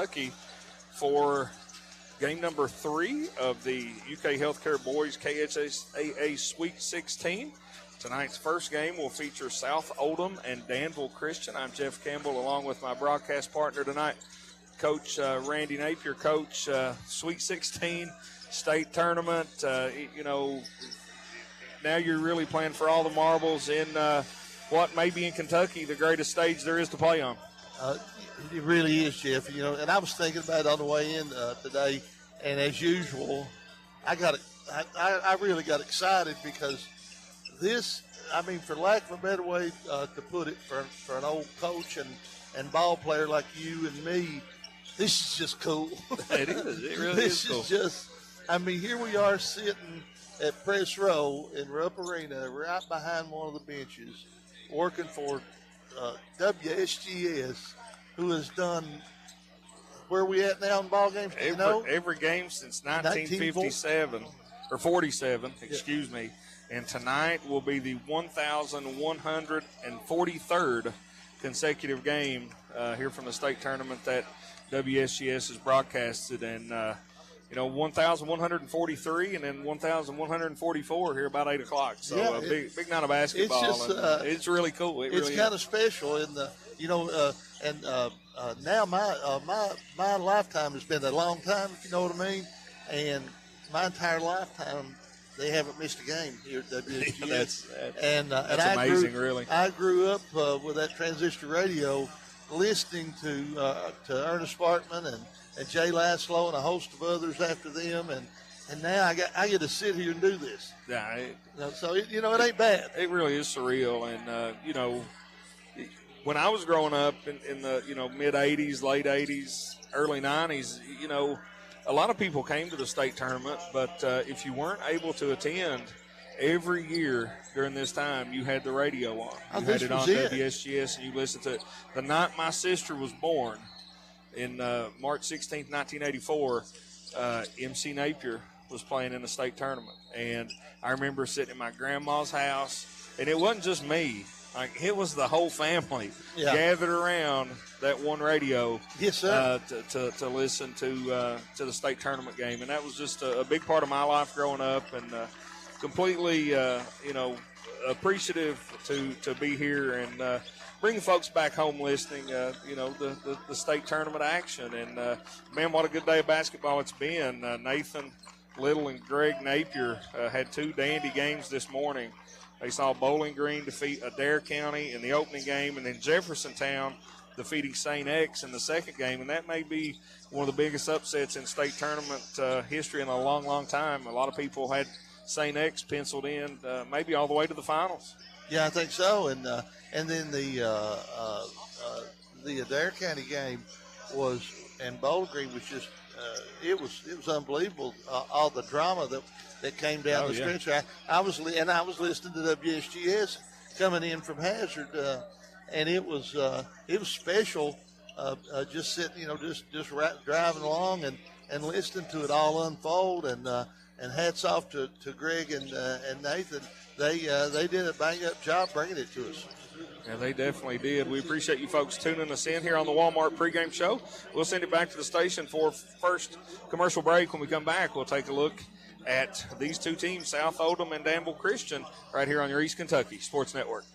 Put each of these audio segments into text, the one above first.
Kentucky for game number 3 of the UK Healthcare Boys KHSAA Sweet 16. Tonight's first game will feature South Oldham and Danville Christian. I'm Jeff Campbell, along with my broadcast partner tonight, Coach Randy Napier. Coach, Sweet 16 state tournament, now you're really playing for all the marbles in what may be in Kentucky the greatest stage there is to play on. It really is, Jeff. And I was thinking about it on the way in today, and as usual, I really got excited because this, for lack of a better way to put it, for an old coach and ball player like you and me, this is just cool. It is. It really is cool. This is just, here we are sitting at press row in Rupp Arena, right behind one of the benches, working for Wsgs, who has done, where are we at now in ball games? Every game since 1957, or 47, excuse me. And tonight will be the 1,143rd consecutive game here from the state tournament that WSGS has broadcasted. And, 1,143 and then 1,144 here about 8 o'clock. So big night of basketball. It's just, it's really cool. It's really kind of special. And, now my lifetime has been a long time, if you know what I mean. And my entire lifetime, they haven't missed a game here at WSGS. That's amazing, really. I grew up with that transistor radio, listening to Ernest Sparkman and Jay Laszlo and a host of others after them, and now I get to sit here and do this. Yeah. So it ain't bad. It really is surreal, and when I was growing up in the mid '80s, late '80s, early '90s, a lot of people came to the state tournament, but if you weren't able to attend every year during this time, you had the radio on. You had it on WSGS, and you listened to it. The night my sister was born, in March 16th, 1984, MC Napier was playing in the state tournament. And I remember sitting in my grandma's house, and it wasn't just me. It was the whole family gathered around that one radio to listen to the state tournament game. And that was just a big part of my life growing up, and completely, appreciative to be here and bring folks back home listening, the state tournament action. And, man, what a good day of basketball it's been. Nathan Little and Greg Napier had 2 dandy games this morning. They saw Bowling Green defeat Adair County in the opening game, and then Jeffersontown defeating St. X in the second game. And that may be one of the biggest upsets in state tournament history in a long, long time. A lot of people had St. X penciled in maybe all the way to the finals. Yeah, I think so. And then the Adair County game and Bowling Green was just it was unbelievable. All the drama that came down the stretch. I was listening to WSGS coming in from Hazard, and it was special. Just sitting, just driving along and listening to it all unfold. And hats off to Greg and Nathan. They did a bang-up job bringing it to us. Yeah, they definitely did. We appreciate you folks tuning us in here on the Walmart pregame show. We'll send it back to the station for first commercial break. When we come back, we'll take a look at these 2 teams, South Oldham and Danville Christian, right here on your East Kentucky Sports Network.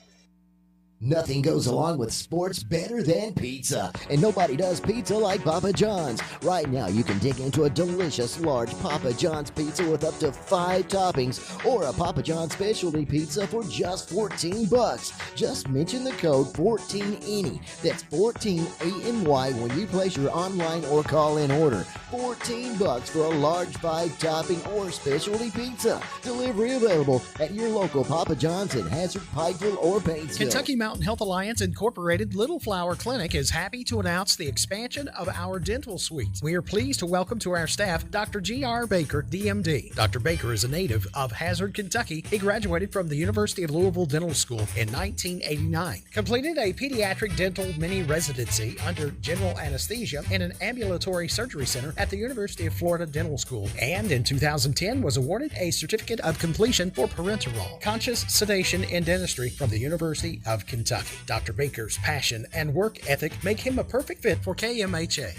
Nothing goes along with sports better than pizza, and nobody does pizza like Papa John's. Right now, you can dig into a delicious large Papa John's pizza with up to 5 toppings, or a Papa John's specialty pizza for just $14. Just mention the code 14ANY. That's 14ANY when you place your online or call-in order. $14 for a large 5-topping or specialty pizza. Delivery available at your local Papa John's in Hazard, Pikeville, or Paintsville. Kentucky Mountain Health Alliance Incorporated Little Flower Clinic is happy to announce the expansion of our dental suites. We are pleased to welcome to our staff Dr. G.R. Baker, DMD. Dr. Baker is a native of Hazard, Kentucky. He graduated from the University of Louisville Dental School in 1989, completed a pediatric dental mini-residency under general anesthesia in an ambulatory surgery center at the University of Florida Dental School, and in 2010 was awarded a certificate of completion for parenteral conscious sedation in dentistry from the University of Kentucky. Dr. Baker's passion and work ethic make him a perfect fit for KMHA.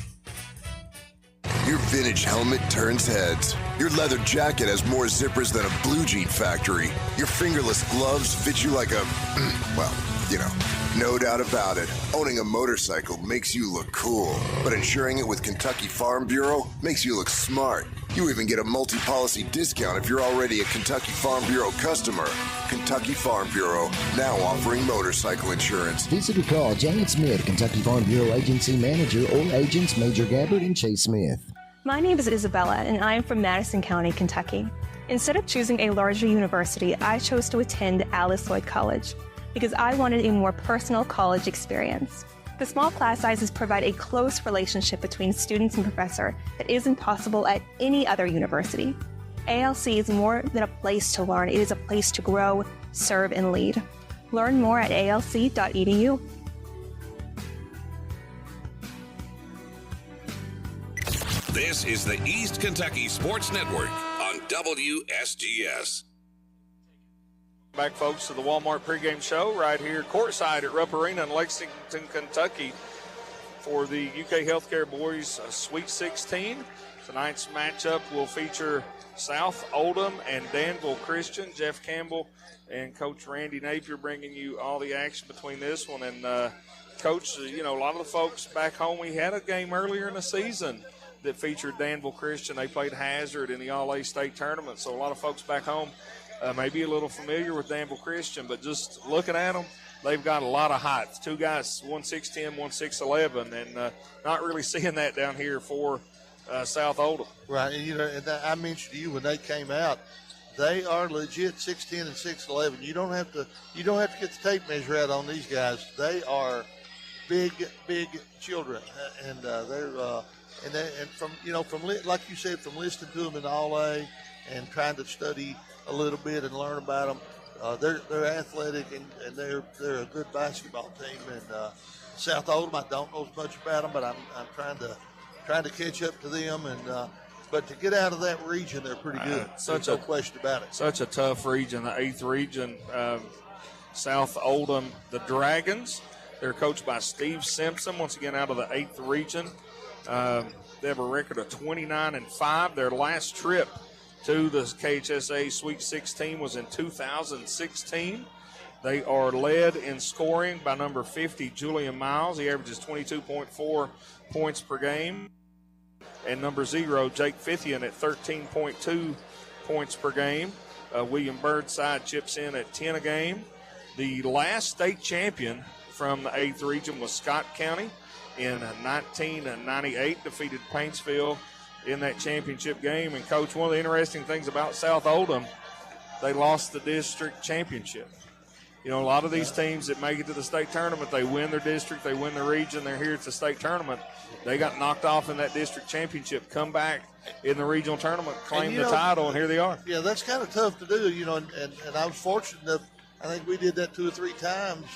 Your vintage helmet turns heads. Your leather jacket has more zippers than a blue jean factory. Your fingerless gloves fit you like a, well, you know. No doubt about it. Owning a motorcycle makes you look cool, but insuring it with Kentucky Farm Bureau makes you look smart. You even get a multi-policy discount if you're already a Kentucky Farm Bureau customer. Kentucky Farm Bureau, now offering motorcycle insurance. Visit or call Janet Smith, Kentucky Farm Bureau Agency Manager, or agents Major Gabbard and Chase Smith. My name is Isabella, and I am from Madison County, Kentucky. Instead of choosing a larger university, I chose to attend Alice Lloyd College because I wanted a more personal college experience. The small class sizes provide a close relationship between students and professor that isn't possible at any other university. ALC is more than a place to learn, it is a place to grow, serve, and lead. Learn more at alc.edu. This is the East Kentucky Sports Network on WSGS. Back, folks, to the Walmart pregame show right here courtside at Rupp Arena in Lexington, Kentucky for the UK Healthcare Boys Sweet 16. Tonight's matchup will feature South Oldham and Danville Christian. Jeff Campbell and Coach Randy Napier bringing you all the action between this one. And, Coach, you know, a lot of the folks back home, we had a game earlier in the season that featured Danville Christian. They played Hazard in the All-A State Tournament, so a lot of folks back home may be a little familiar with Danville Christian, but just looking at them, they've got a lot of height. Two guys, 1'6'10", 1'6'11", and not really seeing that down here for South Oldham. Right, and you know, and I mentioned to you when they came out, they are legit 6'10" and 6'11". You don't have to get the tape measure out on these guys. They are big children, and they're from like you said, from listening to them in All-A and trying to study a little bit and learn about them. They're athletic and they're a good basketball team. And South Oldham, I don't know as much about them, but I'm trying to catch up to them. And but to get out of that region, they're pretty good. No question about it. Such a tough region, the 8th region. South Oldham, the Dragons. They're coached by Steve Simpson, once again out of the 8th region. They have a record of 29-5. Their last trip to the KHSA Sweet 16 was in 2016. They are led in scoring by number 50, Julian Miles. He averages 22.4 points per game. And number 0, Jake Fithian at 13.2 points per game. William Birdside chips in at 10 a game. The last state champion from the 8th region was Scott County in 1998, defeated Paintsville in that championship game. And, Coach, one of the interesting things about South Oldham, they lost the district championship. You know, a lot of these teams that make it to the state tournament, they win their district, they win their region, they're here at the state tournament. They got knocked off in that district championship, come back in the regional tournament, claim the title, and here they are. Yeah, that's kind of tough to do, you know, and I was fortunate enough, I think we did that 2 or 3 times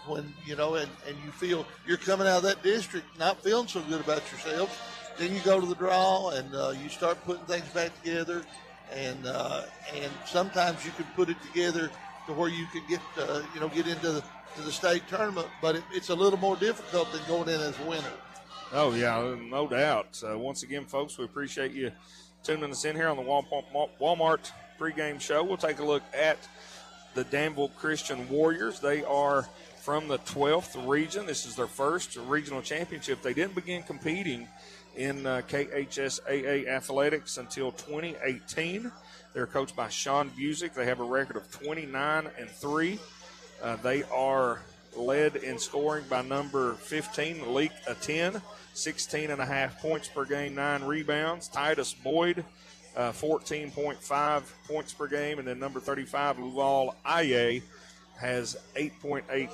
when, you know, and you feel you're coming out of that district not feeling so good about yourself. Then you go to the draw and you start putting things back together, and sometimes you can put it together to where you can get into the state tournament, but it's a little more difficult than going in as a winner. Oh, yeah, no doubt. Once again, folks, we appreciate you tuning us in here on the Walmart pregame show. We'll take a look at the Danville Christian Warriors. They are from the 12th region. This is their first regional championship. They didn't begin competing in KHSAA athletics until 2018. They're coached by Sean Busick. They have a record of 29-3. They are led in scoring by number 15, Leek Aten, 16.5 points per game, 9 rebounds. Titus Boyd, 14.5 points per game. And then number 35, Lual Aye, has 8.8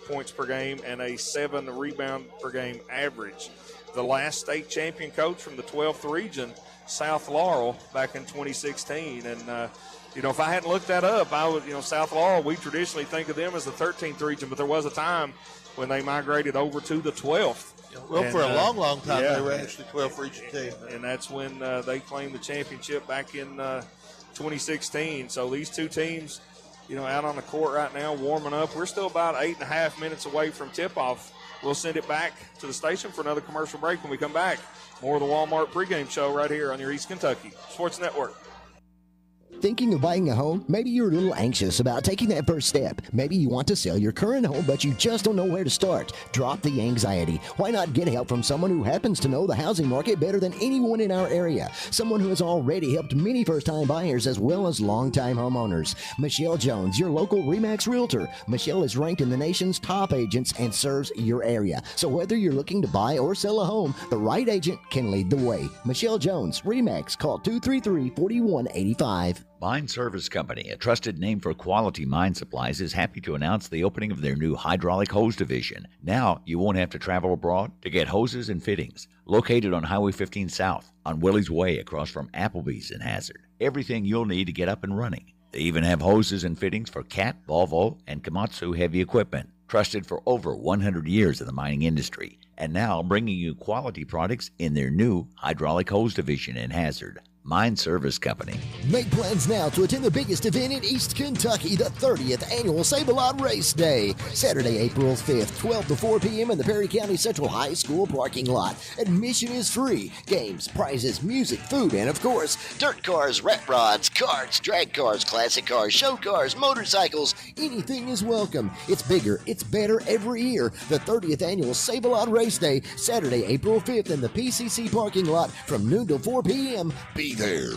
points per game and a 7 rebound per game average. The last state champion coach from the 12th region, South Laurel, back in 2016. And, if I hadn't looked that up, I would, South Laurel, we traditionally think of them as the 13th region, but there was a time when they migrated over to the 12th. Well, for a long, long time, they were actually 12th region team. And that's when they claimed the championship back in 2016. So these two teams, out on the court right now, warming up. We're still about 8.5 minutes away from tip-off we'll send it back to the station for another commercial break. When we come back, more of the Walmart pregame show right here on your East Kentucky Sports Network. Thinking of buying a home? Maybe you're a little anxious about taking that first step. Maybe you want to sell your current home, but you just don't know where to start. Drop the anxiety. Why not get help from someone who happens to know the housing market better than anyone in our area? Someone who has already helped many first-time buyers as well as long-time homeowners. Michelle Jones, your local RE/MAX Realtor. Michelle is ranked in the nation's top agents and serves your area. So whether you're looking to buy or sell a home, the right agent can lead the way. Michelle Jones, RE/MAX. Call 233-4185. Mine Service Company, a trusted name for quality mine supplies, is happy to announce the opening of their new hydraulic hose division. Now, you won't have to travel abroad to get hoses and fittings. Located on Highway 15 South, on Willie's Way across from Applebee's in Hazard. Everything you'll need to get up and running. They even have hoses and fittings for Cat, Volvo, and Komatsu heavy equipment. Trusted for over 100 years in the mining industry. And now bringing you quality products in their new hydraulic hose division in Hazard. Mine Service Company. Make plans now to attend the biggest event in East Kentucky, the 30th Annual Save-A-Lot Race Day. Saturday, April 5th, 12 to 4 p.m. in the Perry County Central High School parking lot. Admission is free. Games, prizes, music, food, and of course, dirt cars, rat rods, karts, drag cars, classic cars, show cars, motorcycles. Anything is welcome. It's bigger, it's better every year. The 30th Annual Save-A-Lot Race Day, Saturday, April 5th in the PCC parking lot from noon to 4 p.m. Be there.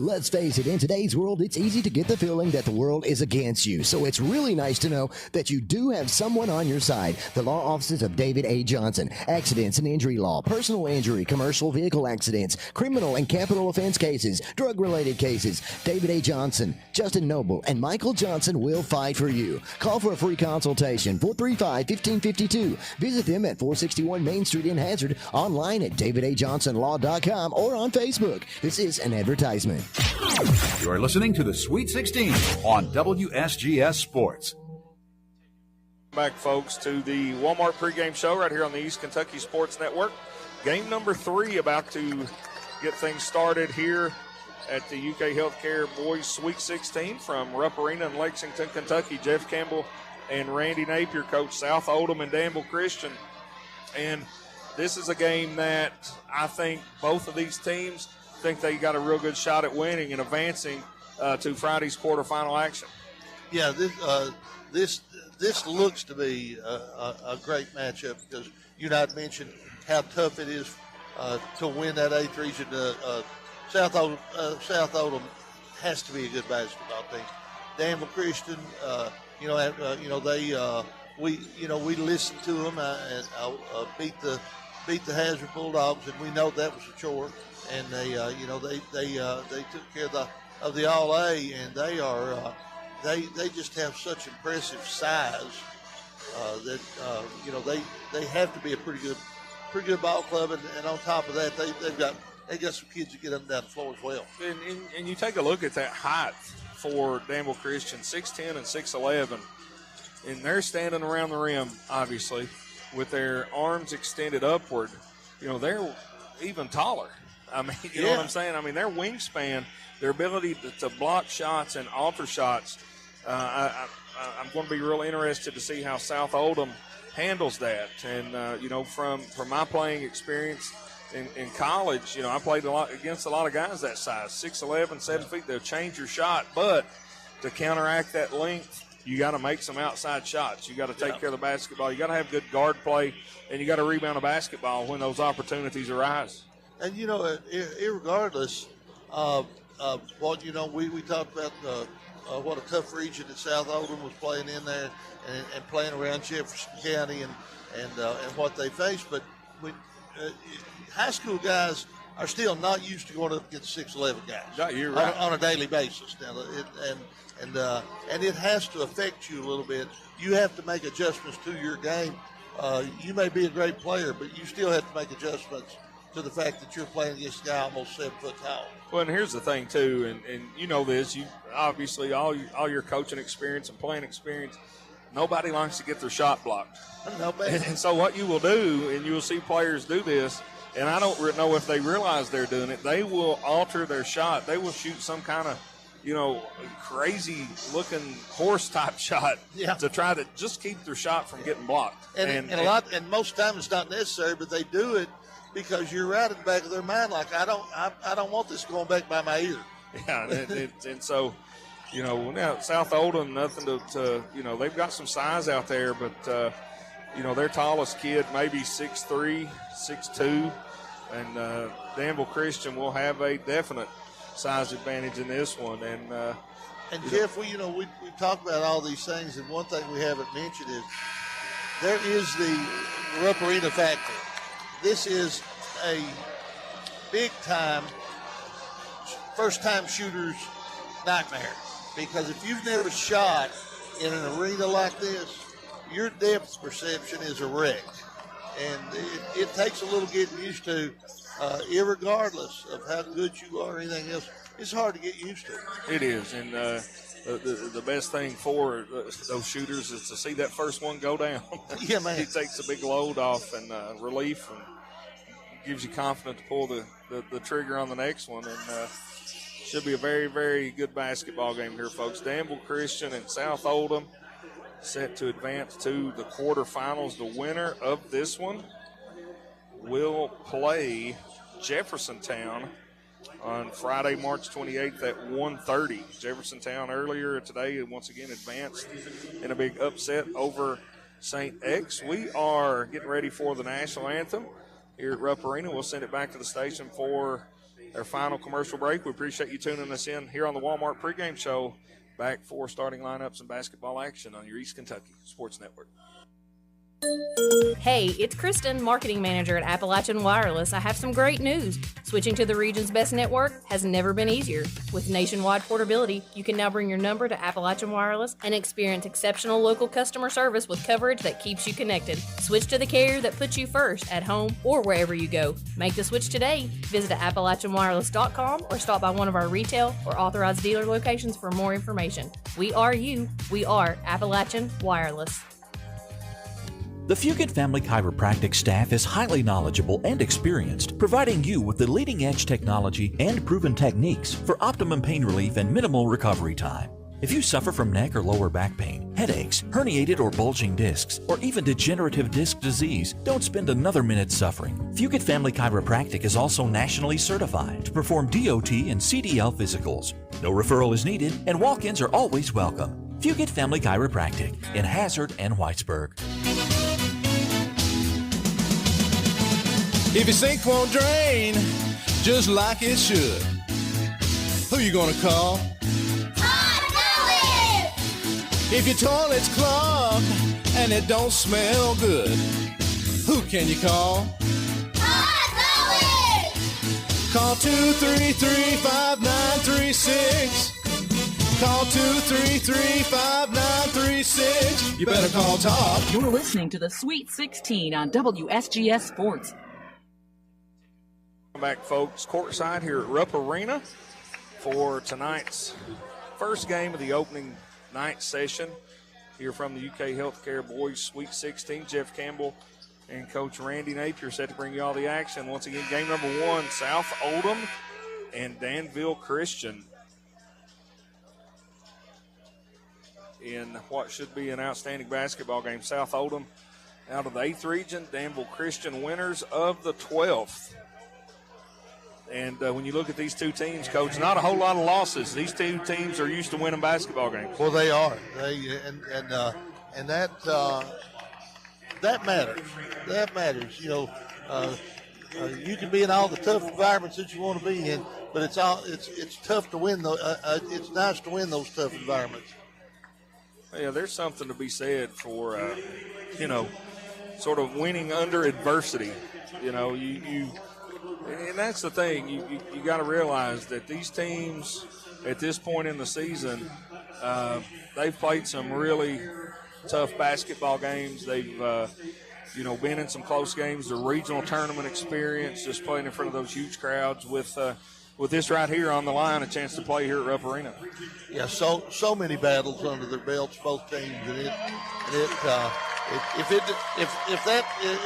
Let's face it, in today's world, it's easy to get the feeling that the world is against you. So it's really nice to know that you do have someone on your side. The law offices of David A. Johnson. Accidents and injury law, personal injury, commercial vehicle accidents, criminal and capital offense cases, drug-related cases. David A. Johnson, Justin Noble, and Michael Johnson will fight for you. Call for a free consultation, 435-1552. Visit them at 461 Main Street in Hazard, online at davidajohnsonlaw.com or on Facebook. This is an advertisement. You're listening to the Sweet 16 on WSGS Sports. Back, folks, to the Walmart pregame show right here on the East Kentucky Sports Network. Game number 3 about to get things started here at the UK Healthcare Boys Sweet 16 from Rupp Arena in Lexington, Kentucky. Jeff Campbell and Randy Napier coach South Oldham and Danville Christian. And this is a game that I think both of these teams think they got a real good shot at winning and advancing to Friday's quarterfinal action. Yeah, this looks to be a great matchup because you had mentioned how tough it is to win that 8th region. South Oldham has to be a good basketball team. Danville Christian, we listened to them and beat the Hazard Bulldogs, and we know that was a chore. And they took care of the All-A, and they are they just have such impressive size that they have to be a pretty good ball club, and on top of that, they got some kids that get up and down the floor as well. And you take a look at that height for Danville Christian, 6'10" and 6'11", and they're standing around the rim, obviously, with their arms extended upward. They're even taller. I mean, you know what I'm saying? I mean, their wingspan, their ability to block shots and alter shots, I'm going to be real interested to see how South Oldham handles that. And, from my playing experience in college, I played against a lot of guys that size, 6'11", 7 feet. They'll change your shot, but to counteract that length, you got to make some outside shots. You got to take care of the basketball. You got to have good guard play, and you got to rebound a basketball when those opportunities arise. And, irregardless of what, we talked about what a tough region that South Oldham was playing in there and playing around Jefferson County and what they faced. But high school guys are still not used to going up against 6'11" guys you're right. on a daily basis. Now, and it has to affect you a little bit. You have to make adjustments to your game. You may be a great player, but you still have to make adjustments to the fact that you're playing against a guy almost 7 foot tall. Well, and here's the thing too, and you know this. You obviously all your coaching experience and playing experience. Nobody likes to get their shot blocked. And so what you will do, and you will see players do this, and I don't know if they realize they're doing it. They will alter their shot. They will shoot some kind of crazy looking horse type shot to try to just keep their shot from getting blocked. And most of the time it's not necessary, but they do it because you're right in the back of their mind, like I don't want this going back by my ear. Yeah, and so, now South Oldham, nothing to they've got some size out there, but their tallest kid maybe 6'3", 6'2", and Danville Christian will have a definite size advantage in this one. And Jeff, we talk about all these things, and one thing we haven't mentioned is there is the Rupp Arena factor. This is a big time, first time shooter's nightmare, because if you've never shot in an arena like this, your depth perception is a wreck, and it takes a little getting used to. Irregardless of how good you are or anything else, it's hard to get used to. It is, and the best thing for those shooters is to see that first one go down. Yeah, man. It takes a big load off and relief, and gives you confidence to pull the trigger on the next one. And should be a very, very good basketball game here, folks. Danville Christian and South Oldham set to advance to the quarterfinals. The winner of this one will play Jeffersontown on Friday, March 28th at 1:30. Jeffersontown earlier today once again advanced in a big upset over St. X. We are getting ready for the national anthem here at Rupp Arena. We'll send it back to the station for their final commercial break. We appreciate you tuning us in here on the Walmart pregame show. Back for starting lineups and basketball action on your East Kentucky Sports Network. Hey, it's Kristen, Marketing Manager at Appalachian Wireless. I have some great news. Switching to the region's best network has never been easier. With nationwide portability, you can now bring your number to Appalachian Wireless and experience exceptional local customer service with coverage that keeps you connected. Switch to the carrier that puts you first at home or wherever you go. Make the switch today. Visit AppalachianWireless.com or stop by one of our retail or authorized dealer locations for more information. We are you. We are Appalachian Wireless. The Fugit Family Chiropractic staff is highly knowledgeable and experienced, providing you with the leading-edge technology and proven techniques for optimum pain relief and minimal recovery time. If you suffer from neck or lower back pain, headaches, herniated or bulging discs, or even degenerative disc disease, don't spend another minute suffering. Fugit Family Chiropractic is also nationally certified to perform DOT and CDL physicals. No referral is needed, and walk-ins are always welcome. Fugit Family Chiropractic in Hazard and Whitesburg. If your sink won't drain just like it should, who you gonna call? Hot Toilet! If your toilet's clogged and it don't smell good, who can you call? Hot Toilet! Call 233-5936. Call 233-5936. You better call Todd. You're listening to the Sweet 16 on WSGS Sports. Back, folks, courtside here at Rupp Arena for tonight's first game of the opening night session here from the UK Healthcare Boys Sweet 16. Jeff Campbell and Coach Randy Napier set to bring you all the action. Once again, game number one, South Oldham and Danville Christian in what should be an outstanding basketball game. South Oldham out of the 8th region, Danville Christian winners of the 12th. And when you look at these two teams, Coach, not a whole lot of losses. These two teams are used to winning basketball games. Well, they are. And that matters. That matters. You can be in all the tough environments that you want to be in, but it's tough to win. It's nice to win those tough environments. Yeah, there's something to be said for sort of winning under adversity. And that's the thing. You got to realize that these teams at this point in the season, they've played some really tough basketball games. They've, been in some close games. The regional tournament experience, just playing in front of those huge crowds with this right here on the line, a chance to play here at Rupp Arena. Yeah, so many battles under their belts, both teams, and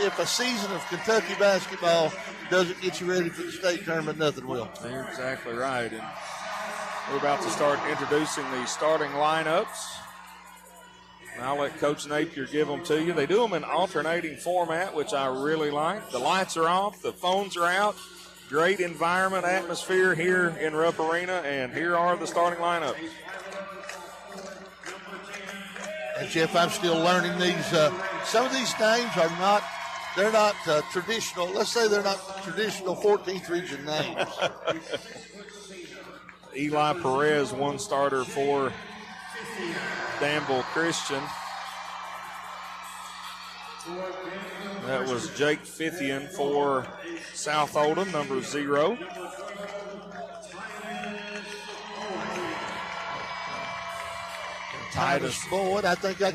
if a season of Kentucky basketball doesn't get you ready for the state tournament, nothing will. You're exactly right. And We're about to start introducing the starting lineups. And I'll let Coach Napier give them to you. They do them in alternating format, which I really like. The lights are off, the phones are out. Great environment, atmosphere here in Rupp Arena, and here are the starting lineups. And Jeff, I'm still learning these. Some of these names are not. They're not traditional. Let's say they're not traditional 14th region names. Eli Perez, one starter for Danville Christian. That was Jake Fithian for South Oldham, number 0. Titus Boyd, I think I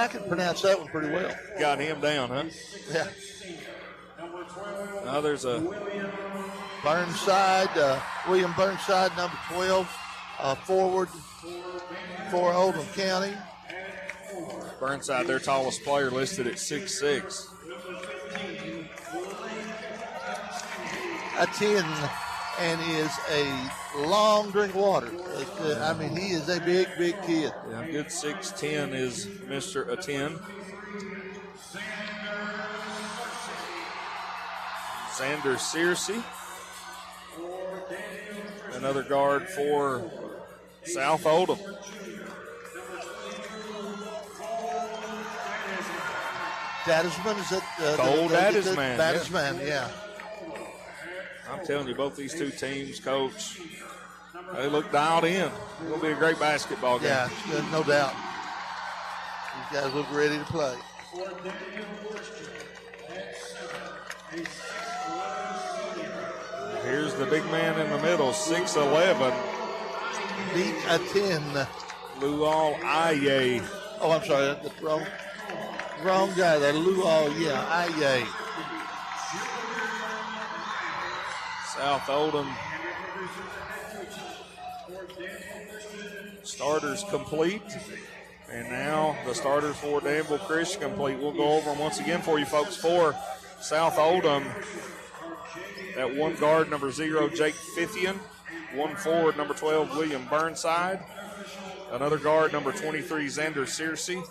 can pronounce that one pretty well. Got him down, huh? Yeah. Now there's a Burnside, William Burnside, number 12, forward for Oldham County. Burnside, their tallest player, listed at 6'6". A 10 and is a long drink of water. I mean, he is a big, big kid. Yeah, good 6'10" is Mr. Aten. Xander Searcy, another guard for South Oldham. Dadisman, is it? Cole Dadisman. Dadisman, yeah. I'm telling you, both these two teams, Coach, they look dialed in. It's going to be a great basketball game. Yeah, it's good, no doubt. These guys look ready to play. Here's the big man in the middle, 6'11". Beat a 10. Lual Aye. Oh, I'm sorry, that's wrong guy. That Lual, yeah, Aye. South Oldham starters complete. And now the starters for Danville Christian complete. We'll go over them once again for you folks. For South Oldham, that one guard, number 0, Jake Fithian. One forward, number 12, William Burnside. Another guard, number 23, Xander Searcy.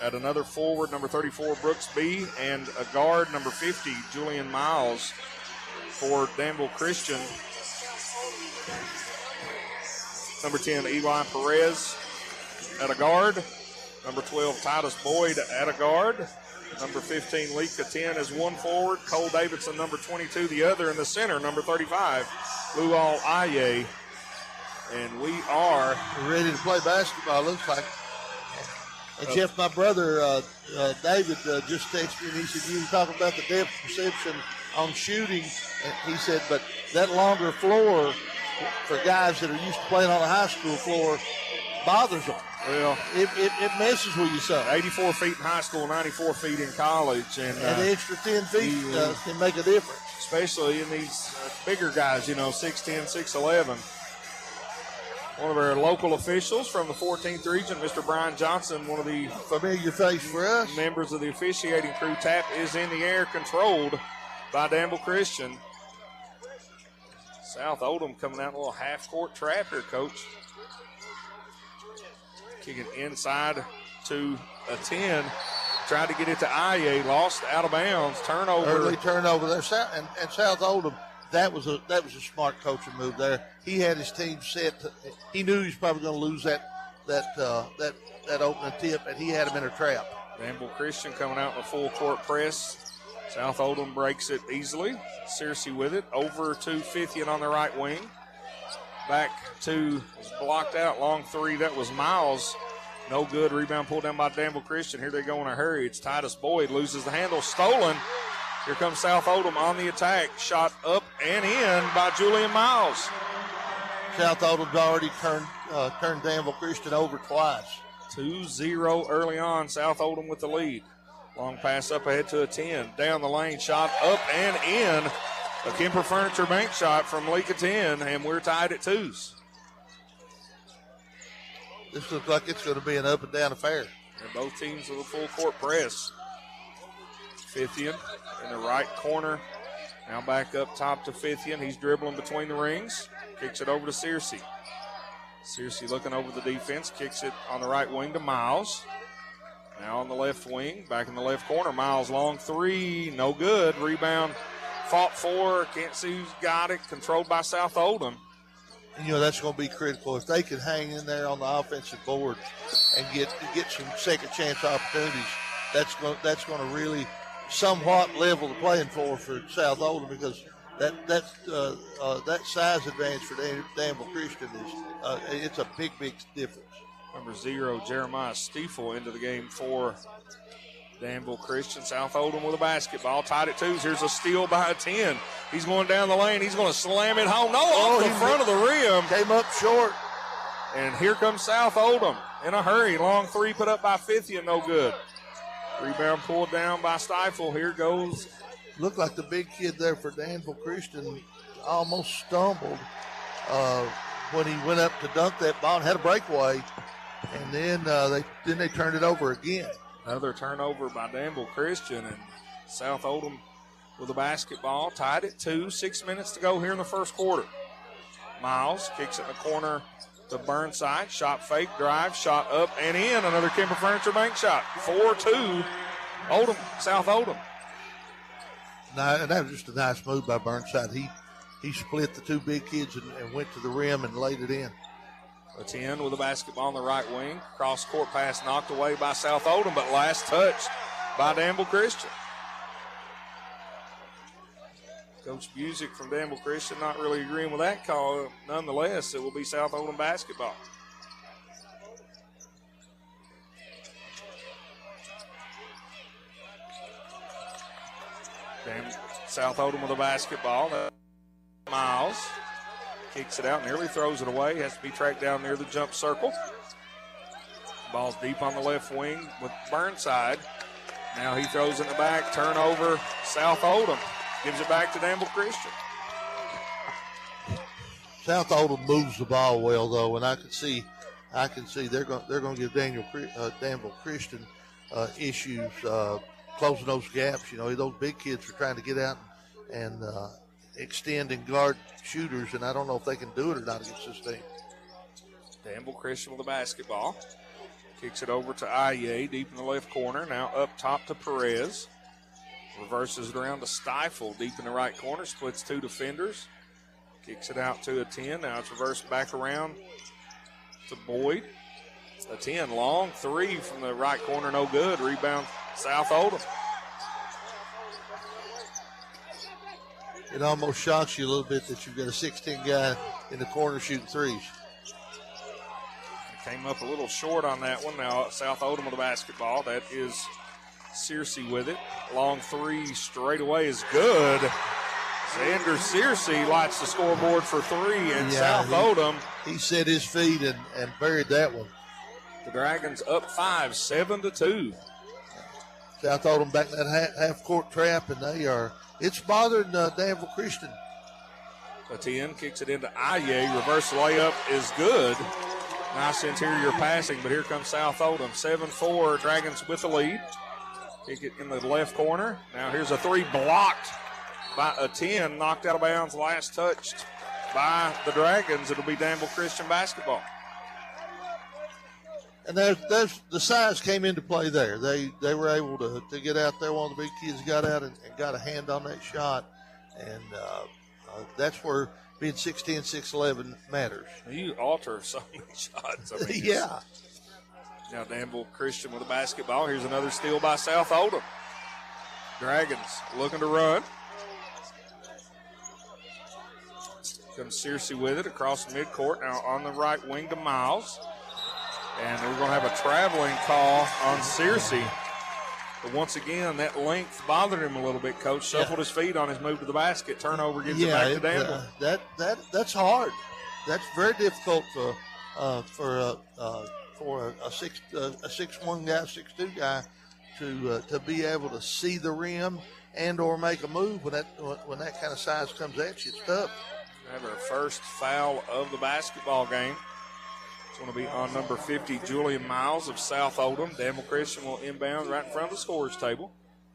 At another forward, number 34, Brooks B. And a guard, number 50, Julian Miles for Danville Christian. Number 10, Eli Perez at a guard. Number 12, Titus Boyd at a guard. Number 15, Lika 10 is one forward. Cole Davidson, number 22, the other. In the center, number 35, Lual Aye. And we are ready to play basketball, looks like. And Jeff, my brother, David, just texted me and he said, you were talking about the depth perception on shooting. And he said, but that longer floor for guys that are used to playing on a high school floor bothers them. Well, it messes with you some. 84 feet in high school, 94 feet in college. And the extra 10 feet can make a difference. Especially in these bigger guys, 6'10", 6'11". One of our local officials from the 14th region, Mr. Brian Johnson, one of the familiar face for us members of the officiating crew. Tap is in the air, controlled by Danville Christian. South Oldham coming out in a little half-court trap here, Coach. Kicking inside to a 10. Tried to get it to Aye, lost out of bounds. Turnover. Early turnover there. And South Oldham, that was a smart coaching move there. He had his team set. He knew he was probably going to lose that opening tip, and he had him in a trap. Danville Christian coming out in a full court press. South Oldham breaks it easily. Searcy with it. Over to Fithian on the right wing. Back to, blocked out, long three. That was Miles. No good. Rebound pulled down by Danville Christian. Here they go in a hurry. It's Titus Boyd. Loses the handle. Stolen. Here comes South Oldham on the attack. Shot up and in by Julian Miles. South Oldham's already turned Danville Christian over twice. 2-0 early on. South Oldham with the lead. Long pass up ahead to a 10. Down the lane. Shot up and in. A Kemper Furniture bank shot from Lika 10, and we're tied at 2s. This looks like it's going to be an up and down affair. And both teams with a full court press. Fithian in the right corner. Now back up top to Fithian. He's dribbling between the rings. Kicks it over to Searcy. Searcy looking over the defense, kicks it on the right wing to Miles. Now on the left wing, back in the left corner. Miles long three, no good. Rebound fought for, can't see who's got it. Controlled by South Oldham. And, that's going to be critical. If they can hang in there on the offensive board and get some second chance opportunities, that's going to really somewhat level the playing floor for South Oldham, because that size advantage for Danville Christian is it's a big difference. Number 0, Jeremiah Stiefel into the game for Danville Christian. South Oldham with a basketball, tied at 2. Here's a steal by a 10. He's going down the lane. He's going to slam it home. No, off the front of the rim. Came up short. And here comes South Oldham in a hurry. Long three put up by Fithian, no good. Rebound pulled down by Stiefel. Here goes. Looked like the big kid there for Danville Christian almost stumbled when he went up to dunk that ball and had a breakaway. And then they turned it over again. Another turnover by Danville Christian, and South Oldham with the basketball, tied at 2. 6 minutes to go here in the first quarter. Miles kicks it in the corner to Burnside. Shot fake, drive, shot up and in. Another Kimber Furniture Bank shot. 4-2, Oldham, South Oldham. That was just a nice move by Burnside. He split the two big kids and went to the rim and laid it in. A 10 with the basketball on the right wing. Cross-court pass knocked away by South Oldham, but last touched by Danville Christian. Coach Busick from Danville Christian not really agreeing with that call. Nonetheless, it will be South Oldham basketball. South Oldham with the basketball. Miles kicks it out, nearly throws it away. Has to be tracked down near the jump circle. Ball's deep on the left wing with Burnside. Now he throws it in the back. Turnover, South Oldham. Gives it back to Danville Christian. South Oldham moves the ball well, though, and I can see they're going to give Danville Christian issues closing those gaps. Those big kids are trying to get out and extend and guard shooters, and I don't know if they can do it or not against this team. Danville Christian with the basketball. Kicks it over to Aye, deep in the left corner. Now up top to Perez. Reverses it around to Stiefel, deep in the right corner. Splits two defenders. Kicks it out to a 10. Now it's reversed back around to Boyd. A 10, long three from the right corner, no good. Rebound, South Oldham. It almost shocks you a little bit that you've got a 6'10" guy in the corner shooting threes. Came up a little short on that one. Now South Oldham with the basketball. That is Searcy with it. Long three straight away is good. Xander Searcy lights the scoreboard for three, and South Oldham. He set his feet and buried that one. The Dragons up 5, 7-2. South Oldham back in that half-court trap, and it's bothering Danville Christian. A 10 kicks it into Aye. Reverse layup is good. Nice interior passing, but here comes South Oldham. 7-4, Dragons with the lead. Kick it in the left corner. Now here's a three blocked by a 10, knocked out of bounds, last touched by the Dragons. It'll be Danville Christian basketball. And there's the size came into play there. They were able to get out there. One of the big kids got out and got a hand on that shot. And that's where being 6'10", 6'11" matters. You alter so many shots. Yeah. Now Danville Christian with the basketball. Here's another steal by South Oldham. Dragons looking to run. Comes Searcy with it across the midcourt. Now on the right wing to Miles. And we're going to have a traveling call on Searcy. But once again, that length bothered him a little bit, Coach. Shuffled his feet on his move to the basket. Turnover gives it back to Danville. That's hard. That's very difficult for a 6'1" guy, 6'2" guy to be able to see the rim and or make a move when that kind of size comes at you. It's tough. Have our first foul of the basketball game. It's going to be on number 50, Julian Miles of South Oldham. Danville Christian will inbound right in front of the scorer's table.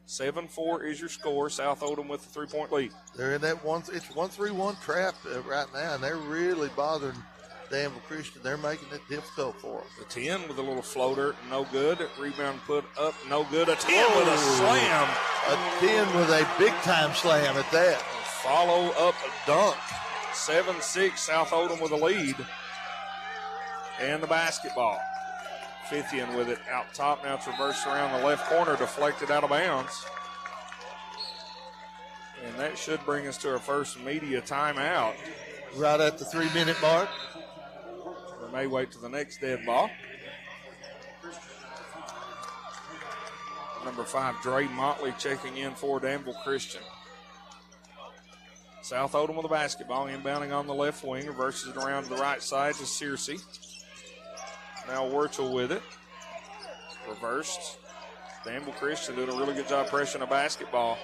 7-4 is your score. South Oldham with the 3-point lead. They're in that it's 1-3-1 trap right now, and they're really bothering Danville Christian, they're making it difficult for them. The 10 with a little floater, no good. Rebound put up, no good. A 10 with a slam. A 10 with a big-time slam at that. Follow-up dunk. 7-6, South Oldham with a lead. And the basketball. Fithian with it out top. Now it's reversed around the left corner, deflected out of bounds. And that should bring us to our first media timeout. Right at the 3-minute mark. We may wait to the next dead ball. Number 5, Dre Motley checking in for Danville Christian. South Oldham with the basketball, inbounding on the left wing, reverses it around to the right side to Searcy. Now Wurchel with it. Reversed. Danville Christian doing a really good job pressing the basketball.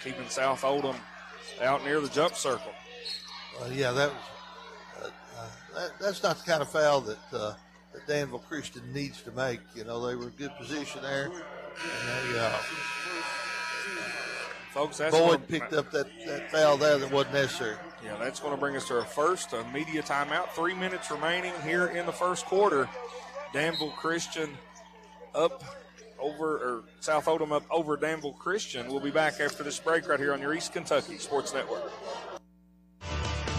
Keeping South Oldham out near the jump circle. Yeah, that was that's not the kind of foul that Danville Christian needs to make. You know, they were in good position there. And they, folks, that's Boyd picked up that foul there that wasn't necessary. Yeah, that's going to bring us to our first media timeout. 3 minutes remaining here in the first quarter. Danville Christian up over, or South Oldham up over Danville Christian. We'll be back after this break right here on your East Kentucky Sports Network.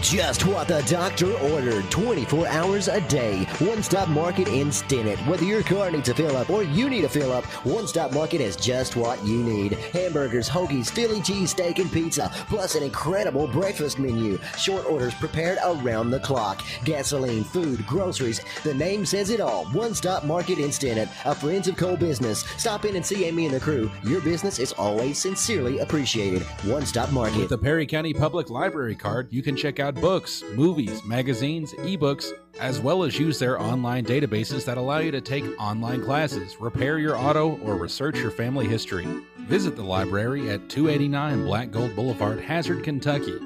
Just what the doctor ordered, 24 hours a day. One Stop Market in Stinnett. Whether your car needs a fill up or you need a fill up, One Stop Market is just what you need. Hamburgers, hoagies, Philly cheese steak, and pizza, plus an incredible breakfast menu. Short orders prepared around the clock. Gasoline, food, groceries. The name says it all. One Stop Market in Stinnett, a Friends of Coal business. Stop in and see Amy and the crew. Your business is always sincerely appreciated. One Stop Market. With the Perry County Public Library card, you can check out books, movies, magazines, ebooks, as well as use their online databases that allow you to take online classes, repair your auto, or research your family history. Visit the library at 289 Black Gold Boulevard, Hazard, Kentucky.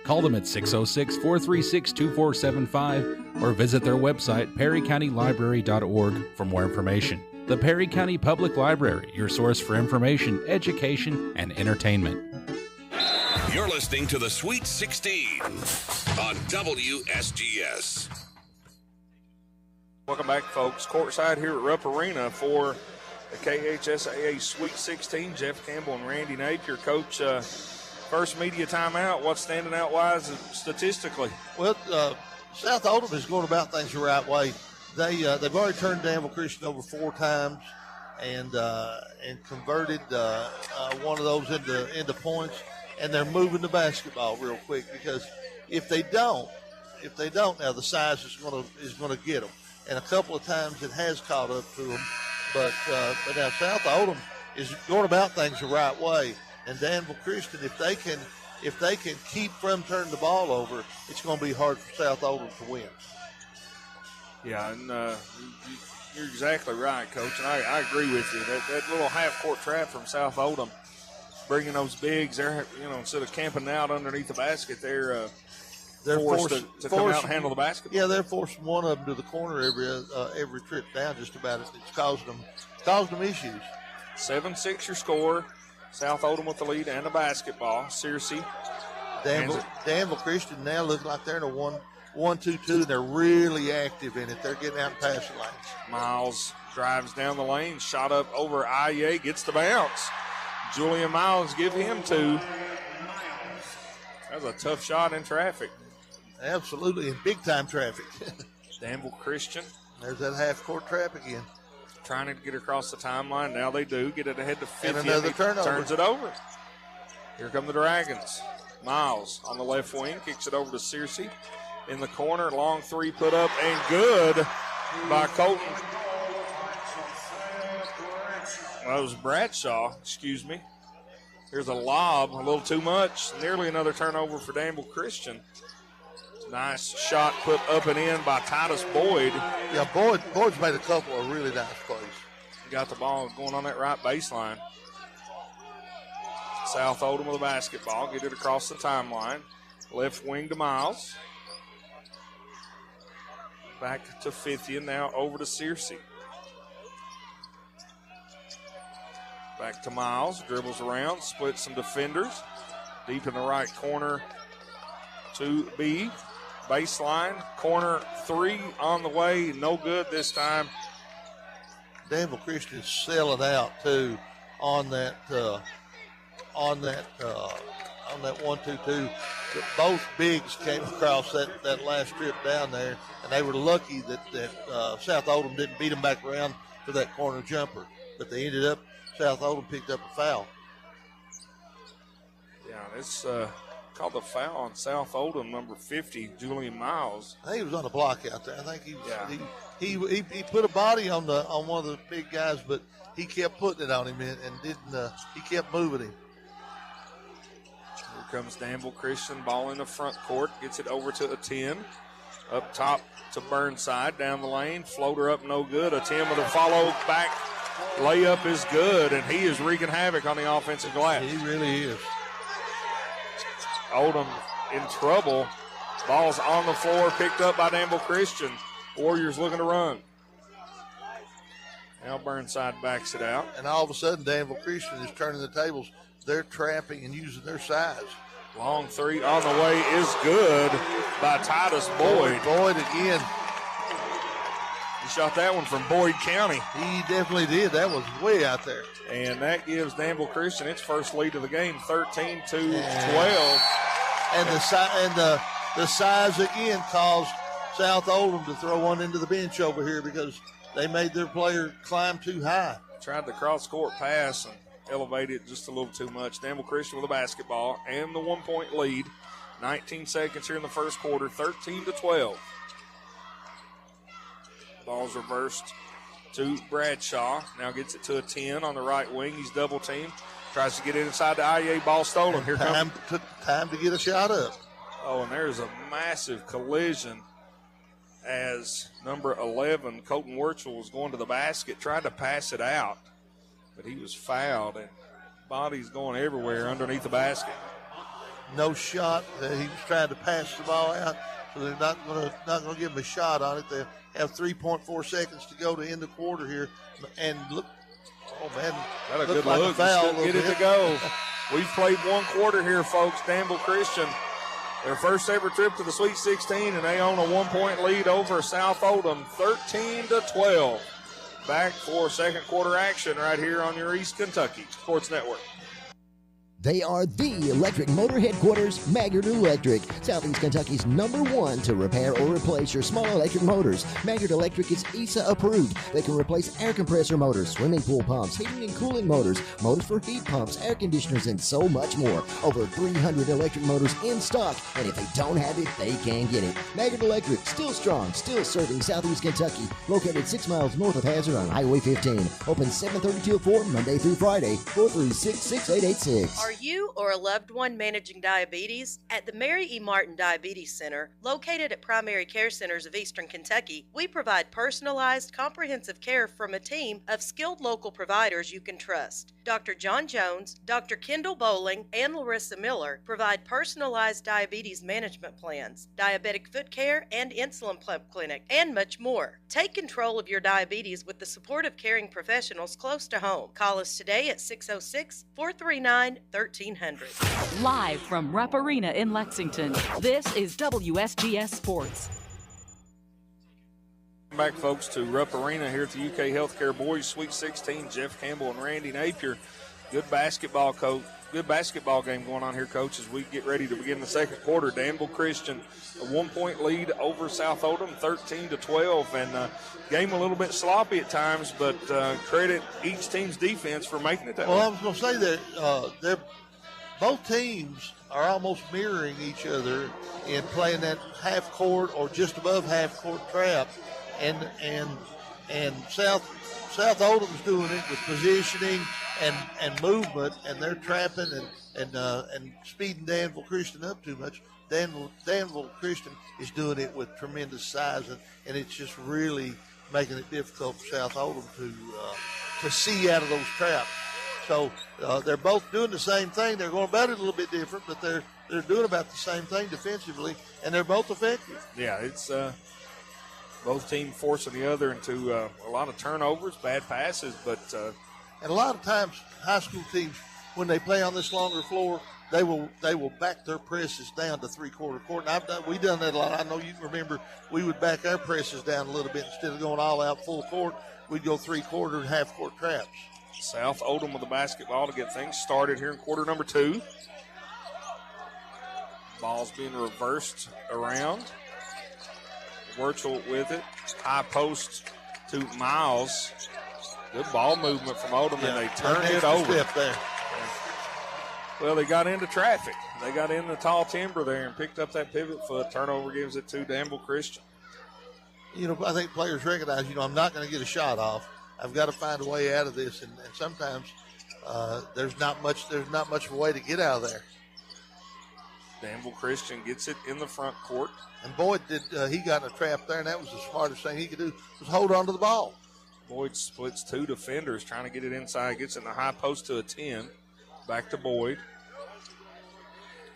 Call them at 606-436-2475 or visit their website, perrycountylibrary.org, for more information. The Perry County Public Library, your source for information, education, and entertainment. You're listening to the Sweet 16 on WSGS. Welcome back, folks. Courtside here at Rupp Arena for the KHSAA Sweet 16. Jeff Campbell and Randy Napier. Coach, first media timeout. What's standing out wise statistically? Well, South Oldham is going about things the right way. They've already turned Danville Christian over 4 times and converted one of those into points. And they're moving the basketball real quick, because if they don't, now the size is going to get them. And a couple of times it has caught up to them, but now South Oldham is going about things the right way. And Danville Christian, if they can keep from turning the ball over, it's going to be hard for South Oldham to win. Yeah, and you're exactly right, Coach. And I agree with you. That little half-court trap from South Oldham, bringing those bigs, they're, instead of camping out underneath the basket, they're forced to come out and handle the basketball. Yeah, they're forcing one of them to the corner every trip down. Just about it's causing them issues. 7-6 your score. South Oldham with the lead and the basketball. Searcy. Danville Christian now looking like they're in a 1-2-2, and they're really active in it. They're getting out and passing lanes. Miles drives down the lane, shot up over Aye, gets the bounce. Julian Miles give him 2. That was a tough shot in traffic. Absolutely, in big-time traffic. Danville Christian. There's that half-court trap again. Trying to get across the timeline. Now they do. Get it ahead to 50. And another turnover. Turns it over. Here come the Dragons. Miles on the left wing. Kicks it over to Searcy. In the corner. Long 3 put up and good by Colton. Well, that was Bradshaw, excuse me. Here's a lob, a little too much. Nearly another turnover for Danville Christian. Nice shot put up and in by Titus Boyd. Yeah, Boyd's made a couple of really nice plays. Got the ball going on that right baseline. South Oldham with the basketball. Get it across the timeline. Left wing to Miles. Back to Fithian, now over to Searcy. Back to Miles, dribbles around, splits some defenders. Deep in the right corner to B. baseline. Corner 3 on the way. No good this time. Danville Christian is selling out too on that 1-2-2. Both bigs came across that last trip down there, and they were lucky that South Oldham didn't beat them back around for that corner jumper. But they ended up, South Oldham picked up a foul. Yeah, it's called the foul on South Oldham, number 50, Julian Miles. I think he was on the block out there. I think he put a body on one of the big guys, but he kept putting it on him and didn't. He kept moving him. Here comes Danville Christian, ball in the front court, gets it over to a 10. Up top to Burnside, down the lane, floater up no good. A 10 with a follow back layup is good, and he is wreaking havoc on the offensive glass. He really is. Oldham in trouble. Ball's on the floor, picked up by Danville Christian. Warriors looking to run. Now Burnside backs it out. And all of a sudden, Danville Christian is turning the tables. They're trapping and using their size. Long 3 on the way is good by Titus Boyd. Boyd again. He shot that one from Boyd County. He definitely did. That was way out there. And that gives Danville Christian its first lead of the game, 13-12. And the size again caused South Oldham to throw one into the bench over here because they made their player climb too high. Tried the cross-court pass and elevated it just a little too much. Danville Christian with a basketball and the 1-point lead. 19 seconds here in the first quarter, 13-12. Ball's reversed to Bradshaw. Now gets it to a 10 on the right wing. He's double teamed. Tries to get it inside the IEA. Ball stolen. Here comes. Took time to get a shot up. Oh, and there's a massive collision as number 11, Colton Wurchel, was going to the basket, tried to pass it out, but he was fouled, and body's going everywhere underneath the basket. No shot. He was trying to pass the ball out, so they're not going to give him a shot on it. They have 3.4 seconds to go to end the quarter here, and look. Oh, man. Got a good like look. A foul Get it to go. We've played one quarter here, folks. Danville Christian, their first ever trip to the Sweet 16, and they own a 1-point lead over South Oldham, 13-12. Back for second quarter action right here on your East Kentucky Sports Network. They are the electric motor headquarters, Maggard Electric, Southeast Kentucky's #1 to repair or replace your small electric motors. Maggard Electric is ESA approved. They can replace air compressor motors, swimming pool pumps, heating and cooling motors for heat pumps, air conditioners, and so much more. Over 300 electric motors in stock, and if they don't have it, they can get it. Maggard Electric, still strong, still serving Southeast Kentucky. Located 6 miles north of Hazard on Highway 15. Open 7:30 till 4, Monday through Friday. 436-6886. Are you or a loved one managing diabetes? At the Mary E. Martin Diabetes Center, located at Primary Care Centers of Eastern Kentucky, we provide personalized, comprehensive care from a team of skilled local providers you can trust. Dr. John Jones, Dr. Kendall Bowling, and Larissa Miller provide personalized diabetes management plans, diabetic foot care, and insulin pump clinic, and much more. Take control of your diabetes with the support of caring professionals close to home. Call us today at 606-439-1300. Live from Rupp Arena in Lexington, this is WSGS Sports. Back, folks, to Rupp Arena here at the UK Healthcare Boys Sweet 16. Jeff Campbell and Randy Napier. Good basketball game going on here, Coach, as we get ready to begin the second quarter. Danville Christian, a 1-point lead over South Oldham, 13-12, and game a little bit sloppy at times, but credit each team's defense for making it that way. Well, I was going to say that both teams are almost mirroring each other in playing that half court or just above half court trap, and South Oldham's doing it with positioning and movement, and they're trapping and speeding Danville Christian up too much. Danville Christian is doing it with tremendous size, and it's just really making it difficult for South Oldham to see out of those traps. So they're both doing the same thing. They're going about it a little bit different, but they're doing about the same thing defensively, and they're both effective. Yeah, it's both teams forcing the other into a lot of turnovers, bad passes, but and a lot of times high school teams, when they play on this longer floor, they will back their presses down to three-quarter court. And we done that a lot. I know you remember we would back our presses down a little bit instead of going all out full court. We'd go three-quarter and half-court traps. South Oldham with the basketball to get things started here in quarter number 2. Ball's being reversed around. Wirchel with it. High post to Miles. Good ball movement from Oldham, and they turned it over. Step there. Well, they got into traffic. They got in the tall timber there and picked up that pivot foot. Turnover gives it to Danville Christian. I think players recognize, I'm not going to get a shot off. I've got to find a way out of this, and sometimes there's not much of a way to get out of there. Danville Christian gets it in the front court. And Boyd he got in a trap there, and that was the smartest thing he could do, was hold on to the ball. Boyd splits 2 defenders, trying to get it inside. Gets in the high post to a 10. Back to Boyd.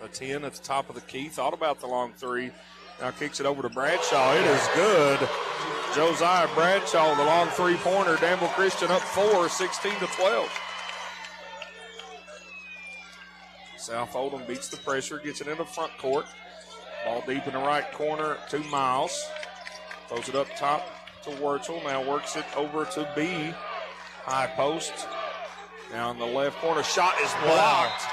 A 10 at the top of the key. Thought about the long 3. Now kicks it over to Bradshaw. It is good. Josiah Bradshaw, the long 3-pointer. Danville Christian up 4, 16-12. South Oldham beats the pressure, gets it in the front court. Ball deep in the right corner to Miles. Throws it up top to Wirchel. Now works it over to B. High post. Now in the left corner. Shot is blocked.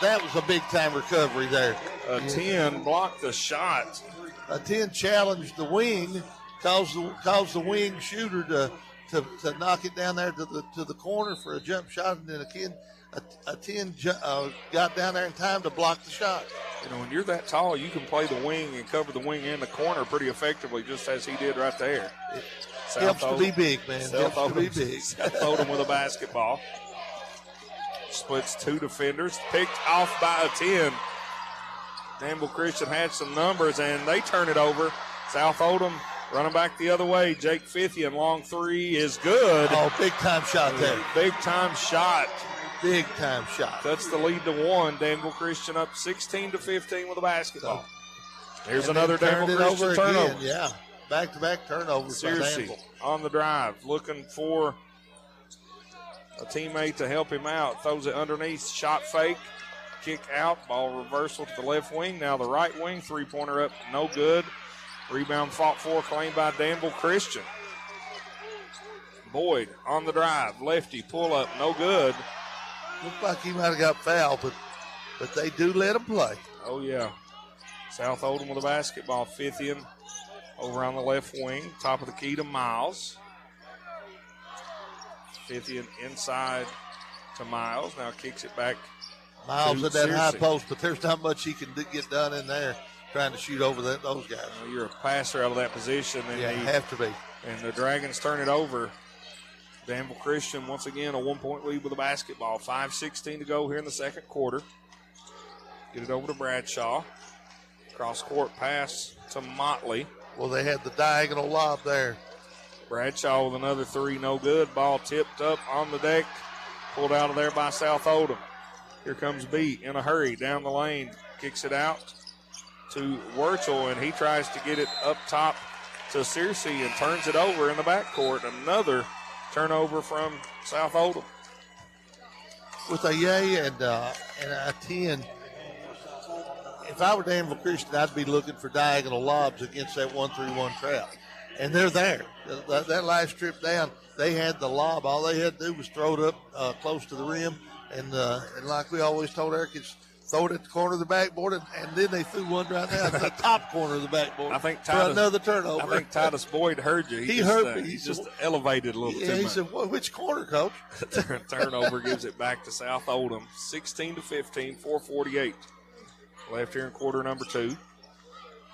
That was a big-time recovery there. A 10 blocked the shot. A 10 challenged the wing, caused the wing shooter to knock it down there to the corner for a jump shot, and then a 10 got down there in time to block the shot. When you're that tall, you can play the wing and cover the wing and the corner pretty effectively, just as he did right there. Helps to be big, man. Helps to be big. South Oldham with a basketball. Splits 2 defenders. Picked off by a 10. Danville Christian had some numbers, and they turn it over. South Oldham running back the other way. Jake Fithian, long 3 is good. Oh, big-time shot there. Big-time shot. Big-time shot. Cuts the lead to 1. Danville Christian up 16-15 with a basketball. Here's another Danville Christian turnover. Again, yeah, back-to-back turnovers by Danville. On the drive, looking for a teammate to help him out. Throws it underneath, shot fake, kick out, ball reversal to the left wing. Now the right wing, 3-pointer up, no good. Rebound fought for, claimed by Danville Christian. Boyd on the drive, lefty, pull up, no good. Looked like he might have got fouled, but they do let him play. Oh, yeah. South Oldham with a basketball. Fithian over on the left wing. Top of the key to Miles. Fithian inside to Miles. Now kicks it back. Miles at that high post, but there's not much he can get done in there trying to shoot over those guys. Well, you're a passer out of that position. And you have to be. And the Dragons turn it over. Danville Christian, once again, a 1-point lead with a basketball. 5:16 to go here in the second quarter. Get it over to Bradshaw. Cross-court pass to Motley. Well, they had the diagonal lob there. Bradshaw with another 3, no good. Ball tipped up on the deck. Pulled out of there by South Oldham. Here comes B in a hurry down the lane. Kicks it out to Wirchel, and he tries to get it up top to Searcy and turns it over in the backcourt. Another turnover from South Oldham. With a yay and a 10, if I were Danville Christian, I'd be looking for diagonal lobs against that 1-3-1 trap. And they're there. That last trip down, they had the lob. All they had to do was throw it up close to the rim. And like we always told our kids, throw it at the corner of the backboard, and then they threw one right now at the top corner of the backboard. I think for another turnover. I think Titus Boyd heard you. He heard me. He just elevated a little too much. He said, well, which corner, Coach? Turnover gives it back to South Oldham. 16-15, 4:48 left here in quarter number 2.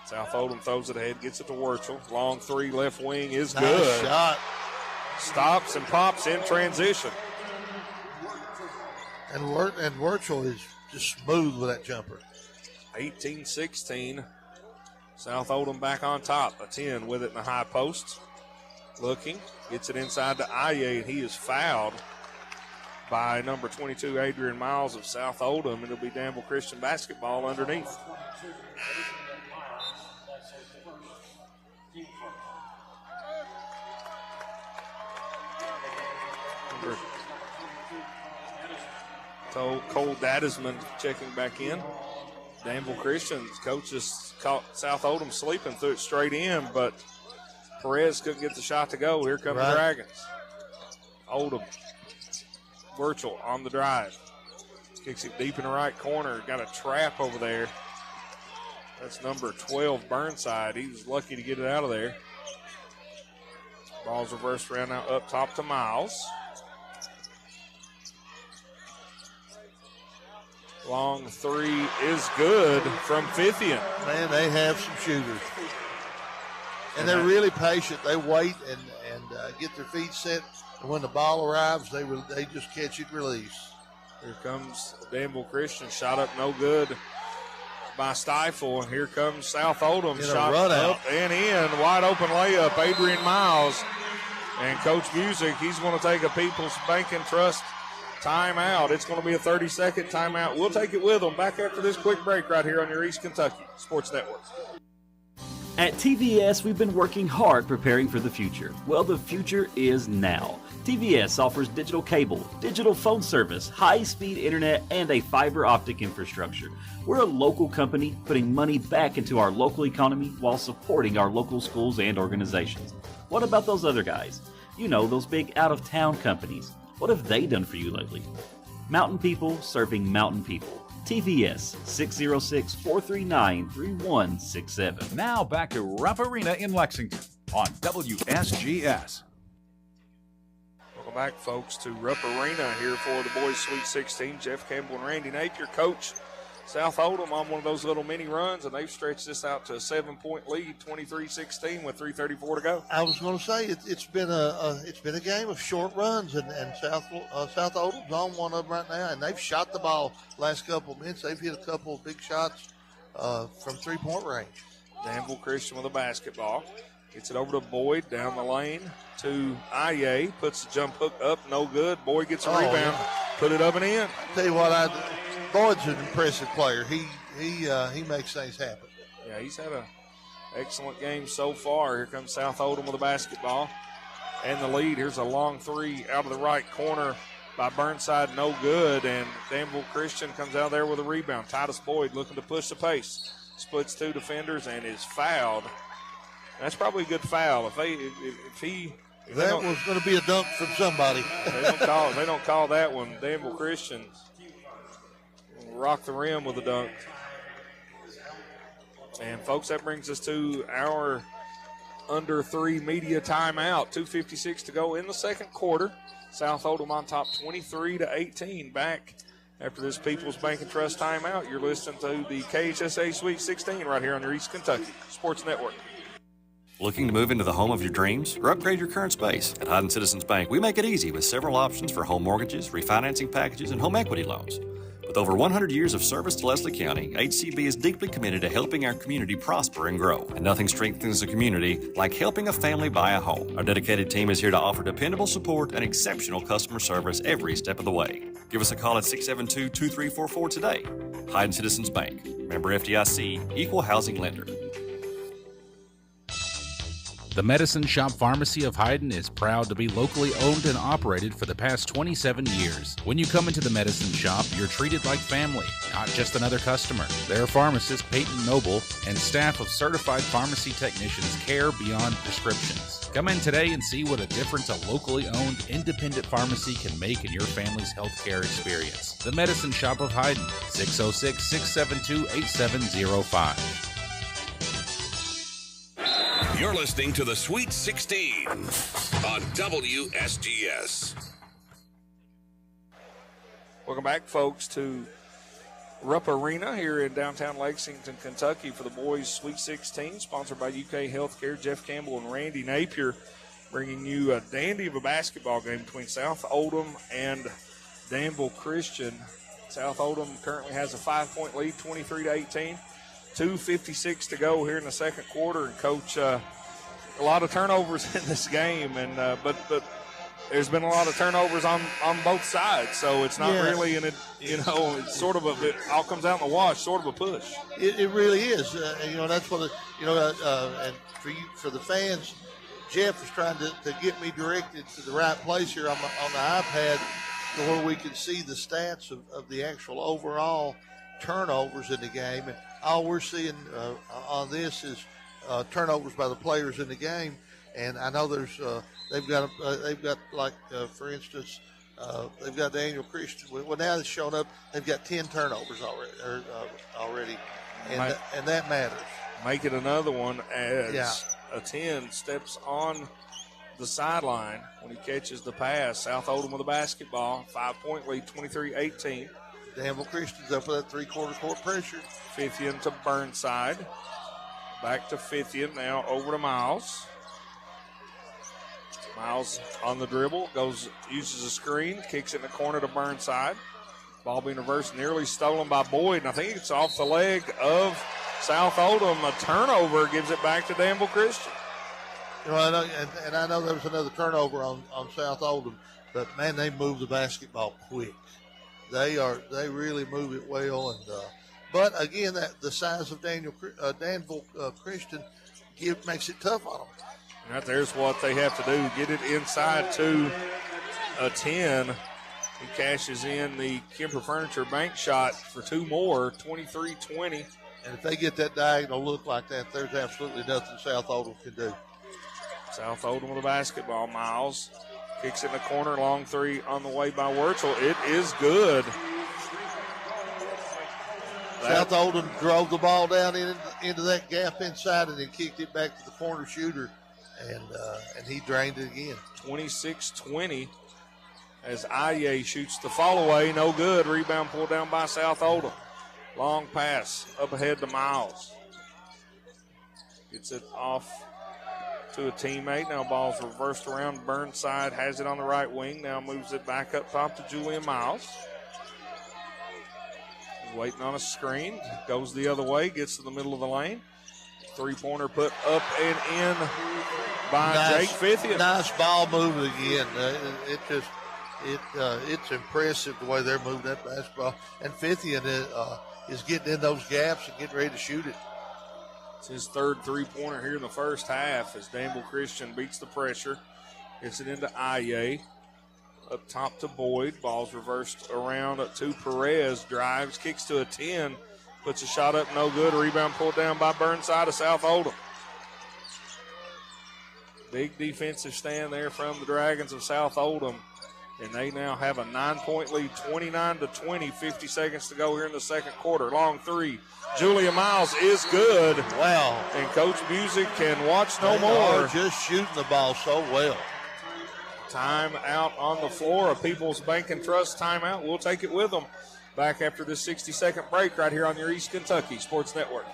South Oldham throws it ahead, gets it to Wirchel. Long 3, left wing is nice good. Shot. Stops and pops in transition. And Wirchel is just smooth with that jumper. 18-16. South Oldham back on top. A 10 with it in the high post. Looking. Gets it inside to Aye, and he is fouled by number 22, Adrian Miles of South Oldham. It'll be Danville Christian basketball underneath. Cole Dadisman checking back in. Danville Christian's coach just caught South Oldham sleeping, threw it straight in, but Perez couldn't get the shot to go. Here come the Dragons. Oldham, Virtual on the drive. Kicks it deep in the right corner. Got a trap over there. That's number 12, Burnside. He was lucky to get it out of there. Ball's reversed around now up top to Miles. Long three is good from Fithian. Man, they have some shooters. And they're really patient. They wait and get their feet set. And when the ball arrives, they just catch it, release. Here comes Danville Christian. Shot up no good by Stifle. And here comes South Oldham. Shot up and in. Wide open layup. Adrian Miles. And Coach Music, he's going to take a People's Bank and Trust timeout. It's going to be a 30-second timeout. We'll take it with them back after this quick break right here on your East Kentucky Sports Network. At TVS, we've been working hard preparing for the future. Well, the future is now. TVS offers digital cable, digital phone service, high-speed internet, and a fiber optic infrastructure. We're a local company putting money back into our local economy while supporting our local schools and organizations. What about those other guys? You know, those big out-of-town companies. What have they done for you lately? Mountain people serving mountain people. TVS 606-439-3167. Now back to Rupp Arena in Lexington on WSGS. Welcome back, folks, to Rupp Arena here for the boys' Sweet 16. Jeff Campbell and Randy Napier, coach. South Oldham on one of those little mini runs, and they've stretched this out to a 7-point lead, 23-16 with 3:34 to go. I was going to say it's been a game of short runs, and South Oldham's on one of them right now, and they've shot the ball last couple of minutes. They've hit a couple of big shots from 3-point range. Danville Christian with a basketball. Gets it over to Boyd down the lane to Aye. Puts the jump hook up, no good. Boyd gets a rebound, put it up and in. I'll tell you what, Boyd's an impressive player. He makes things happen. Yeah, he's had an excellent game so far. Here comes South Oldham with a basketball and the lead. Here's a long three out of the right corner by Burnside, no good. And Danville Christian comes out there with a rebound. Titus Boyd looking to push the pace. Splits two defenders and is fouled. That's probably a good foul. If that was going to be a dunk from somebody. They don't call that one. Danville Christian rock the rim with a dunk. And, folks, that brings us to our under 3 media timeout. 2:56 to go in the second quarter. South Oldham on top 23-18. Back after this People's Bank and Trust timeout. You're listening to the KHSA Sweet 16 right here on your East Kentucky Sports Network. Looking to move into the home of your dreams or upgrade your current space? At Hyden Citizens Bank, we make it easy with several options for home mortgages, refinancing packages, and home equity loans. With over 100 years of service to Leslie County, HCB is deeply committed to helping our community prosper and grow. And nothing strengthens a community like helping a family buy a home. Our dedicated team is here to offer dependable support and exceptional customer service every step of the way. Give us a call at 672-2344 today. Hyden Citizens Bank. Member FDIC, Equal Housing Lender. The Medicine Shop Pharmacy of Hyden is proud to be locally owned and operated for the past 27 years. When you come into the Medicine Shop, you're treated like family, not just another customer. Their pharmacist, Peyton Noble, and staff of certified pharmacy technicians care beyond prescriptions. Come in today and see what a difference a locally owned, independent pharmacy can make in your family's healthcare experience. The Medicine Shop of Hyden, 606-672-8705. You're listening to the Sweet 16 on WSGS. Welcome back, folks, to Rupp Arena here in downtown Lexington, Kentucky for the boys' Sweet 16, sponsored by UK Healthcare. Jeff Campbell and Randy Napier bringing you a dandy of a basketball game between South Oldham and Danville Christian. South Oldham currently has a 5-point lead, 23-18. 2:56 to go here in the second quarter, and Coach, a lot of turnovers in this game, and but there's been a lot of turnovers on both sides, so it's not really it's sort of it all comes out in the wash, sort of a push. It really is, that's what and for the fans, Jeff was trying to get me directed to the right place here on the iPad. where we can see the stats of the actual overall turnovers in the game. And all we're seeing on this is turnovers by the players in the game. And I know there's they've got like for instance they've got Daniel Christian. Well, now it's shown up. They've got 10 turnovers already, and that matters. Make it another one as a 10 steps on the sideline when he catches the pass. South Oldham with a basketball, 5-point lead, 23-18. Danville Christian's up for that three-quarter court pressure. Fithian to Burnside. Back to Fithian, now over to Miles. Miles on the dribble, uses a screen, kicks it in the corner to Burnside. Ball being reversed, nearly stolen by Boyd, and I think it's off the leg of South Oldham. A turnover gives it back to Danville Christian. You know, I know there was another turnover on South Oldham, but man, they move the basketball quick. They really move it well, and but again, the size of Danville Christian makes it tough on them. Right, there's what they have to do. Get it inside to a 10. He cashes in the Kemper Furniture bank shot for 2 more, 23-20. And if they get that diagonal look like that, there's absolutely nothing South Oldham can do. South Oldham with a basketball. Miles kicks it in the corner. Long three on the way by Wurzel. It is good. South Oldham drove the ball down into that gap inside and then kicked it back to the corner shooter. And he drained it again. 26-20 as Aye shoots the fall away. No good. Rebound pulled down by South Oldham. Long pass up ahead to Miles. Gets it off to a teammate. Now ball's reversed around. Burnside has it on the right wing. Now moves it back up top to Julian Miles. He's waiting on a screen. Goes the other way. Gets to the middle of the lane. Three-pointer put up and in by Jake Fithian. Nice ball move again. It's impressive the way they're moving that basketball. And Fithian is getting in those gaps and getting ready to shoot it. It's his third three-pointer here in the first half as Danville Christian beats the pressure. Gets it into Aye. Up top to Boyd. Ball's reversed around to Perez. Drives, kicks to a 10. Puts a shot up, no good. Rebound pulled down by Burnside of South Oldham. Big defensive stand there from the Dragons of South Oldham. And they now have a 9-point lead, 29-20, 50 seconds to go here in the second quarter. Long three. Julia Miles is good. Wow. And Coach Music can watch no They more. are just shooting the ball so well. Time out on the floor. A People's Bank and Trust timeout. We'll take it with them. Back after this 60-second break right here on your East Kentucky Sports Network.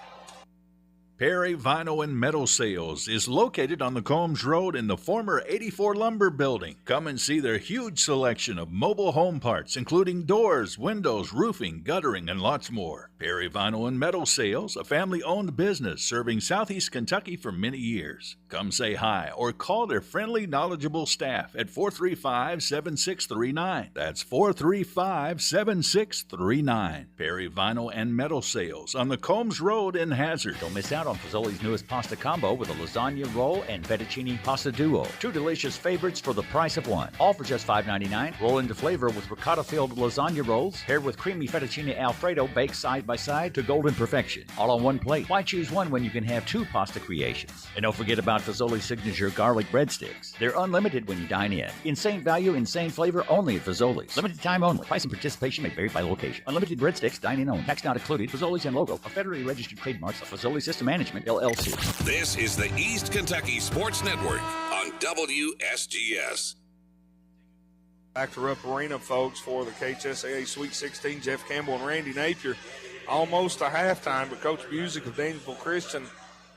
Perry Vinyl and Metal Sales is located on the Combs Road in the former 84 Lumber Building. Come and see their huge selection of mobile home parts, including doors, windows, roofing, guttering, and lots more. Perry Vinyl and Metal Sales, a family-owned business serving Southeast Kentucky for many years. Come say hi or call their friendly, knowledgeable staff at 435-7639. That's 435-7639. Perry Vinyl and Metal Sales on the Combs Road in Hazard. Don't miss out on Fazoli's newest pasta combo with a lasagna roll and fettuccine pasta duo. Two delicious favorites for the price of one. All for just $5.99. Roll into flavor with ricotta-filled lasagna rolls paired with creamy fettuccine Alfredo baked side by side to golden perfection. All on one plate. Why choose one when you can have two pasta creations? And don't forget about Fazoli's signature garlic breadsticks. They're unlimited when you dine in. Insane value, insane flavor only at Fazoli's. Limited time only. Price and participation may vary by location. Unlimited breadsticks, dine in only. Tax not included. Fazoli's and logo are federally registered trademarks of Fazoli System Management, LLC. This is the East Kentucky Sports Network on WSGS. Back to Rupp Arena, folks, for the KHSAA Sweet 16. Jeff Campbell and Randy Napier. Almost a halftime, but Coach Music of Danville Christian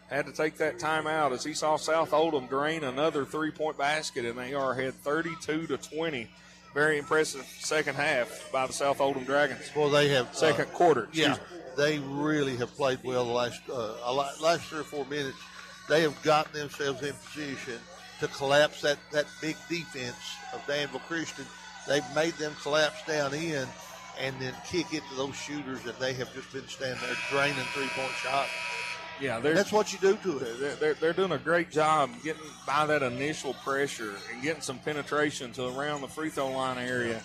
had to take that time out as he saw South Oldham drain another three-point basket, and they are ahead 32-20. Very impressive second half by the South Oldham Dragons. Well, they have second quarter. Yeah, they really have played well the last 3 or 4 minutes. They have gotten themselves in position to collapse that big defense of Danville Christian. They've made them collapse down in and then kick it to those shooters, and they have just been standing there draining three-point shots. Yeah, that's what you do to it. They're doing a great job getting by that initial pressure and getting some penetration to around the free throw line area.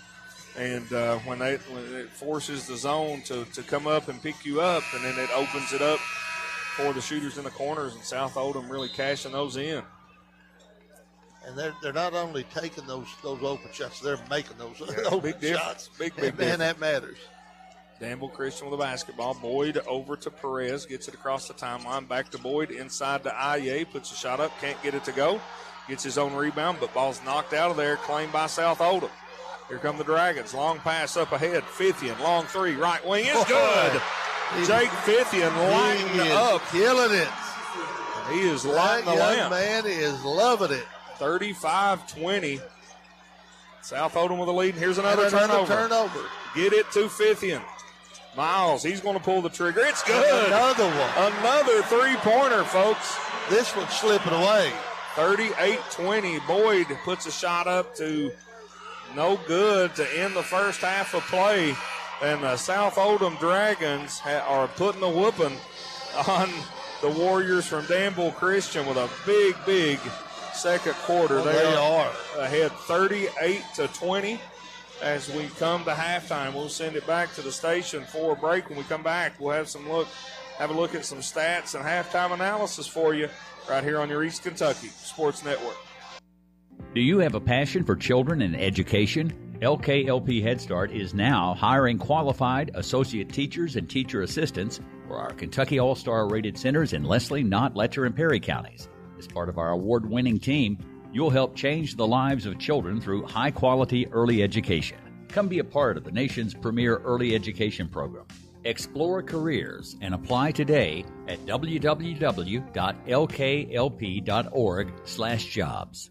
And when it forces the zone to come up and pick you up, and then it opens it up for the shooters in the corners, and South Oldham really cashing those in. And they're not only taking those open shots, they're making those open shots. Big Man, difference. that matters. Danville Christian with the basketball. Boyd over to Perez, gets it across the timeline. Back to Boyd, inside to Aye, puts a shot up, can't get it to go. Gets his own rebound, but ball's knocked out of there, claimed by South Oldham. Here come the Dragons. Long pass up ahead. Fithian, long three, right wing is good. Jake Fithian lighting up. Killing it. He is lighting the lamp. That man is loving it. 35-20. South Oldham with the lead. Here's another turnover. Get it to Fithian. Miles, he's going to pull the trigger. It's good. Another one. Another three-pointer, folks. This one's slipping away. 38-20. Boyd puts a shot up to no good to end the first half of play. And the South Oldham Dragons are putting the whooping on the Warriors from Danville Christian with a big second quarter. Well, they are ahead 38-20. As we come to halftime, we'll send it back to the station for a break. When we come back, we'll have a look at some stats and halftime analysis for you right here on your East Kentucky Sports Network. Do you have a passion for children and education? LKLP Head Start is now hiring qualified associate teachers and teacher assistants for our Kentucky All-Star rated centers in Leslie, Knott, Letcher, and Perry counties. As part of our award-winning team, you'll help change the lives of children through high-quality early education. Come be a part of the nation's premier early education program. Explore careers and apply today at www.lklp.org/jobs.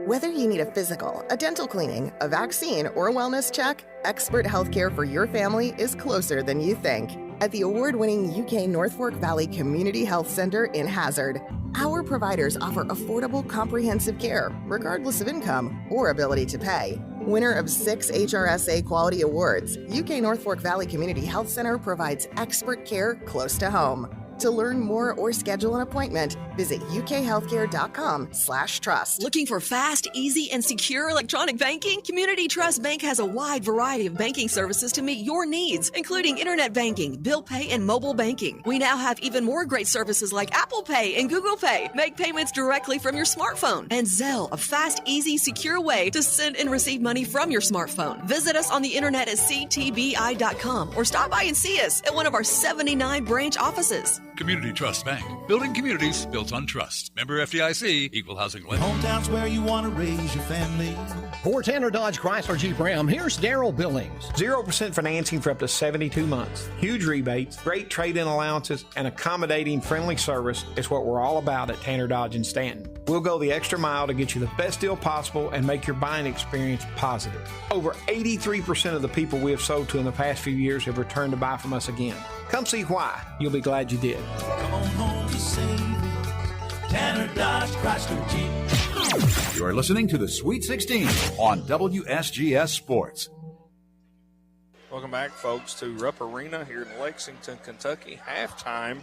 Whether you need a physical, a dental cleaning, a vaccine, or a wellness check, expert healthcare for your family is closer than you think. At the award-winning UK North Fork Valley Community Health Center in Hazard, our providers offer affordable, comprehensive care, regardless of income or ability to pay. Winner of 6 HRSA Quality Awards, UK North Fork Valley Community Health Center provides expert care close to home. To learn more or schedule an appointment, visit ukhealthcare.com/trust. Looking for fast, easy, and secure electronic banking? Community Trust Bank has a wide variety of banking services to meet your needs, including internet banking, bill pay, and mobile banking. We now have even more great services like Apple Pay and Google Pay. Make payments directly from your smartphone. And Zelle, a fast, easy, secure way to send and receive money from your smartphone. Visit us on the internet at ctbi.com or stop by and see us at one of our 79 branch offices. Community Trust Bank. Building communities built on trust. Member FDIC, Equal Housing Lender. Hometown's where you want to raise your family. For Tanner Dodge Chrysler Jeep Ram, here's Daryl Billings. 0% financing for up to 72 months. Huge rebates, great trade-in allowances, and accommodating friendly service is what we're all about at Tanner Dodge in Stanton. We'll go the extra mile to get you the best deal possible and make your buying experience positive. Over 83% of the people we have sold to in the past few years have returned to buy from us again. Come see why. You'll be glad you did. Come on home to savings. Tanner Dodge Chrysler Jeep. You are listening to the Sweet 16 on WSGS Sports. Welcome back, folks, to Rupp Arena here in Lexington, Kentucky. Halftime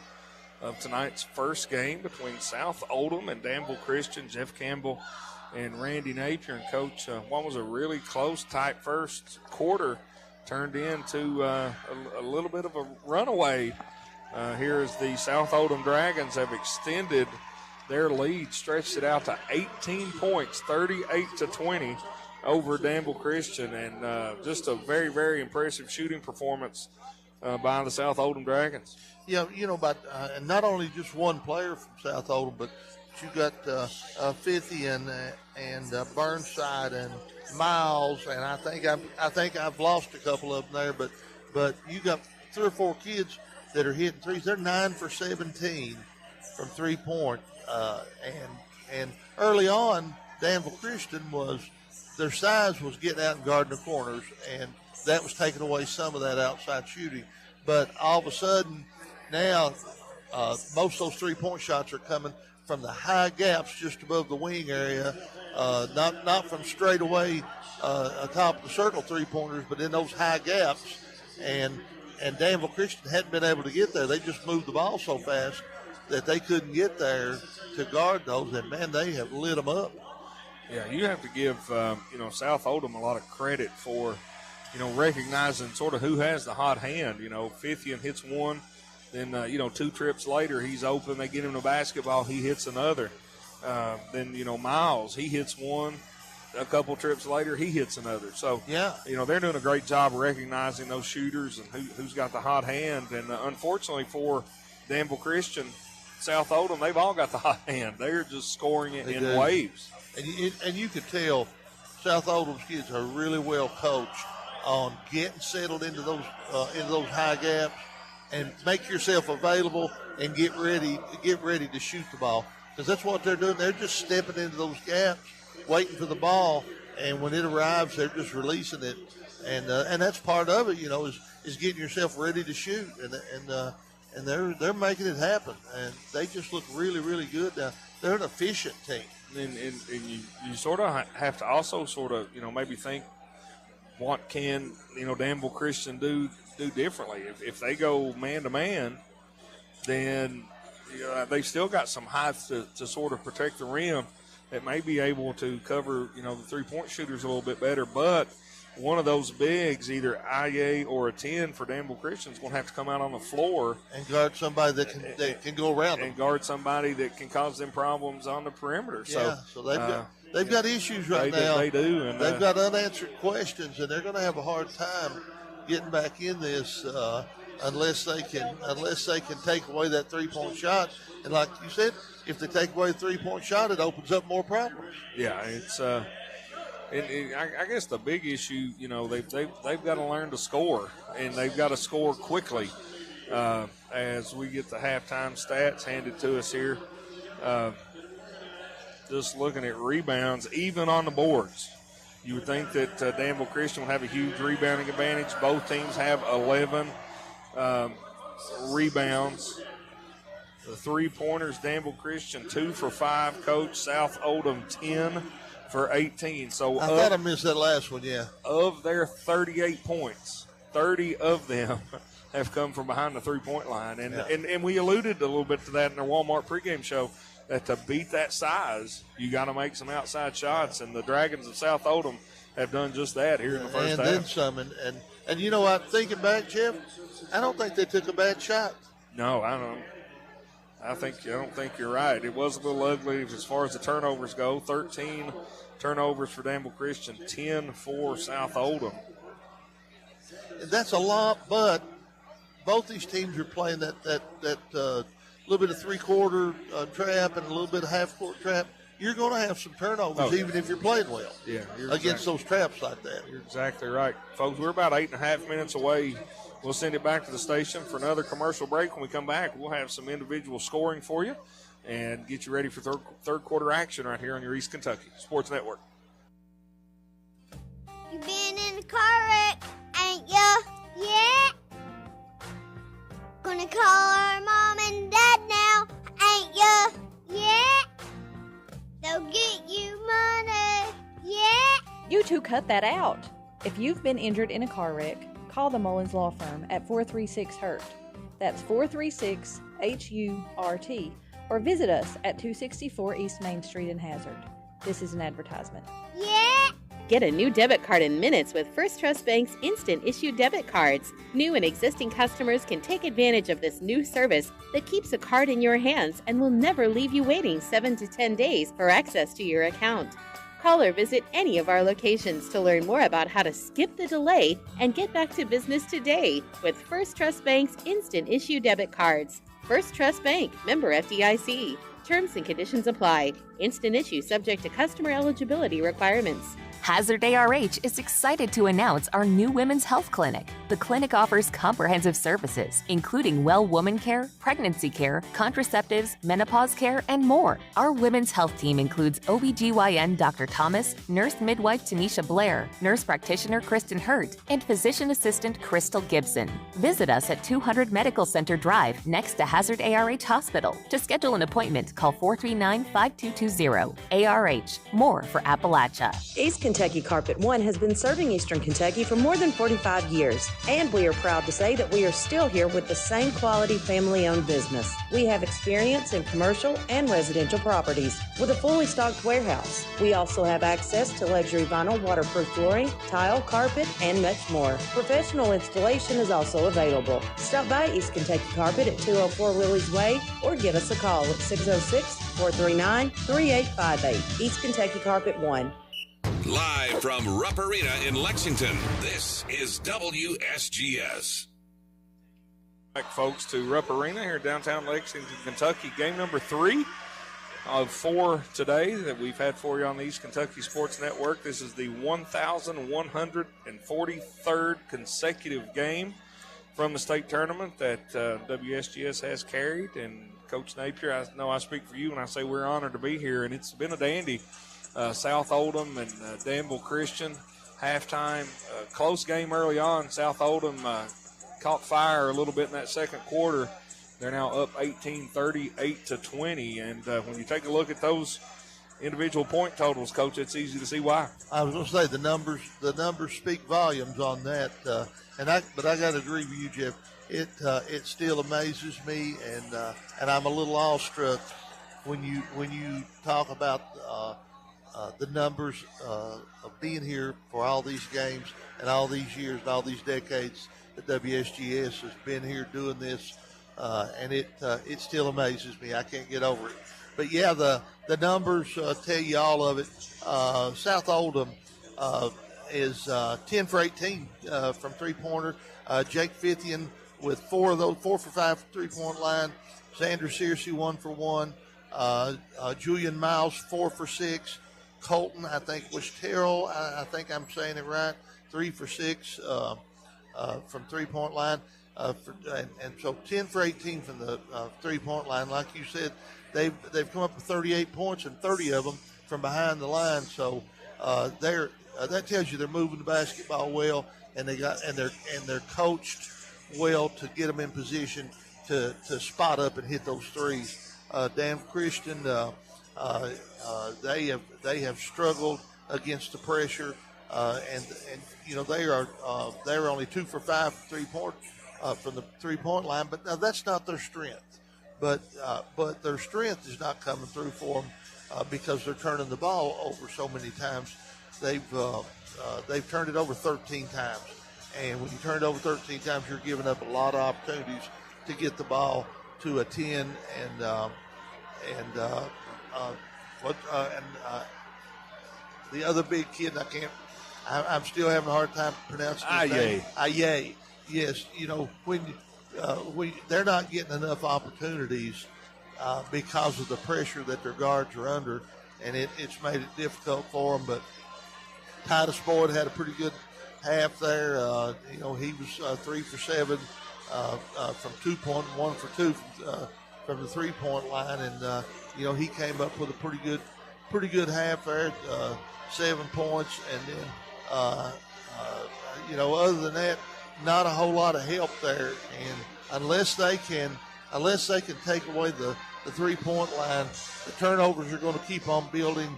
of tonight's first game between South Oldham and Danville Christian. Jeff Campbell and Randy Napier. And, Coach, what was a really close, tight first quarter turned into a little bit of a runaway. Here as the South Oldham Dragons have extended their lead, stretched it out to 18 points, 38-20 over Danville Christian. And just a very, very impressive shooting performance by the South Oldham Dragons. Yeah, and not only just one player from South Oldham, but you got Fithian and Burnside and Miles, and I think I've lost a couple of them there, but you got 3 or 4 kids that are hitting threes. They're 9 for 17 from 3-point, and early on, Danville Christian their size was getting out and guarding the corners, and that was taking away some of that outside shooting. But all of a sudden, now most of those 3-point shots are coming from the high gaps just above the wing area, not from straight away atop the circle 3-pointers, but in those high gaps. And Danville Christian hadn't been able to get there. They just moved the ball so fast that they couldn't get there to guard those. And, man, they have lit them up. Yeah, you have to give, South Oldham a lot of credit for recognizing sort of who has the hot hand. Fithian hits one, then 2 trips later he's open. They get him the basketball, he hits another. Then Miles, he hits one. A couple trips later, he hits another. So, they're doing a great job of recognizing those shooters and who's got the hot hand. And unfortunately for Danville Christian, South Oldham, they've all got the hot hand. They're just scoring it in waves. And you could tell South Oldham's kids are really well coached on getting settled into those high gaps and make yourself available and get ready to shoot the ball, because that's what they're doing. They're just stepping into those gaps, waiting for the ball, and when it arrives, they're just releasing it, and that's part of it. Is getting yourself ready to shoot, and they're making it happen, and they just look really, really good now. They're an efficient team. And you sort of have to also sort of, maybe think, what can, Danville Christian do differently? If they go man-to-man, then they've still got some height to sort of protect the rim that may be able to cover, the three-point shooters a little bit better. But one of those bigs, either IA or a 10 for Danville Christian, is going to have to come out on the floor and guard somebody that can go around them. And guard somebody that can cause them problems on the perimeter. So they've got issues right now. They do. And they've got unanswered questions, and they're going to have a hard time getting back in this unless they can take away that three-point shot. And like you said, if they take away the three-point shot, it opens up more problems. Yeah, it's I guess the big issue, they've got to learn to score, and they've got to score quickly. As we get the halftime stats handed to us here, just looking at rebounds, even on the boards, you would think that Danville Christian will have a huge rebounding advantage. Both teams have 11 rebounds. The three-pointers, Danville Christian 2 for 5. Coach South Oldham 10 for 18. So I thought I missed that last one. Yeah. Of their 38 points, 30 of them have come from behind the three-point line, and we alluded a little bit to that in our Walmart pregame show, that to beat that size, you got to make some outside shots, and the Dragons of South Oldham have done just that here in the first half. And then some, and I'm thinking back, Jeff, I don't think they took a bad shot. No, I don't. I don't think you're right. It was a little ugly as far as the turnovers go. 13 turnovers for Danville Christian, 10 for South Oldham. And that's a lot, but both these teams are playing that little bit of three-quarter trap and a little bit of half-court trap. You're going to have some turnovers, even if you're playing well. Yeah, against those traps like that. You're exactly right, folks. We're about 8.5 minutes away. We'll send it back to the station for another commercial break. When we come back, we'll have some individual scoring for you and get you ready for third quarter action right here on your East Kentucky Sports Network. You've been in a car wreck, ain't ya? Yeah. Gonna call our mom and dad now, ain't ya? Yeah. They'll get you money, yeah. You two cut that out. If you've been injured in a car wreck, call the Mullins Law Firm at 436-HURT. That's 436-HURT. Or visit us at 264 East Main Street in Hazard. This is an advertisement. Yeah! Get a new debit card in minutes with First Trust Bank's instant issue debit cards. New and existing customers can take advantage of this new service that keeps a card in your hands and will never leave you waiting 7 to 10 days for access to your account. Call or visit any of our locations to learn more about how to skip the delay and get back to business today with First Trust Bank's instant issue debit cards. First Trust Bank, member FDIC. Terms and conditions apply. Instant issue subject to customer eligibility requirements. Hazard ARH is excited to announce our new women's health clinic. The clinic offers comprehensive services, including well woman care, pregnancy care, contraceptives, menopause care, and more. Our women's health team includes OBGYN Dr. Thomas, nurse midwife Tanisha Blair, nurse practitioner Kristen Hurt, and physician assistant Crystal Gibson. Visit us at 200 Medical Center Drive next to Hazard ARH Hospital. To schedule an appointment, call 439-5220. ARH, more for Appalachia. East Kentucky Carpet One has been serving Eastern Kentucky for more than 45 years, and we are proud to say that we are still here with the same quality family-owned business. We have experience in commercial and residential properties with a fully stocked warehouse. We also have access to luxury vinyl waterproof flooring, tile, carpet, and much more. Professional installation is also available. Stop by East Kentucky Carpet at 204 Willie's Way or give us a call at 606-439-3858. East Kentucky Carpet One. Live from Rupp Arena in Lexington, this is WSGS. Back, folks, to Rupp Arena here in downtown Lexington, Kentucky. Game number 3 of 4 today that we've had for you on the East Kentucky Sports Network. This is the 1,143rd consecutive game from the state tournament that WSGS has carried. And Coach Napier, I know I speak for you when I say we're honored to be here, and it's been a dandy. South Oldham and Danville Christian halftime. Close game early on. South Oldham caught fire a little bit in that second quarter. They're now up 18, 38-20. And when you take a look at those individual point totals, Coach, it's easy to see why. I was going to say the numbers speak volumes on that. But I got to agree with you, Jeff. It still amazes me, and I'm a little awestruck when you talk about the numbers of being here for all these games and all these years and all these decades that WSGS has been here doing this, and it still amazes me. I can't get over it. But yeah, the numbers tell you all of it. South Oldham is 10 for 18 from three-pointer. Jake Fithian with 4 for 5 from three-point line. Xander Searcy 1 for 1. Julian Miles 4 for 6. Colton, I think, was Terrell. I think I'm saying it right. 3 for 6 from three-point line. And so 10 for 18 from the three-point line. Like you said, they've come up with 38 points and 30 of them from behind the line. So that tells you they're moving the basketball well, and they're coached well to get them in position to spot up and hit those threes. Danville Christian, they have struggled against the pressure, and you know they're only 2 for 5 from from the 3-point line, but now that's not their strength. But their strength is not coming through for them because they're turning the ball over so many times. They've turned it over 13 times, and when you turn it over 13 times, you're giving up a lot of opportunities to get the ball to a 10 the other big kid, I'm still having a hard time pronouncing his name. Aye. Yes, you know, they're not getting enough opportunities because of the pressure that their guards are under, and it's made it difficult for them. But Titus Boyd had a pretty good half there. You know, he was 3 for 7 from 2-point, 1 for 2 from the 3-point line, and you know, he came up with a pretty good half there, 7 points, and then you know, other than that, not a whole lot of help there. And unless they can take away the 3-point line, the turnovers are going to keep on building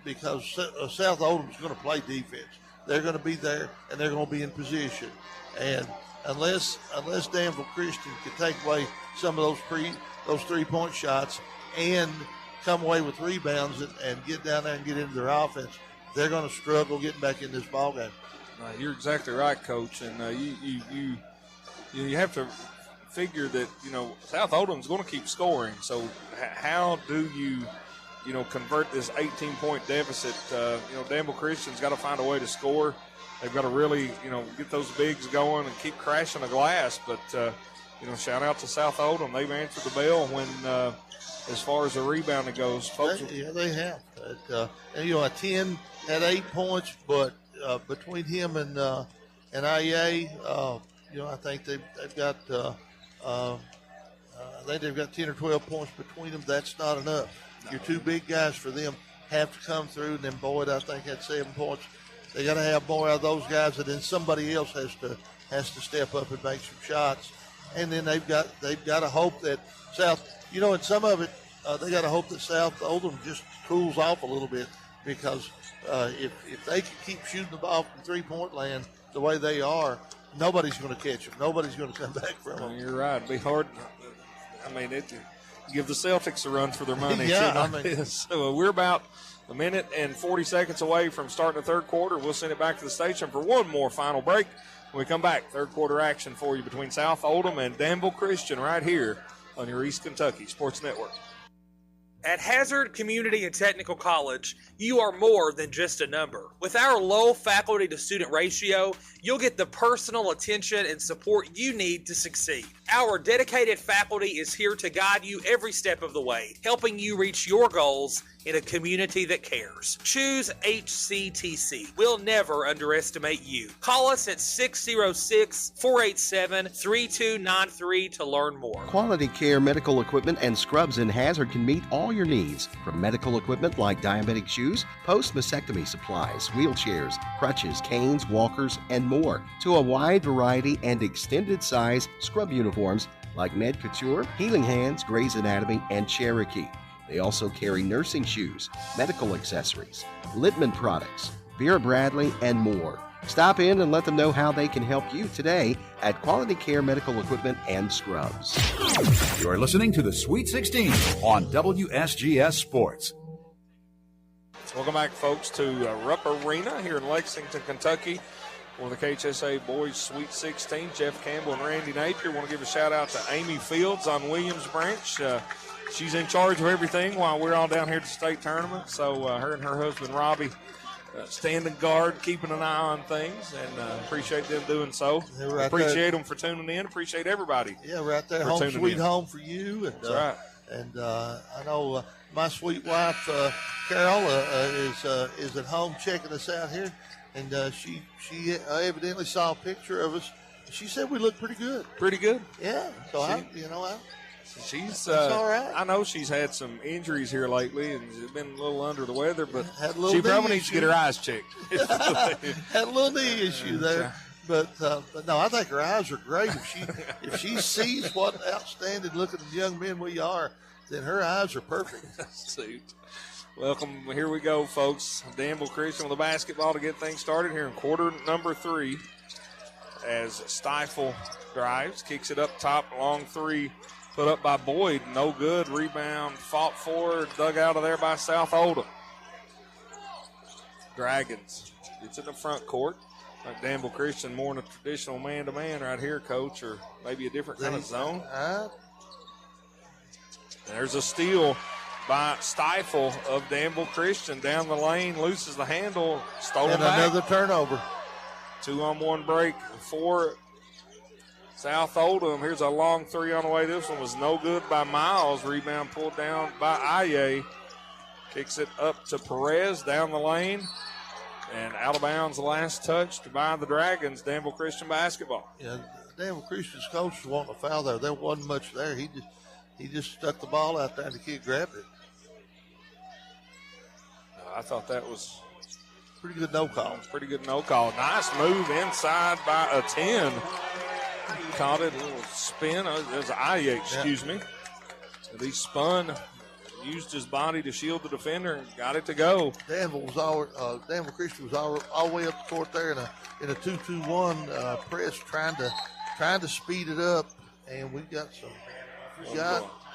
because South Oldham is going to play defense. They're going to be there and they're going to be in position. And unless Danville Christian can take away some of those 3-point shots and come away with rebounds and get down there and get into their offense, they're going to struggle getting back in this ballgame. You're exactly right, Coach. And you have to figure that, you know, South Oldham's going to keep scoring. So how do you convert this 18-point deficit? You know, Danville Christian's got to find a way to score. They've got to really, get those bigs going and keep crashing the glass. But, shout out to South Oldham. They've answered the bell when as far as the rebounding goes. Folks, yeah, they have. A 10 had 8 points, but between him and IA, I think they've got I think they've got 10 or 12 points between them. That's not enough. Your two big guys for them have to come through, and then Boyd, I think, had 7 points. They got to have more out of those guys, and then somebody else has to step up and make some shots. And then they've got to hope that South, and some of it, they got to hope that South Oldham just cools off a little bit. because if they can keep shooting the ball from three-point land the way they are, nobody's going to catch them. Nobody's going to come back from them. You're right. It'd be hard. I mean, give the Celtics a run for their money. Yeah, So we're about a minute and 40 seconds away from starting the third quarter. We'll send it back to the station for one more final break. When we come back, third quarter action for you between South Oldham and Danville Christian right here on your East Kentucky Sports Network. At Hazard Community and Technical College, you are more than just a number. With our low faculty to student ratio, you'll get the personal attention and support you need to succeed. Our dedicated faculty is here to guide you every step of the way, helping you reach your goals in a community that cares. Choose HCTC. We'll never underestimate you. Call us at 606-487-3293 to learn more. Quality Care Medical Equipment and Scrubs in Hazard can meet all your needs, from medical equipment like diabetic shoes, post-mastectomy supplies, wheelchairs, crutches, canes, walkers, and more, to a wide variety and extended size scrub uniforms like Med Couture, Healing Hands, Grey's Anatomy, and Cherokee. They also carry nursing shoes, medical accessories, Littman products, Vera Bradley, and more. Stop in and let them know how they can help you today at Quality Care Medical Equipment and Scrubs. You're listening to the Sweet 16 on WSGS Sports. Welcome back, folks, to Rupp Arena here in Lexington, Kentucky, for the KHSA Boys Sweet 16. Jeff Campbell and Randy Napier. Want to give a shout-out to Amy Fields on Williams Branch. She's in charge of everything while we're all down here at the state tournament. So her and her husband, Robbie, standing guard, keeping an eye on things, and appreciate them doing so. Right appreciate them for tuning in. Appreciate everybody. Yeah, right there, home sweet home for you. And, that's right. And I know my sweet wife, Carol, is at home checking us out here, and she evidently saw a picture of us. She said we look pretty good. Pretty good. Yeah. So she's all right. I know she's had some injuries here lately and she's been a little under the weather, but she probably needs to get her eyes checked. Had a little knee issue there. But no, I think her eyes are great. If she sees what outstanding looking young men we are, then her eyes are perfect. Welcome. Here we go, folks. Danville Christian with the basketball to get things started here in quarter number 3. As Stifle drives, kicks it up top, long three, put up by Boyd, no good. Rebound, fought for, dug out of there by South Oldham. Dragons gets in the front court. Like Danville Christian, more in a traditional man-to-man right here, Coach, or maybe a different kind of zone. There's a steal by Stifle of Danville Christian down the lane, loses the handle, stolen back. Another turnover. 2-on-1 break for South Oldham. Here's a long three on the way. This one was no good by Miles. Rebound pulled down by Aye. Kicks it up to Perez down the lane. And out of bounds, the last touch by the Dragons, Danville Christian basketball. Yeah, Danville Christian's coach was wanting a foul there. There wasn't much there. He just stuck the ball out there and the kid grabbed it. I thought that was pretty good no call. Pretty good no call. Nice move inside by a 10. Caught it, a little spin. It was an Aye, excuse me. And he spun, used his body to shield the defender, and got it to go. Danville Christian was all the way up the court there in a 2-2-1 press, trying to speed it up, and we got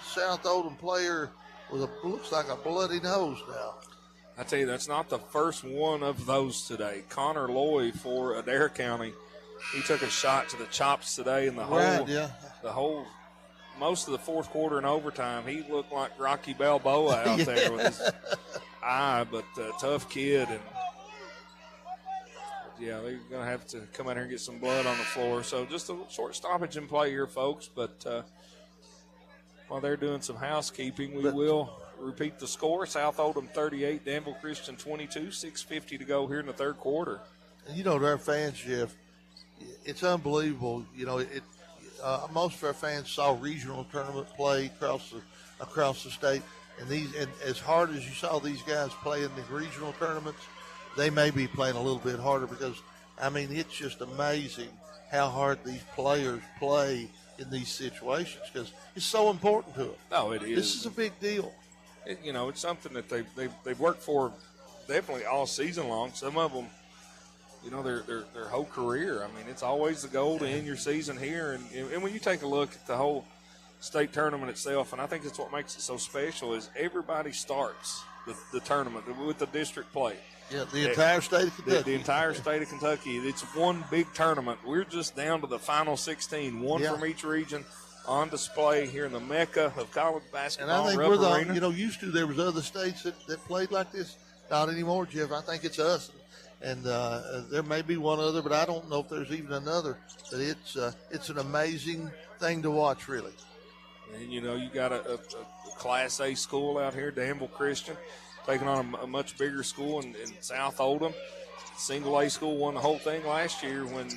South Oldham player with looks like a bloody nose now. I tell you, that's not the first one of those today. Connor Loy for Adair County, he took a shot to the chops today, and most of the fourth quarter and overtime, he looked like Rocky Balboa out there with his eye, but tough kid. And yeah, they're going to have to come out here and get some blood on the floor. So just a short stoppage in play here, folks. But while they're doing some housekeeping, we will repeat the score. South Oldham 38, Danville Christian 22, 6:50 to go here in the third quarter. And to our fans, Jeff, it's unbelievable. Most of our fans saw regional tournament play across the state, and as hard as you saw these guys play in the regional tournaments, they may be playing a little bit harder because, it's just amazing how hard these players play in these situations because it's so important to them. No, it is. This is a big deal. It's something that they've worked for definitely all season long. Some of them, you know, their whole career. I mean, it's always the goal to end your season here. And when you take a look at the whole state tournament itself, and I think that's what makes it so special, is everybody starts the tournament with the district play. Yeah, the entire state of Kentucky. The entire state of Kentucky. It's one big tournament. We're just down to the final 16, one from each region, on display here in the mecca of college basketball. And I think we're the, used to, there was other states that played like this. Not anymore, Jeff. I think it's us. And there may be one other, but I don't know if there's even another. But it's an amazing thing to watch, really. And, you know, you got a Class A school out here, Danville Christian, taking on a much bigger school in South Oldham. Single A school won the whole thing last year when,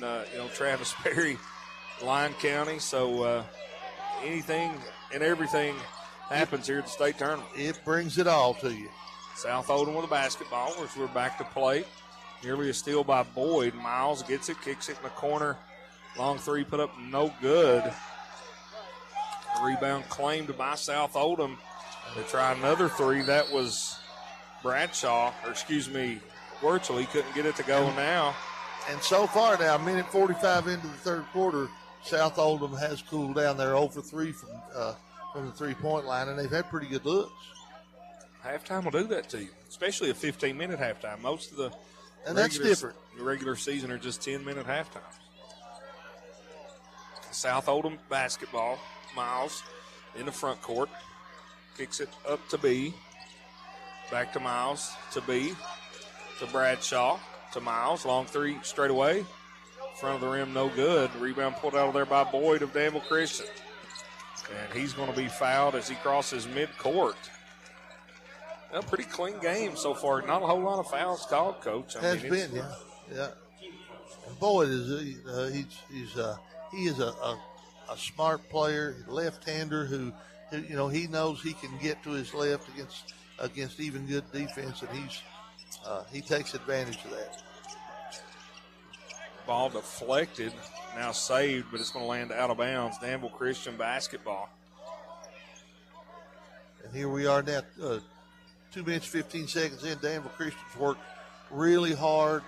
Travis Perry, Lyon County. So anything and everything happens here at the state tournament. It brings it all to you. South Oldham with a basketball, which we're back to play. Nearly a steal by Boyd. Miles gets it, kicks it in the corner. Long three put up no good. The rebound claimed by South Oldham. They try another three. That was Wirchel. He couldn't get it to go now. And so far now, 1:45 into the third quarter, South Oldham has cooled down. They're 0 for 3 from the three-point line, and they've had pretty good looks. Halftime will do that to you, especially a 15-minute halftime. Most of the that's different. The regular season are just 10-minute halftimes. South Oldham basketball. Miles in the front court. Kicks it up to B. Back to Miles. To B. To Bradshaw. To Miles. Long three straight away. Front of the rim, no good. Rebound pulled out of there by Boyd of Danville Christian. And he's going to be fouled as he crosses midcourt. A pretty clean game so far. Not a whole lot of fouls called, Coach. Yeah. Boyd he is a smart player, left-hander who he knows he can get to his left against even good defense, and he takes advantage of that. Ball deflected, now saved, but it's going to land out of bounds. Danville Christian basketball. And here we are now, 2 minutes, 15 seconds in. Danville Christian's worked really hard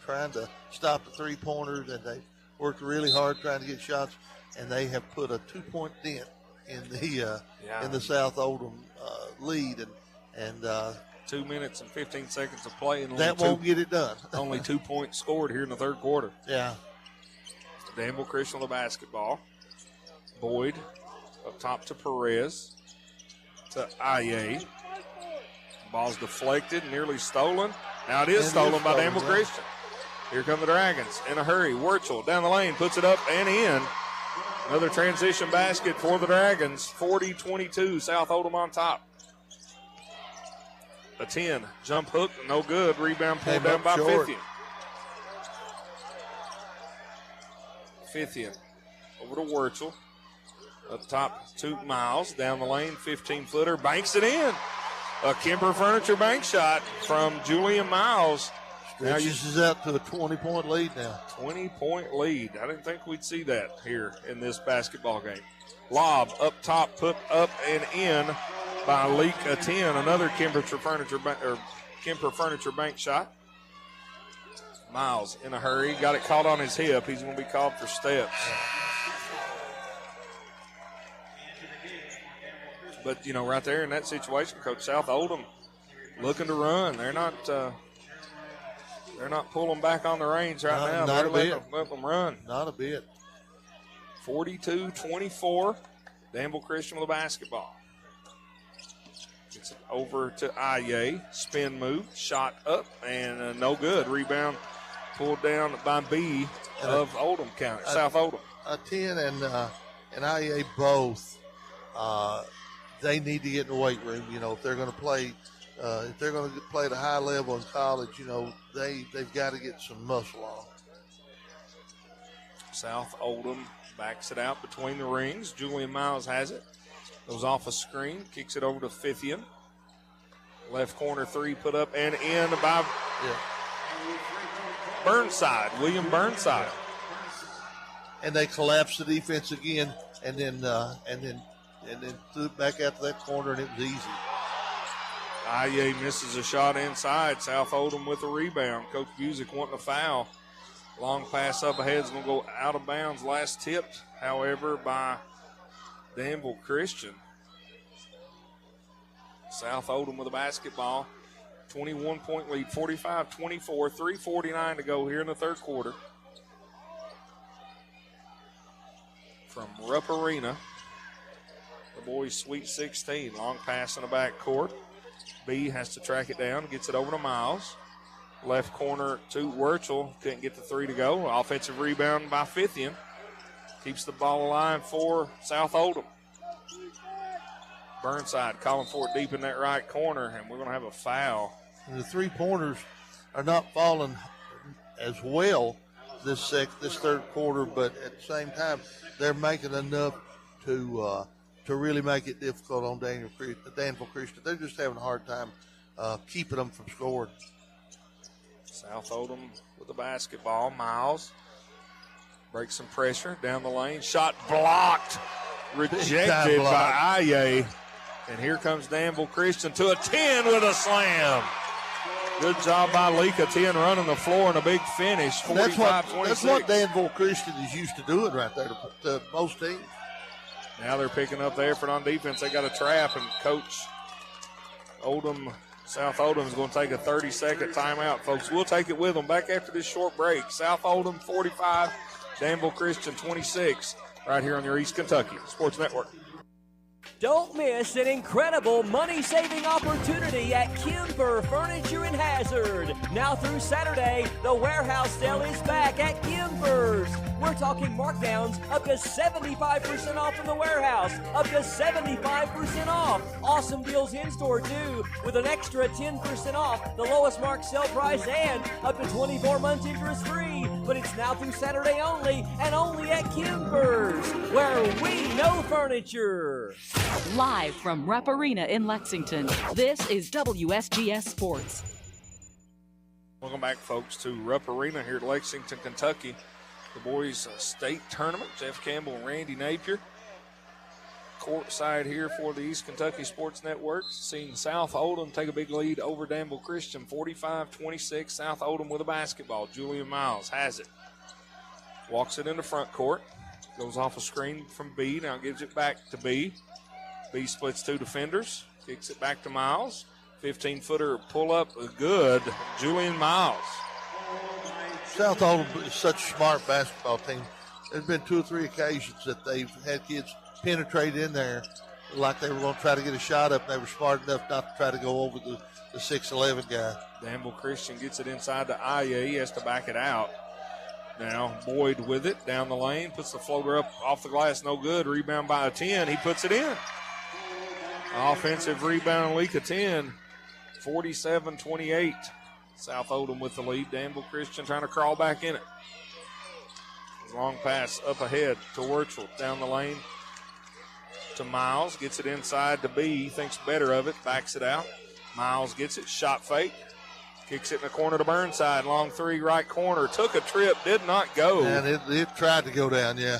trying to stop the three-pointers, and they worked really hard trying to get shots, and they have put a 2-point dent in the South Oldham lead, and 2 minutes and 15 seconds of play, and that won't get it done. Only 2 points scored here in the third quarter. Yeah. Danville Christian with the basketball. Boyd up top to Perez to Aye. Ball's deflected, nearly stolen. Now it is stolen by Danville Christian. Here come the Dragons in a hurry. Wirchel down the lane, puts it up and in. Another transition basket for the Dragons. 40-22, South Oldham on top. A 10, jump hook, no good. Rebound pulled down by Fithian. Fithian over to Wirchel. Up top to Miles, down the lane, 15-footer, banks it in. A Kemper Furniture bank shot from Julian Miles. Stretches out to a 20-point lead now. 20-point lead. I didn't think we'd see that here in this basketball game. Lob up top, put up and in by Leak a 10. Another Kemper Furniture bank shot. Miles in a hurry. Got it caught on his hip. He's going to be called for steps. But, right there in that situation, Coach, South Oldham looking to run. They're not pulling back on the reins right now. They're letting them run. Not a bit. 42-24. Danville Christian with a basketball. Gets it over to Aye. Spin move. Shot up and no good. Rebound pulled down by B of Oldham County, South Oldham. 10 and Aye both. They need to get in the weight room. If they're going to play, at a high level in college, they've got to get some muscle on. South Oldham backs it out between the rings. Julian Miles has it. Goes off a screen, kicks it over to Fithian. Left corner three put up and in by Burnside, William Burnside. And they collapsed the defense again, and then threw it back out to that corner, and it was easy. Aye misses a shot inside. South Oldham with a rebound. Coach Busick wanting a foul. Long pass up ahead is going to go out of bounds. Last tipped, however, by Danville Christian. South Oldham with a basketball. 21-point lead, 45-24, 3:49 to go here in the third quarter. From Rupp Arena, the boys' Sweet 16. Long pass in the back court. B has to track it down, gets it over to Miles. Left corner to Wurchel. Couldn't get the three to go. Offensive rebound by Fithian. Keeps the ball alive for South Oldham. Burnside calling for it deep in that right corner, and we're going to have a foul. And the three-pointers are not falling as well this third quarter, but at the same time, they're making enough to really make it difficult on Danville Christian. They're just having a hard time keeping them from scoring. South Oldham with the basketball. Miles breaks some pressure down the lane. Shot blocked. Rejected by Aye. And here comes Danville Christian to a 10 with a slam. Good job by Leka. 10 running the floor and a big finish. 45-26. That's what Danville Christian is used to doing right there to most teams. Now they're picking up the effort on defense. They got a trap, and Coach South Oldham is going to take a 30-second timeout, folks. We'll take it with them back after this short break. South Oldham 45, Danville Christian 26, right here on your East Kentucky Sports Network. Don't miss an incredible money-saving opportunity at Kimber Furniture in Hazard. Now through Saturday, the warehouse sale is back at Kimber's. We're talking markdowns up to 75% off in the warehouse, up to 75% off. Awesome deals in store too, with an extra 10% off the lowest marked sale price and up to 24 months interest free. But it's now through Saturday only, and only at Kimber's, where we know furniture. Live from Rupp Arena in Lexington, this is WSGS Sports. Welcome back, folks, to Rupp Arena here at Lexington, Kentucky. The boys' state tournament. Jeff Campbell and Randy Napier. Courtside here for the East Kentucky Sports Network. Seeing South Oldham take a big lead over Danville Christian, 45-26. South Oldham with a basketball. Julian Miles has it. Walks it into front court. Goes off a screen from B. Now gives it back to B. B splits two defenders. Kicks it back to Miles. 15-footer pull-up. Good. Julian Miles. South Oldham is such a smart basketball team. There's been 2 or 3 occasions that they've had kids penetrate in there like they were going to try to get a shot up, and they were smart enough not to try to go over the 6'11 guy. Danville Christian gets it inside to Aye. He has to back it out. Now Boyd with it down the lane, puts the floater up off the glass, no good. Rebound by a 10. He puts it in. Offensive rebound, Leka 10, 47-28. South Oldham with the lead. Danville Christian trying to crawl back in it. Long pass up ahead to Wurchel. Down the lane to Miles. Gets it inside to B. He thinks better of it. Backs it out. Miles gets it. Shot fake. Kicks it in the corner to Burnside. Long three, right corner. Took a trip. Did not go. And it tried to go down, yeah.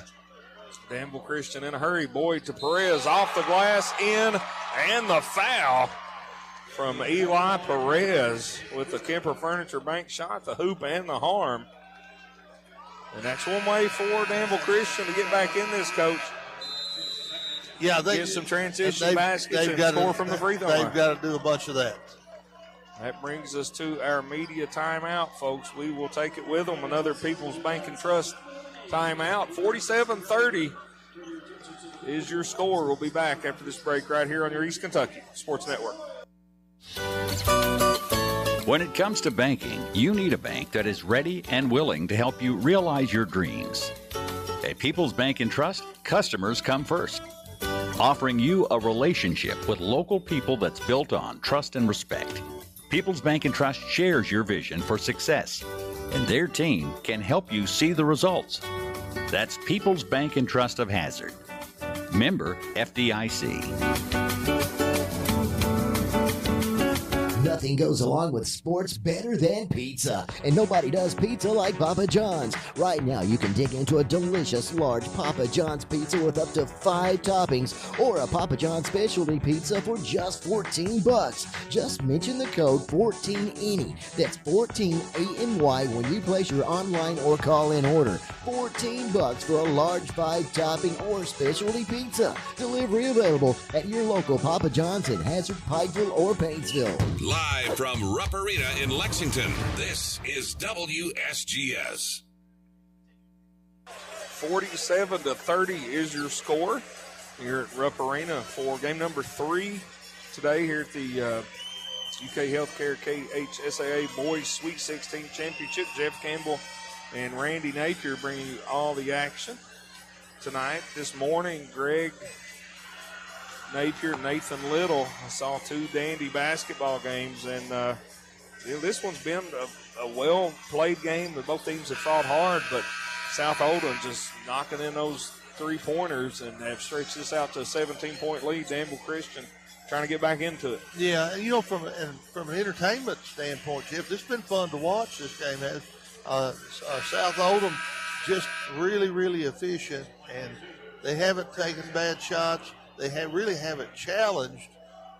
Danville Christian in a hurry. Boyd to Perez. Off the glass. In. And the foul from Eli Perez with the Kemper Furniture Bank shot, the hoop and the harm. And that's one way for Danville Christian to get back in this, Coach. Yeah, they get some transition baskets and score from the free throw line. They've got to do a bunch of that. That brings us to our media timeout, folks. We will take it with them. Another People's Bank and Trust timeout. 47-30 is your score. We'll be back after this break right here on your East Kentucky Sports Network. When it comes to banking, you need a bank that is ready and willing to help you realize your dreams. At People's Bank and Trust, customers come first, offering you a relationship with local people that's built on trust and respect. People's Bank and Trust shares your vision for success, and their team can help you see the results. That's People's Bank and Trust of Hazard. Member FDIC. Nothing goes along with sports better than pizza, and nobody does pizza like Papa John's. Right now, you can dig into a delicious large Papa John's pizza with up to 5 toppings, or a Papa John's specialty pizza for just $14. Just mention the code 14ANY. That's 14ANY when you place your online or call-in order. $14 for a large 5-topping or specialty pizza. Delivery available at your local Papa John's in Hazard, Pikeville, or Paintsville. Live from Rupp Arena in Lexington, this is WSGS. 47-30 is your score here at Rupp Arena for game number 3 today here at the UK Healthcare KHSAA Boys Sweet 16 Championship. Jeff Campbell and Randy Napier bringing you all the action tonight. This morning, Greg Napier, Nathan Little. I saw 2 dandy basketball games, and this one's been a well-played game. Both teams have fought hard, but South Oldham just knocking in those 3-pointers and have stretched this out to a 17-point lead. Danville Christian trying to get back into it. Yeah, from an entertainment standpoint, Jeff, it's been fun to watch this game. South Oldham just really, really efficient, and they haven't taken bad shots. They really haven't challenged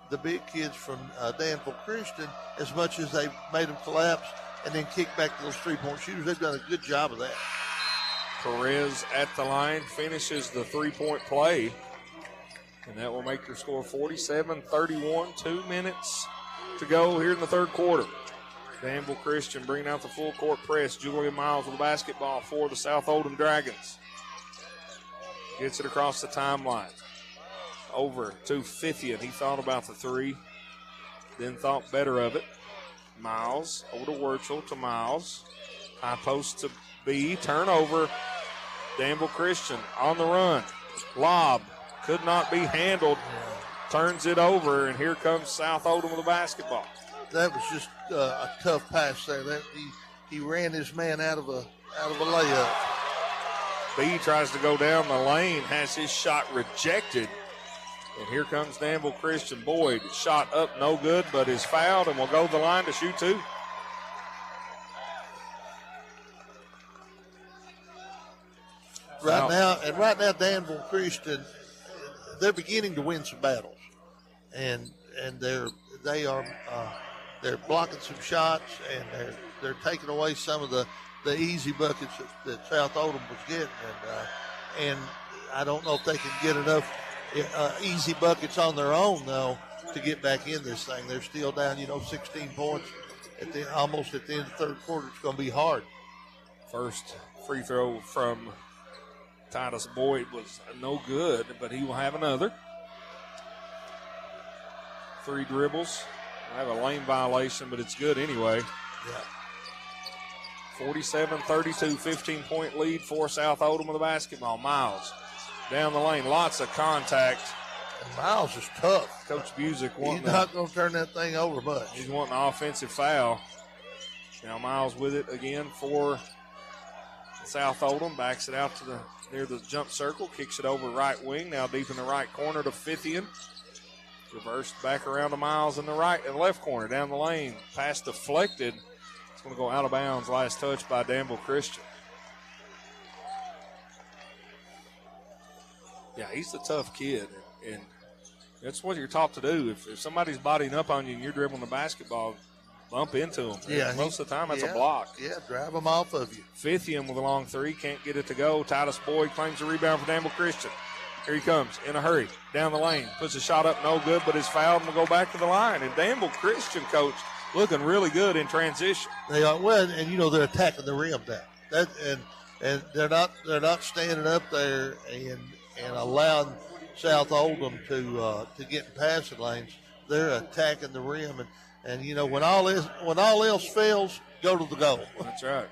the big kids from Danville Christian as much as they've made them collapse and then kick back to those 3-point shooters. They've done a good job of that. Perez at the line finishes the 3-point play, and that will make your score 47-31. 2 minutes to go here in the third quarter. Danville Christian bringing out the full court press. Julian Miles with the basketball for the South Oldham Dragons. Gets it across the timeline. Over to Fithian. He thought about the 3, then thought better of it. Miles over to Wurzel to Miles. High post to B. Turnover. Danville Christian on the run. Lob. Could not be handled. Turns it over, and here comes South Oldham with the basketball. That was just a tough pass there. He ran his man out of a layup. B tries to go down the lane, has his shot rejected. And here comes Danville Christian. Boyd shot up, no good, but is fouled and will go to the line to shoot 2. Right now, Danville Christian, they're beginning to win some battles, and they're blocking some shots, and they're taking away some of the easy buckets that South Oldham was getting, and I don't know if they can get enough easy buckets on their own though to get back in this thing. They're still down, 16 points almost at the end of the third quarter. It's going to be hard. First free throw from Titus Boyd was no good, but he will have another. 3 dribbles. I have a lane violation, but it's good anyway. Yeah. 47-32, 15-point lead for South Oldham with the basketball. Miles down the lane, lots of contact. And Miles is tough. Coach Busick wanting He's not going to turn that thing over much. He's wanting an offensive foul. Now Miles with it again for South Oldham. Backs it out to near the jump circle. Kicks it over right wing. Now deep in the right corner to Fithian. Reversed back around to Miles in the right and left corner. Down the lane. Pass deflected. It's going to go out of bounds. Last touch by Danville Christian. Yeah, he's a tough kid, and that's what you're taught to do. If somebody's bodying up on you and you're dribbling the basketball, bump into him. Yeah, most of the time that's a block. Yeah, drive them off of you. Fithian with a long 3, can't get it to go. Titus Boyd claims the rebound for Danville Christian. Here he comes in a hurry, down the lane, puts a shot up, no good, but is fouled and will go back to the line. And Danville Christian, coach, looking really good in transition. They are well, and they're attacking the rim now. And they're not standing up there and allowing South Oldham to get in passing lanes. They're attacking the rim, and when all else fails, go to the goal. That's right.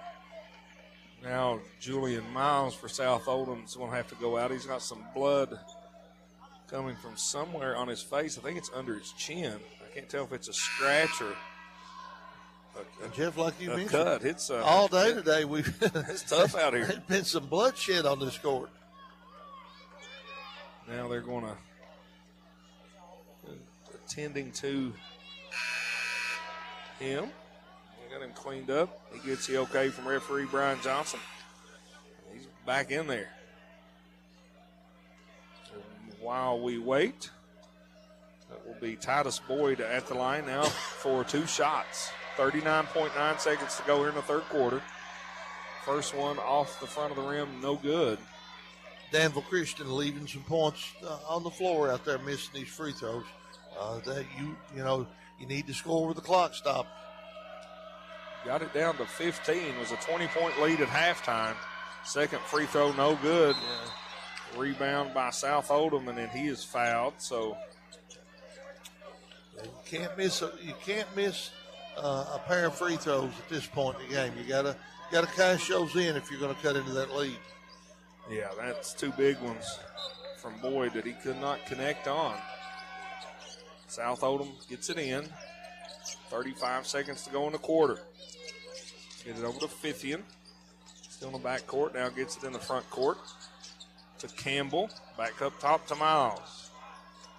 Now Julian Miles for South Oldham is going to have to go out. He's got some blood coming from somewhere on his face. I think it's under his chin. I can't tell if it's a scratch or Jeff, like you mentioned, cut. It's all day today. It's tough out here. There's been some bloodshed on this court. Now they're going to attending to him. We got him cleaned up. He gets the okay from referee Brian Johnson. He's back in there. So while we wait, that will be Titus Boyd at the line now for 2 shots. 39.9 seconds to go here in the third quarter. First one off the front of the rim, no good. Danville Christian leaving some points on the floor out there, missing these free throws. That you need to score with the clock stopped. Got it down to 15. It was a 20-point lead at halftime. Second free throw, no good. Yeah. Rebound by South Oldham, and then he is fouled. So you can't miss a pair of free throws at this point in the game. You gotta cash those in if you're going to cut into that lead. Yeah, that's 2 big ones from Boyd that he could not connect on. South Oldham gets it in. 35 seconds to go in the quarter. Get it over to Fithian. Still in the back court. Now gets it in the front court to Campbell. Back up top to Miles.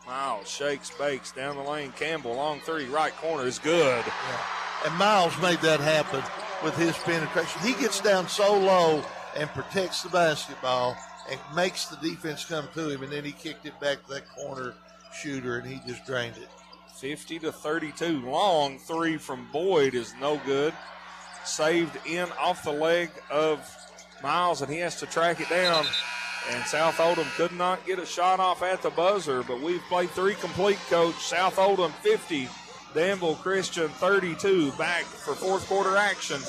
Miles shakes, bakes down the lane. Campbell, long 3, right corner is good. Yeah. And Miles made that happen with his penetration. He gets down so low and protects the basketball and makes the defense come to him, and then he kicked it back to that corner shooter, and he just drained it. 50-32. Long 3 from Boyd is no good. Saved in off the leg of Miles, and he has to track it down. And South Oldham could not get a shot off at the buzzer, but we've played 3 complete, Coach. South Oldham 50, Danville Christian 32. Back for fourth quarter action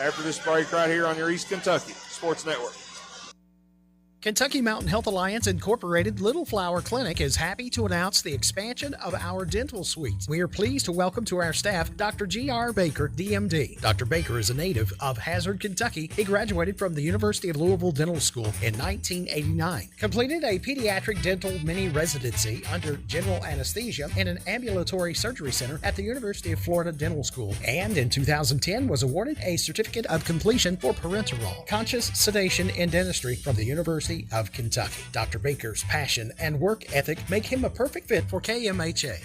after this break right here on your East Kentucky Sports Network. Kentucky Mountain Health Alliance Incorporated Little Flower Clinic is happy to announce the expansion of our dental suites. We are pleased to welcome to our staff Dr. G.R. Baker, DMD. Dr. Baker is a native of Hazard, Kentucky. He graduated from the University of Louisville Dental School in 1989. Completed a pediatric dental mini residency under general anesthesia in an ambulatory surgery center at the University of Florida Dental School. And in 2010 was awarded a certificate of completion for parenteral conscious sedation in dentistry from the University of Kentucky. Dr. Baker's passion and work ethic make him a perfect fit for KMHA.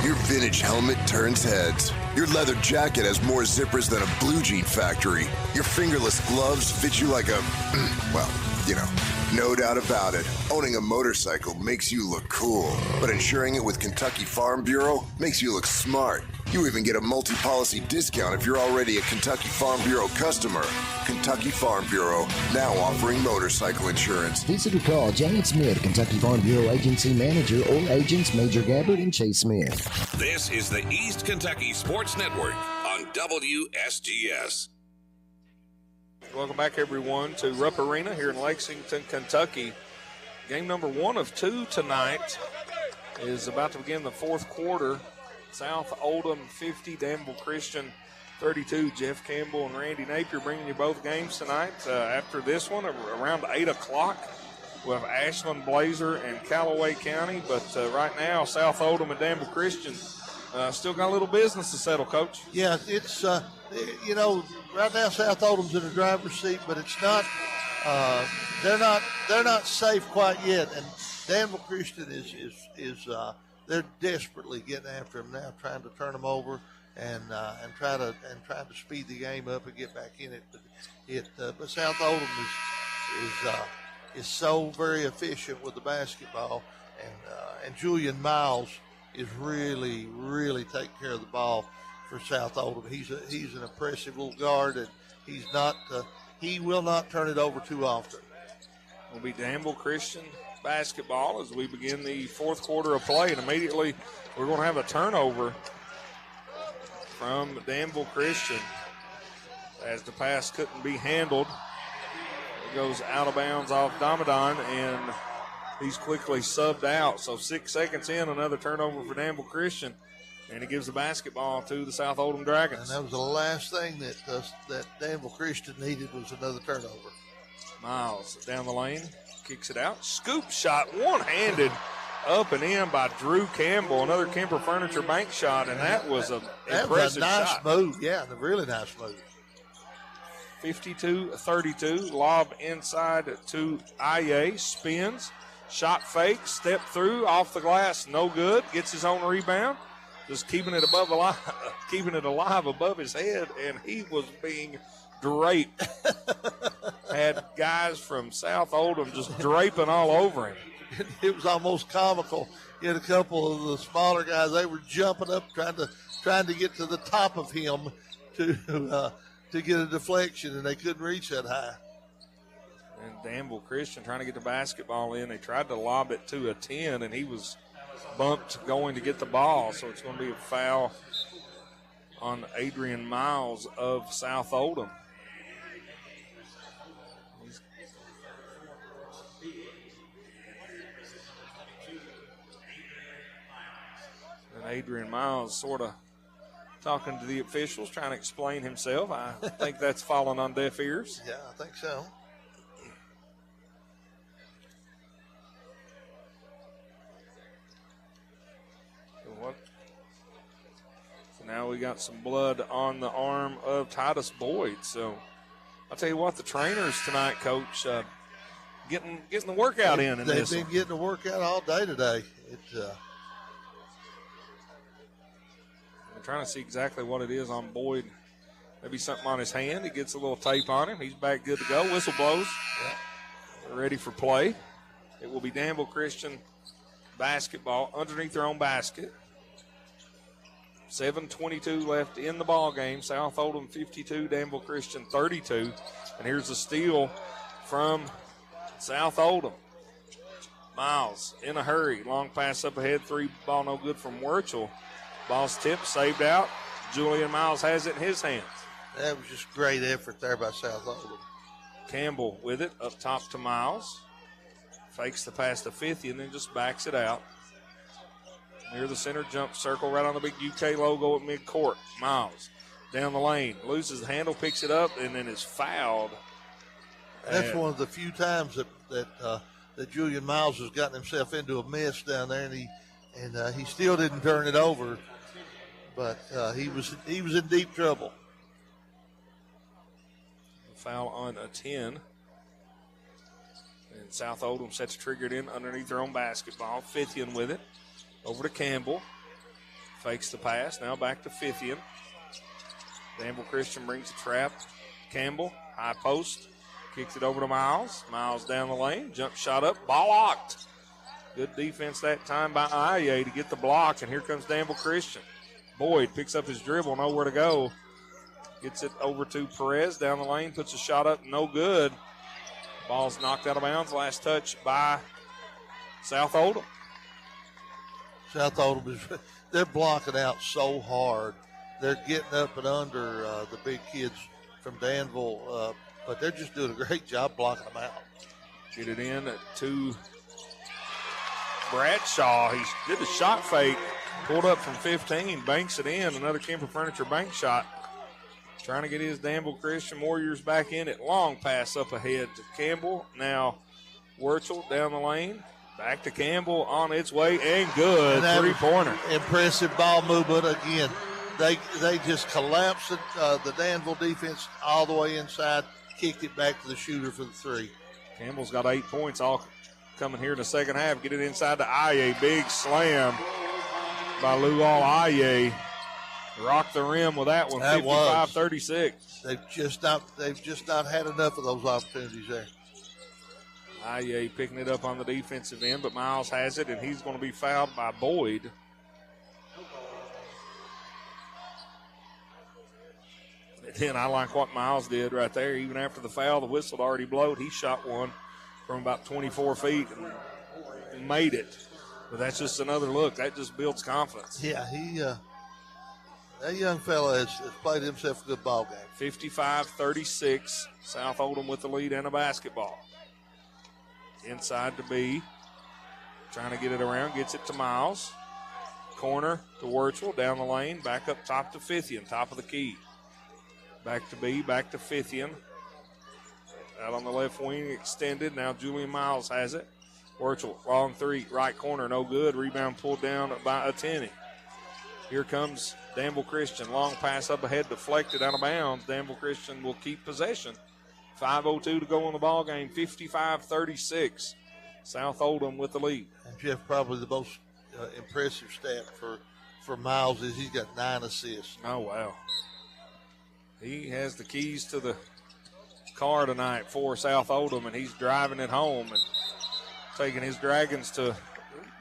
Your vintage helmet turns heads. Your leather jacket has more zippers than a blue jean factory. Your fingerless gloves fit you like a, well, you know, no doubt about it. Owning a motorcycle makes you look cool, but insuring it with Kentucky Farm Bureau makes you look smart. You even get a multi-policy discount if you're already a Kentucky Farm Bureau customer. Kentucky Farm Bureau, now offering motorcycle insurance. Visit or call Janet Smith, Kentucky Farm Bureau Agency Manager, or agents Major Gabbard and Chase Smith. This is the East Kentucky Sports Network on WSGS. Welcome back, everyone, to Rupp Arena here in Lexington, Kentucky. Game number 1 of 2 tonight is about to begin the fourth quarter. South Oldham 50, Danville Christian 32. Jeff Campbell and Randy Napier bringing you both games tonight. After this one, around 8 o'clock, we'll have Ashland Blazer and Callaway County. But right now, South Oldham and Danville Christian still got a little business to settle, Coach. Yeah, it's, right now South Oldham's in the driver's seat, but it's not, they're not safe quite yet. And Danville Christian is they're desperately getting after him now, trying to turn him over and trying to speed the game up and get back in it. But South Oldham is so very efficient with the basketball, and Julian Miles is really taking care of the ball for South Oldham. He's an impressive little guard, and he will not turn it over too often. Will be Danville Christian basketball as we begin the fourth quarter of play, and immediately we're going to have a turnover from Danville Christian as the pass couldn't be handled. It goes out of bounds off Domadon, and he's quickly subbed out. So 6 seconds in, another turnover for Danville Christian, and he gives the basketball to the South Oldham Dragons. And that was the last thing that Danville Christian needed, was another turnover. Miles down the lane, kicks it out. Scoop shot, one-handed up and in by Drew Campbell. Another Kemper Furniture Bank shot, and that was an impressive nice shot. move. Yeah, a really nice move. 52-32, lob inside to Aye, spins, shot fake, step through, off the glass, no good. Gets his own rebound, just keeping it alive above his head, and he was being draped. Had guys from South Oldham just draping all over him. It was almost comical. You had a couple of the smaller guys; they were jumping up, trying to get to the top of him to get a deflection, and they couldn't reach that high. And Danville Christian trying to get the basketball in. They tried to lob it to a 10, and he was bumped going to get the ball. So it's going to be a foul on Adrian Miles of South Oldham. And Adrian Miles sort of talking to the officials, trying to explain himself. I think that's fallen on deaf ears. Yeah, I think so. So now we got some blood on the arm of Titus Boyd. So I'll tell you what, the trainers tonight, Coach, getting the workout in They've this been one. getting the workout all day today. I'm trying to see exactly what it is on Boyd. Maybe something on his hand. He gets a little tape on him. He's back good to go. Whistle blows. They're ready for play. It will be Danville Christian basketball underneath their own basket. 7:22 left in the ball game. South Oldham 52, Danville Christian 32. And here's a steal from South Oldham. Miles in a hurry. Long pass up ahead. Three ball no good from Wurchel. Ball's tipped, saved out. Julian Miles has it in his hands. That was just great effort there by South Oldham. Campbell with it up top to Miles. Fakes the pass to 50 and then just backs it out. Near the center jump circle, right on the big UK logo at midcourt. Miles down the lane, loses the handle, picks it up, and then is fouled. That's one of the few times that Julian Miles has gotten himself into a mess down there, and he still didn't turn it over, but he was in deep trouble. Foul on a 10. And South Oldham set to trigger it in underneath their own basketball. Fithian with it. Over to Campbell. Fakes the pass. Now back to Fithian. Danville Christian brings the trap. Campbell, high post. Kicks it over to Miles. Miles down the lane. Jump shot up. Ball locked. Good defense that time by Aye to get the block. And here comes Danville Christian. Boyd picks up his dribble. Nowhere to go. Gets it over to Perez down the lane. Puts a shot up. No good. Ball's knocked out of bounds. Last touch by South Oldham. South Oldham, they're blocking out so hard. They're getting up and under the big kids from Danville, but they're just doing a great job blocking them out. Get it in to Bradshaw. He did the shot fake, pulled up from 15, banks it in. Another Kemper Furniture bank shot. Trying to get his Danville Christian Warriors back in it. Long pass up ahead to Campbell. Now Wurchel down the lane. Back to Campbell on its way and good. Three-pointer. Impressive ball movement again. They just collapsed the Danville defense all the way inside, kicked it back to the shooter for the three. Campbell's got 8 points all coming here in the second half. Get it inside to Aye. Big slam by Luol Aye. Rocked the rim with that one. 55-36. They've just not had enough of those opportunities there. Aye picking it up on the defensive end, but Miles has it, and he's going to be fouled by Boyd. And then I like what Miles did right there. Even after the foul, the whistle had already blowed. He shot one from about 24 feet and made it. But that's just another look. That just builds confidence. Yeah, that young fella has played himself a good ball game. 55-36. South Oldham with the lead and a basketball. Inside to B. Trying to get it around. Gets it to Miles. Corner to Wurchel. Down the lane. Back up top to Fithian. Top of the key. Back to B. Back to Fithian. Out on the left wing. Extended. Now Julian Miles has it. Wurchel. Long three. Right corner. No good. Rebound pulled down by Ateni. Here comes Danville Christian. Long pass up ahead. Deflected out of bounds. Danville Christian will keep possession. 5:02 to go in the ball game. 55-36. South Oldham with the lead. And Jeff, probably the most impressive stat for for Miles is he's got 9 assists. Oh, wow. He has the keys to the car tonight for South Oldham, and he's driving it home and taking his Dragons to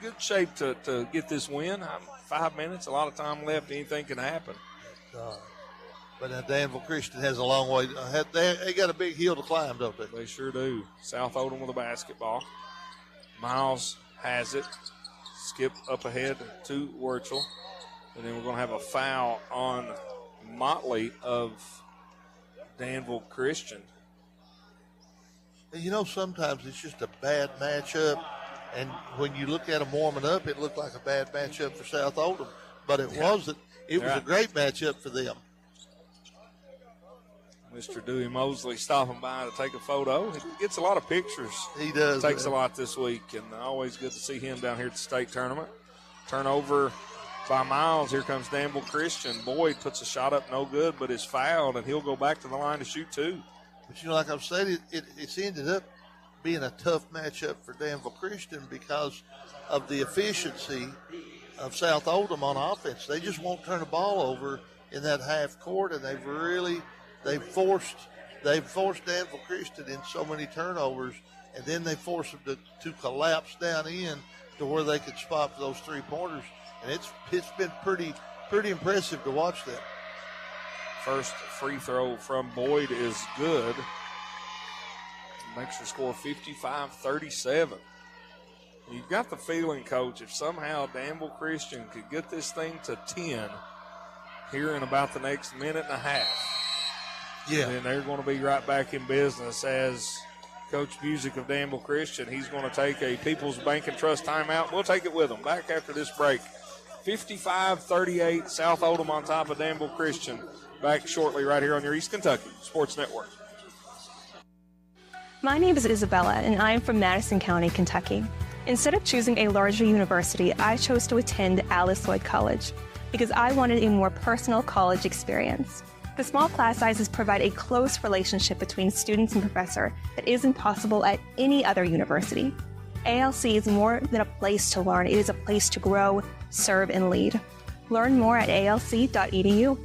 good shape to get this win. 5 minutes, a lot of time left. Anything can happen. But Danville Christian has a long way. They got a big hill to climb, don't they? They sure do. South Oldham with a basketball. Miles has it. Skip up ahead to Wurchel. And then we're going to have a foul on Motley of Danville Christian. You know, sometimes it's just a bad matchup. And when you look at them warming up, it looked like a bad matchup for South Oldham. But it wasn't. It was a great matchup for them. Mr. Dewey Mosley stopping by to take a photo. He gets a lot of pictures. He does. Takes a lot this week, and always good to see him down here at the state tournament. Turnover by Miles. Here comes Danville Christian. Boyd puts a shot up, no good, but is fouled, and he'll go back to the line to shoot 2. But, you know, like I've said, it's ended up being a tough matchup for Danville Christian because of the efficiency of South Oldham on offense. They just won't turn the ball over in that half court, and they've forced Danville Christian in so many turnovers, and then they force them to collapse down in to where they could spot those 3-pointers. And it's been pretty impressive to watch that. First free throw from Boyd is good. Makes your score 55-37. You've got the feeling, Coach, if somehow Danville Christian could get this thing to 10 here in about the next minute and a half, then they're going to be right back in business as Coach Music of Danville Christian. He's going to take a People's Bank and Trust timeout. We'll take it with him back after this break. 55-38, South Oldham on top of Danville Christian. Back shortly right here on your East Kentucky Sports Network. My name is Isabella, and I'm from Madison County, Kentucky. Instead of choosing a larger university, I chose to attend Alice Lloyd College because I wanted a more personal college experience. The small class sizes provide a close relationship between students and professor that isn't possible at any other university. ALC is more than a place to learn. It is a place to grow, serve, and lead. Learn more at alc.edu.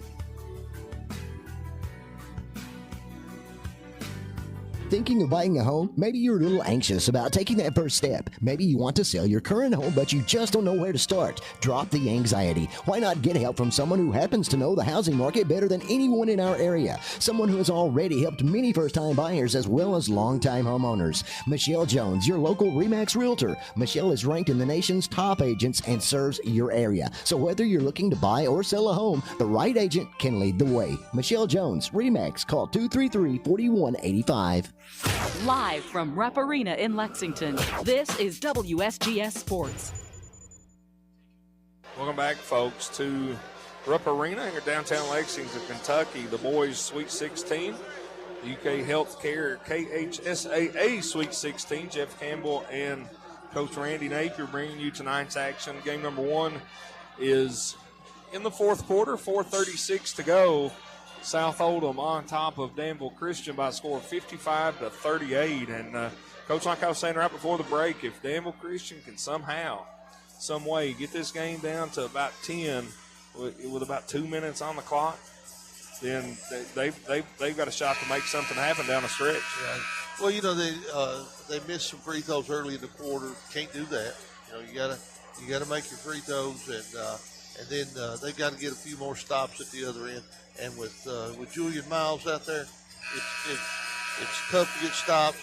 Thinking of buying a home? Maybe you're a little anxious about taking that first step. Maybe you want to sell your current home, but you just don't know where to start. Drop the anxiety. Why not get help from someone who happens to know the housing market better than anyone in our area? Someone who has already helped many first-time buyers as well as long-time homeowners. Michelle Jones, your local RE/MAX Realtor. Michelle is ranked in the nation's top agents and serves your area. So whether you're looking to buy or sell a home, the right agent can lead the way. Michelle Jones, RE/MAX. Call 233-4185. Live from Rupp Arena in Lexington, this is WSGS Sports. Welcome back, folks, to Rupp Arena here downtown Lexington, Kentucky. The boys' Sweet 16, UK Healthcare KHSAA Sweet 16. Jeff Campbell and Coach Randy Napier bringing you tonight's action. Game number 1 is in the fourth quarter, 4:36 to go. South Oldham on top of Danville Christian by a score of 55-38. And, Coach, like I was saying right before the break, if Danville Christian can somehow, some way get this game down to about 10 with about 2 minutes on the clock, then they've got a shot to make something happen down the stretch. Yeah. Well, you know, they missed some free throws early in the quarter. Can't do that. You know, you gotta make your free throws, and then they got to get a few more stops at the other end. And with Julian Miles out there, it's tough to get stops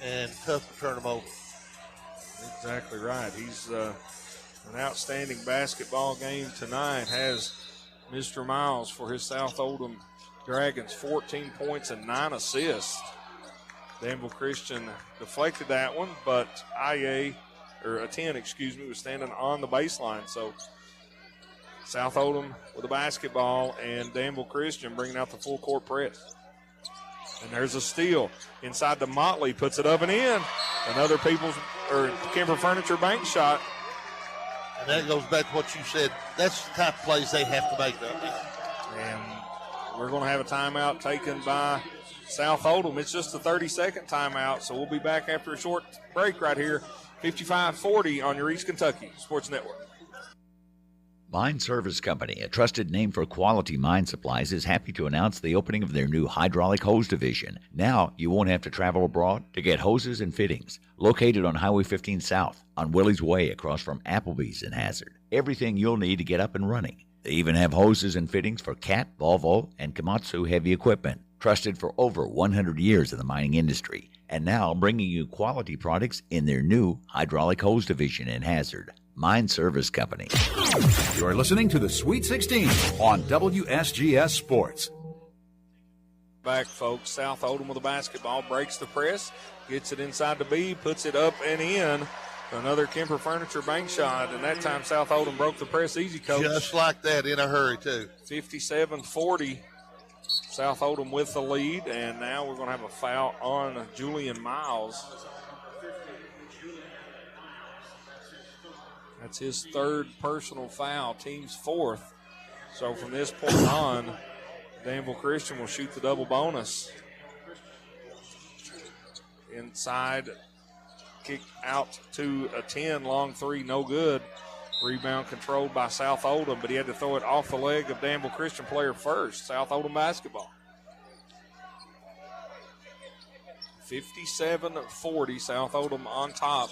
and tough to turn them over. Exactly right. He's an outstanding basketball game tonight. Has Mr. Miles for his South Oldham Dragons, 14 points and 9 assists. Danville Christian deflected that one, but a 10, was standing on the baseline. So South Oldham with a basketball and Danville Christian bringing out the full court press. And there's a steal inside the Motley, puts it up and in. Another Kemper Furniture Bank shot. And that goes back to what you said. That's the type of plays they have to make, though. And we're going to have a timeout taken by South Oldham. It's just a 30-second timeout, so we'll be back after a short break right here. 55-40 on your East Kentucky Sports Network. Mine Service Company, a trusted name for quality mine supplies, is happy to announce the opening of their new hydraulic hose division. Now you won't have to travel abroad to get hoses and fittings. Located on Highway 15 South, on Willie's Way across from Applebee's in Hazard. Everything you'll need to get up and running. They even have hoses and fittings for Cat, Volvo, and Komatsu heavy equipment. Trusted for over 100 years in the mining industry. And now bringing you quality products in their new hydraulic hose division in Hazard. Mine Service Company. You're listening to the Sweet 16 on WSGS Sports. Back, folks. South Oldham with the basketball, breaks the press, gets it inside the B, puts it up and in. Another Kemper Furniture bank shot, and that time South Oldham broke the press easy, Coach. Just like that, in a hurry, too. 57-40. South Oldham with the lead, and now we're going to have a foul on Julian Miles. That's his third personal foul, team's fourth. So from this point on, Danville Christian will shoot the double bonus. Inside, kick out to a 10, long three, no good. Rebound controlled by South Oldham, but he had to throw it off the leg of Danville Christian player first. South Oldham basketball. 57-40, South Oldham on top.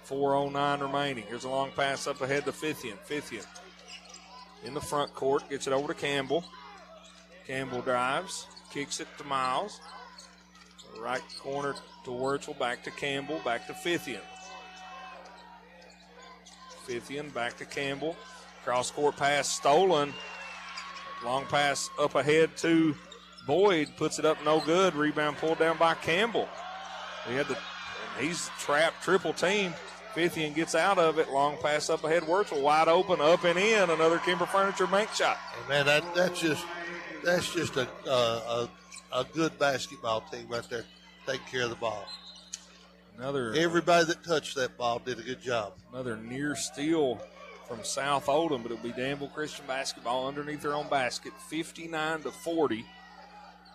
4:09 remaining. Here's a long pass up ahead to Fithian. Fithian in the front court, gets it over to Campbell. Campbell drives, kicks it to Miles. Right corner to Wurzel, back to Campbell, back to Fithian. Fithian back to Campbell. Cross court pass stolen. Long pass up ahead to Boyd, puts it up, no good. Rebound pulled down by Campbell. He's trapped, triple team. Fithian gets out of it. Long pass up ahead. Wurzel wide open, up and in. Another Kemper Furniture bank shot. Hey man, that's just a good basketball team right there. Taking care of the ball. Everybody that touched that ball did a good job. Another near steal from South Oldham, but it'll be Danville Christian basketball underneath their own basket. 59-40.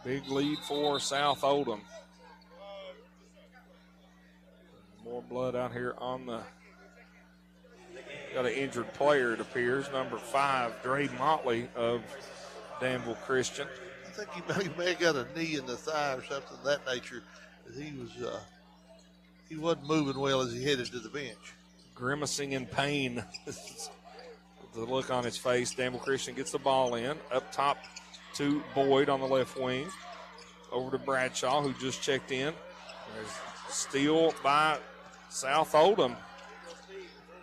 Big lead for South Oldham. More blood out here on the, got an injured player, it appears. Number 5, Dre Motley of Danville Christian. I think he may have got a knee in the thigh or something of that nature. He wasn't moving well as he headed to the bench. Grimacing in pain. The look on his face. Danville Christian gets the ball in. Up top to Boyd on the left wing. Over to Bradshaw, who just checked in. There's steal by South Oldham.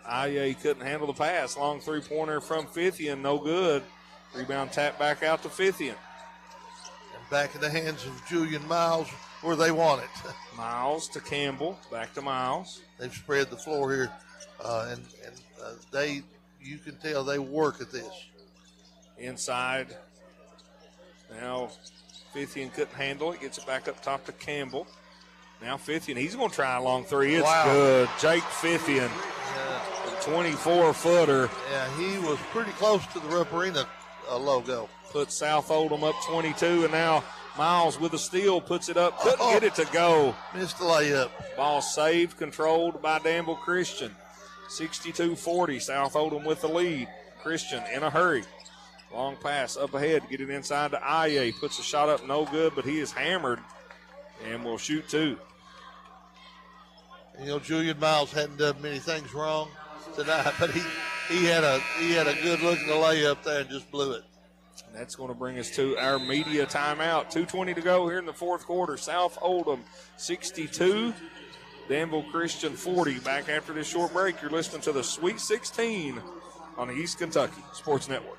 Aye couldn't handle the pass. Long three-pointer from Fithian, no good. Rebound tap back out to Fithian. And back in the hands of Julian Miles where they want it. Miles to Campbell, back to Miles. They've spread the floor here, you can tell they work at this. Inside. Now Fithian couldn't handle it. Gets it back up top to Campbell. Now Fithian, he's going to try a long three. It's good. Jake Fithian, 24-footer. Yeah, he was pretty close to the Rupp Arena logo. Put South Oldham up 22, and now Miles with a steal puts it up. Couldn't get it to go. Missed the layup. Ball saved, controlled by Danville Christian. 62-40, South Oldham with the lead. Christian in a hurry. Long pass up ahead, get it inside to Aye. Puts the shot up, no good, but he is hammered and will shoot two. You know, Julian Miles hadn't done many things wrong tonight, but he had a good look at the layup there and just blew it. And that's going to bring us to our media timeout. 2:20 to go here in the fourth quarter. South Oldham 62, Danville Christian 40. Back after this short break, you're listening to the Sweet 16 on the East Kentucky Sports Network.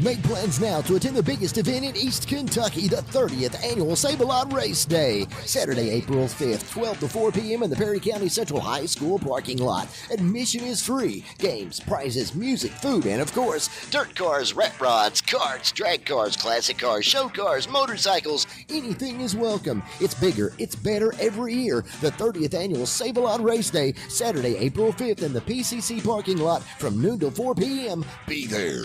Make plans now to attend the biggest event in East Kentucky, the 30th Annual Save-A-Lot Race Day. Saturday, April 5th, 12 to 4 p.m. in the Perry County Central High School parking lot. Admission is free. Games, prizes, music, food, and, of course, dirt cars, rat rods, karts, drag cars, classic cars, show cars, motorcycles. Anything is welcome. It's bigger, it's better every year. The 30th Annual Save-A-Lot Race Day, Saturday, April 5th in the PCC parking lot from noon to 4 p.m. Be there.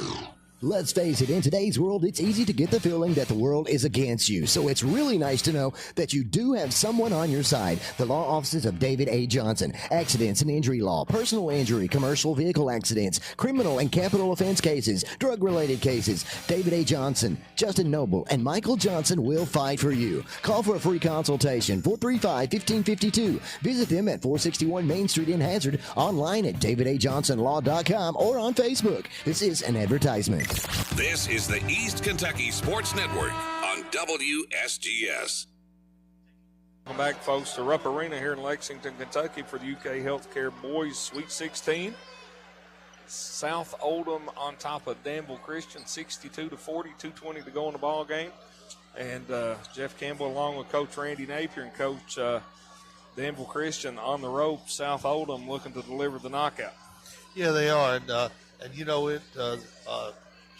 Let's face it, in today's world, it's easy to get the feeling that the world is against you. So it's really nice to know that you do have someone on your side. The law offices of David A. Johnson. Accidents and injury law, personal injury, commercial vehicle accidents, criminal and capital offense cases, drug-related cases. David A. Johnson, Justin Noble, and Michael Johnson will fight for you. Call for a free consultation, 435-1552. Visit them at 461 Main Street in Hazard, online at davidajohnsonlaw.com or on Facebook. This is an advertisement. This is the East Kentucky Sports Network on WSGS. Welcome back, folks, to Rupp Arena here in Lexington, Kentucky for the UK Healthcare Boys Sweet 16. South Oldham on top of Danville Christian, 62-40, 2:20 to go in the ball game. And Jeff Campbell, along with Coach Randy Napier and Coach Danville Christian on the rope. South Oldham looking to deliver the knockout. Yeah, they are, and you know it.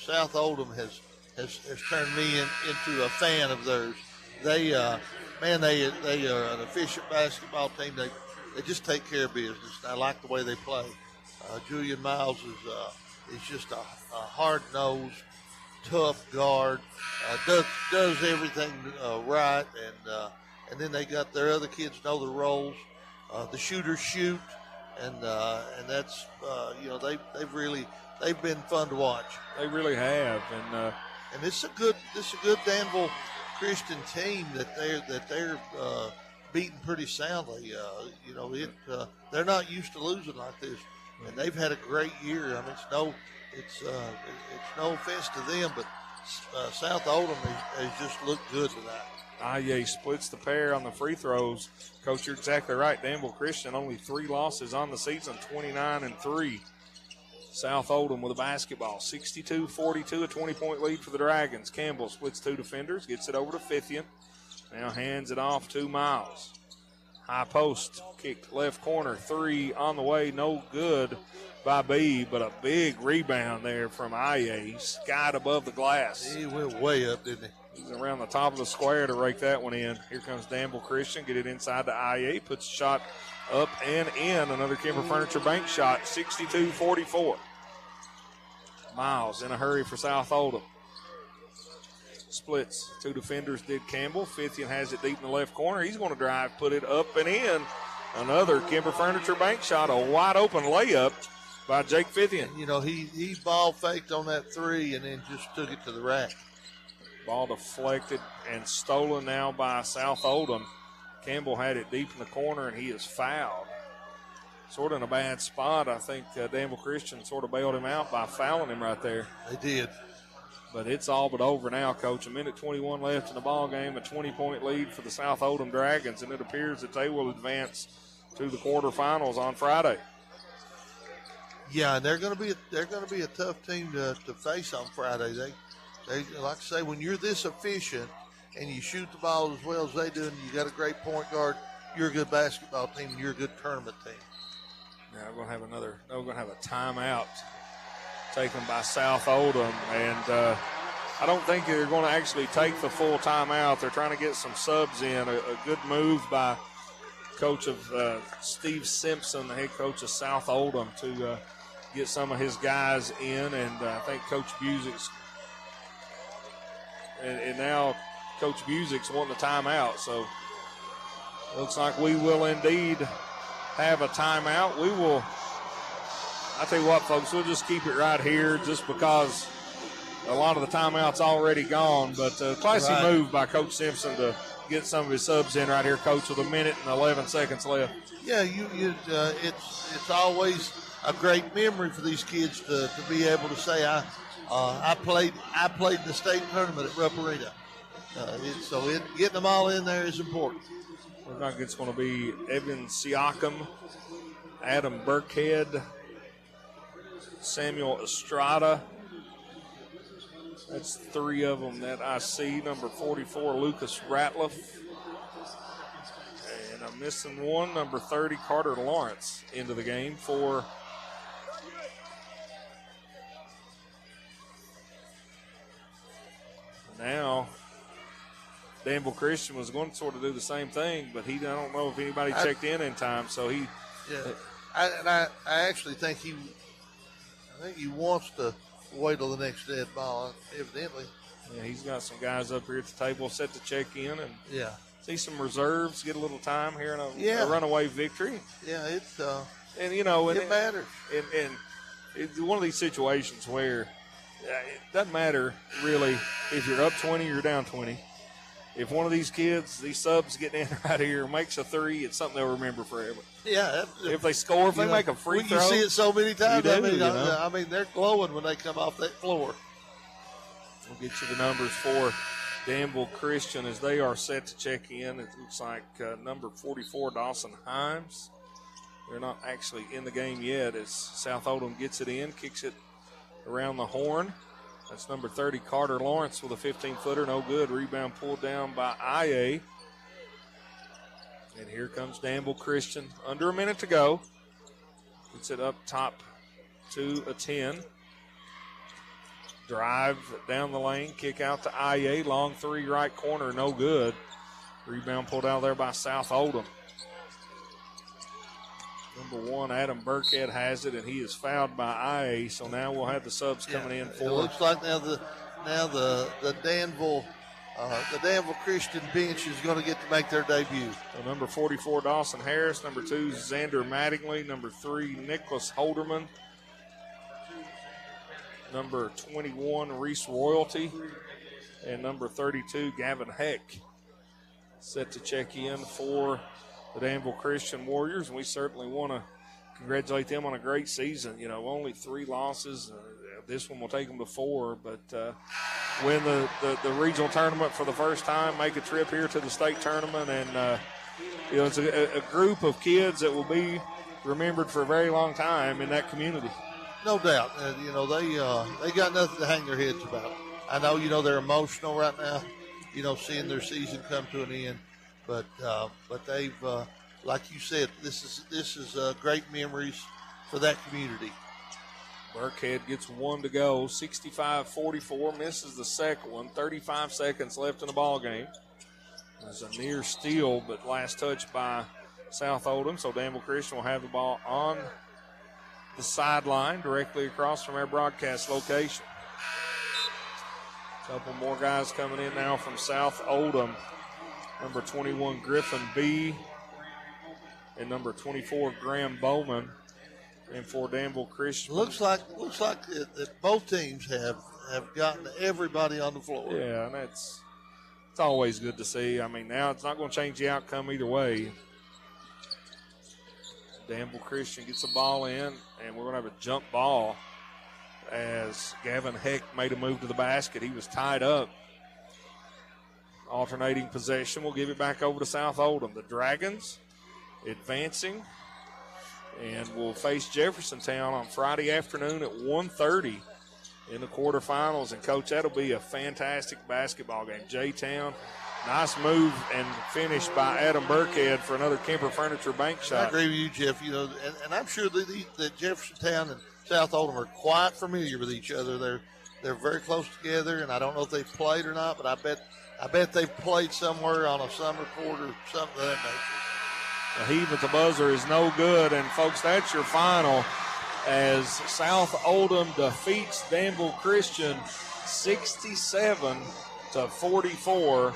South Oldham has turned me into a fan of theirs. They are an efficient basketball team. They just take care of business. I like the way they play. Julian Miles is just a hard-nosed, tough guard. Does everything right, and then they got their other kids know the roles. The shooters shoot, and that's they've been fun to watch. They really have, and this is a good Danville Christian team that they're beating pretty soundly. They're not used to losing like this, and they've had a great year. I mean, it's no offense to them, but South Oldham has just looked good tonight. Aye splits the pair on the free throws. Coach, you're exactly right. Danville Christian only 3 losses on the season, 29-3. South Oldham with a basketball, 62-42, a 20-point lead for the Dragons. Campbell splits 2 defenders, gets it over to Fithian. Now hands it off to Miles. High post, kicked left corner, 3 on the way, no good by B, but a big rebound there from Aye. Skied above the glass. He went way up, didn't he? He's around the top of the square to rake that one in. Here comes Danville Christian, get it inside to Aye, puts a shot up and in. Another Kimber Furniture Bank shot, 62-44. Miles in a hurry for South Oldham. Splits 2 defenders did Campbell. Fithian has it deep in the left corner. He's going to drive, put it up and in. Another Kimber Furniture Bank shot, a wide open layup by Jake Fithian. You know, he ball faked on that 3 and then just took it to the rack. Ball deflected and stolen now by South Oldham. Campbell had it deep in the corner, and he is fouled. Sort of in a bad spot. I think Danville Christian sort of bailed him out by fouling him right there. They did. But it's all but over now, Coach. 1:21 left in the ball game, a 20-point lead for the South Oldham Dragons, and it appears that they will advance to the quarterfinals on Friday. Yeah, and they're going to be a tough team to face on Friday. They like I say, when you're this efficient and you shoot the ball as well as they do, and you got a great point guard, you're a good basketball team, and you're a good tournament team. Now we're going to have a timeout taken by South Oldham, and I don't think they're going to actually take the full timeout. They're trying to get some subs in. A good move by coach of Steve Simpson, the head coach of South Oldham, to get some of his guys in, and I think Coach Busick's and now Coach Busick's wanting the timeout, so looks like we will indeed have a timeout. I tell you what, folks, we'll just keep it right here just because a lot of the timeout's already gone, but classy move by Coach Simpson to get some of his subs in right here, Coach, with 1 minute and 11 seconds left. Yeah, it's always a great memory for these kids to be able to say, I played in the state tournament at Rupp Arena. Getting them all in there is important. Looks like it's going to be Evan Siakam, Adam Burkhead, Samuel Estrada. That's 3 of them that I see. Number 44, Lucas Ratliff. And I'm missing one, number 30, Carter Lawrence, into the game for now. Danville Christian was going to sort of do the same thing, but I don't know if anybody checked in time, so he. Yeah, I actually think he wants to wait till the next dead ball, evidently. Yeah, he's got some guys up here at the table set to check in and see some reserves, get a little time here in a runaway victory. Yeah, it's and you know it matters. And it's one of these situations where it doesn't matter really if you're up 20 or you're down 20. If one of these kids, these subs get in right here, makes a three, it's something they'll remember forever. Yeah. If they score, if they make a free throw. You see it so many times. I mean, they're glowing when they come off that floor. We'll get you the numbers for Danville Christian as they are set to check in. It looks like number 44, Dawson Himes. They're not actually in the game yet as South Oldham gets it in, kicks it around the horn. That's number 30, Carter Lawrence with a 15-footer. No good. Rebound pulled down by IA. And here comes Danville Christian. Under a minute to go. Gets it up top to a 10. Drive down the lane. Kick out to IA. Long three right corner. No good. Rebound pulled out there by South Oldham. Number 1, Adam Burkhead has it, and he is fouled by IA. So now we'll have the subs coming in for. It looks like now the Danville Christian bench is going to get to make their debut. So number 44, Dawson Harris. Number 2, Xander Mattingly. Number 3, Nicholas Holderman. Number 21, Reese Royalty. And number 32, Gavin Heck. Set to check in for the Danville Christian Warriors, and we certainly want to congratulate them on a great season. You know, only 3 losses. This one will take them to 4, but win the regional tournament for the first time, make a trip here to the state tournament, and you know, it's a group of kids that will be remembered for a very long time in that community. No doubt. You know, they got nothing to hang their heads about. I know, you know, they're emotional right now, you know, seeing their season come to an end. But they've, like you said, this is great memories for that community. Burkhead gets 1 to go, 65-44, misses the second one. 35 seconds left in the ball game. There's a near steal, but last touch by South Oldham. So Danville Christian will have the ball on the sideline, directly across from our broadcast location. A couple more guys coming in now from South Oldham. Number 21, Griffin B. And number 24, Graham Bowman. And for Danville Christian. Looks like that both teams have gotten everybody on the floor. Yeah, and it's always good to see. I mean, now it's not going to change the outcome either way. Danville Christian gets the ball in, and we're going to have a jump ball as Gavin Heck made a move to the basket. He was tied up. Alternating possession. We'll give it back over to South Oldham. The Dragons advancing, and will face Jeffersontown on Friday afternoon at 1:30 in the quarterfinals. And, Coach, that'll be a fantastic basketball game. J-Town, nice move and finish by Adam Burkhead for another Kemper Furniture bank shot. I agree with you, Jeff. You know, and I'm sure that Jeffersontown and South Oldham are quite familiar with each other. They're very close together, and I don't know if they've played or not, but I bet they've played somewhere on a summer court or something of that nature. A heave at the buzzer is no good, and folks, that's your final as South Oldham defeats Danville Christian 67-44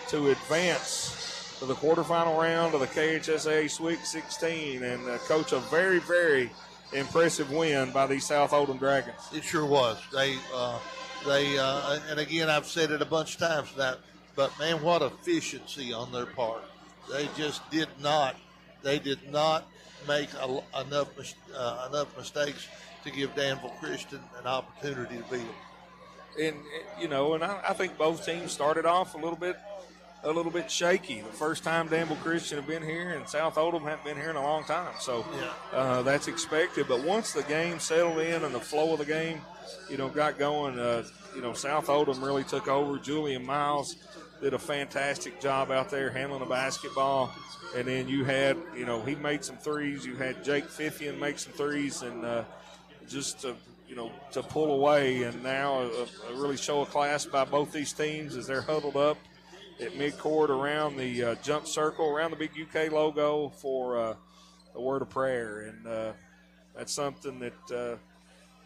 to advance to the quarterfinal round of the KHSAA Sweet 16. And Coach, a very, very impressive win by the South Oldham Dragons. It sure was. They and again, I've said it a bunch of times now, but man, what efficiency on their part. They just did not make enough mistakes to give Danville Christian an opportunity to beat them. And you know, and I think both teams started off a little bit shaky. The first time Danville Christian have been here, and South Oldham hadn't been here in a long time. So that's expected. But once the game settled in and the flow of the game, you know, got going, you know, South Oldham really took over. Julian Miles did a fantastic job out there handling the basketball. And then you had, you know, he made some threes. You had Jake Fiffian make some threes, and just to, you know, to pull away. And now a really show of class by both these teams as they're huddled up at midcourt around the jump circle, around the big UK logo for the word of prayer. And that's something that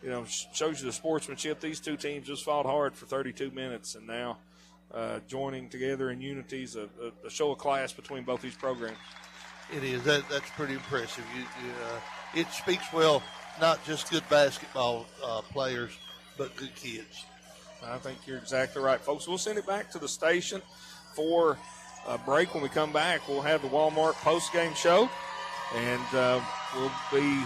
shows you the sportsmanship. These two teams just fought hard for 32 minutes, and now joining together in unity is a show of class between both these programs. It is. That's pretty impressive. It speaks well, not just good basketball players, but good kids. I think you're exactly right, folks. We'll send it back to the station for a break. When we come back, we'll have the Walmart postgame show, and we'll be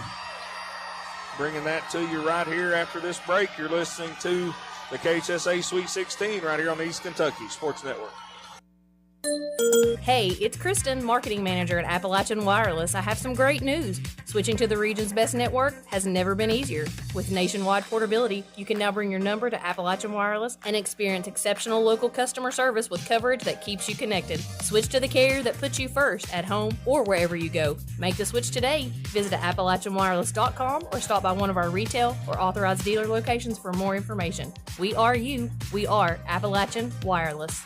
bringing that to you right here after this break. You're listening to the KHSA Sweet 16 right here on the East Kentucky Sports Network. Hey, it's Kristen, Marketing Manager at Appalachian Wireless. I have some great news. Switching to the region's best network has never been easier. With nationwide portability, you can now bring your number to Appalachian Wireless and experience exceptional local customer service with coverage that keeps you connected. Switch to the carrier that puts you first at home or wherever you go. Make the switch today. Visit AppalachianWireless.com or stop by one of our retail or authorized dealer locations for more information. We are you. We are Appalachian Wireless.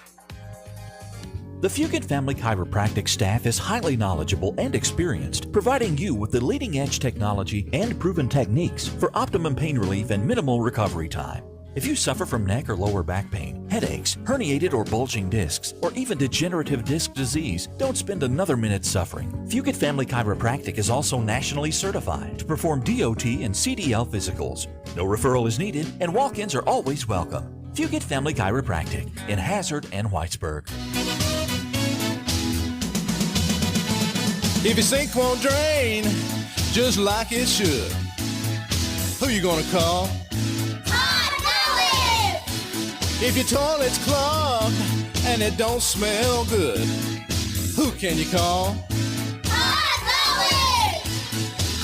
The Fugit Family Chiropractic staff is highly knowledgeable and experienced, providing you with the leading-edge technology and proven techniques for optimum pain relief and minimal recovery time. If you suffer from neck or lower back pain, headaches, herniated or bulging discs, or even degenerative disc disease, don't spend another minute suffering. Fugit Family Chiropractic is also nationally certified to perform DOT and CDL physicals. No referral is needed, and walk-ins are always welcome. Fugit Family Chiropractic in Hazard and Whitesburg. If your sink won't drain just like it should, who you gonna call? Hot If your toilet's clogged and it don't smell good, who can you call? Hot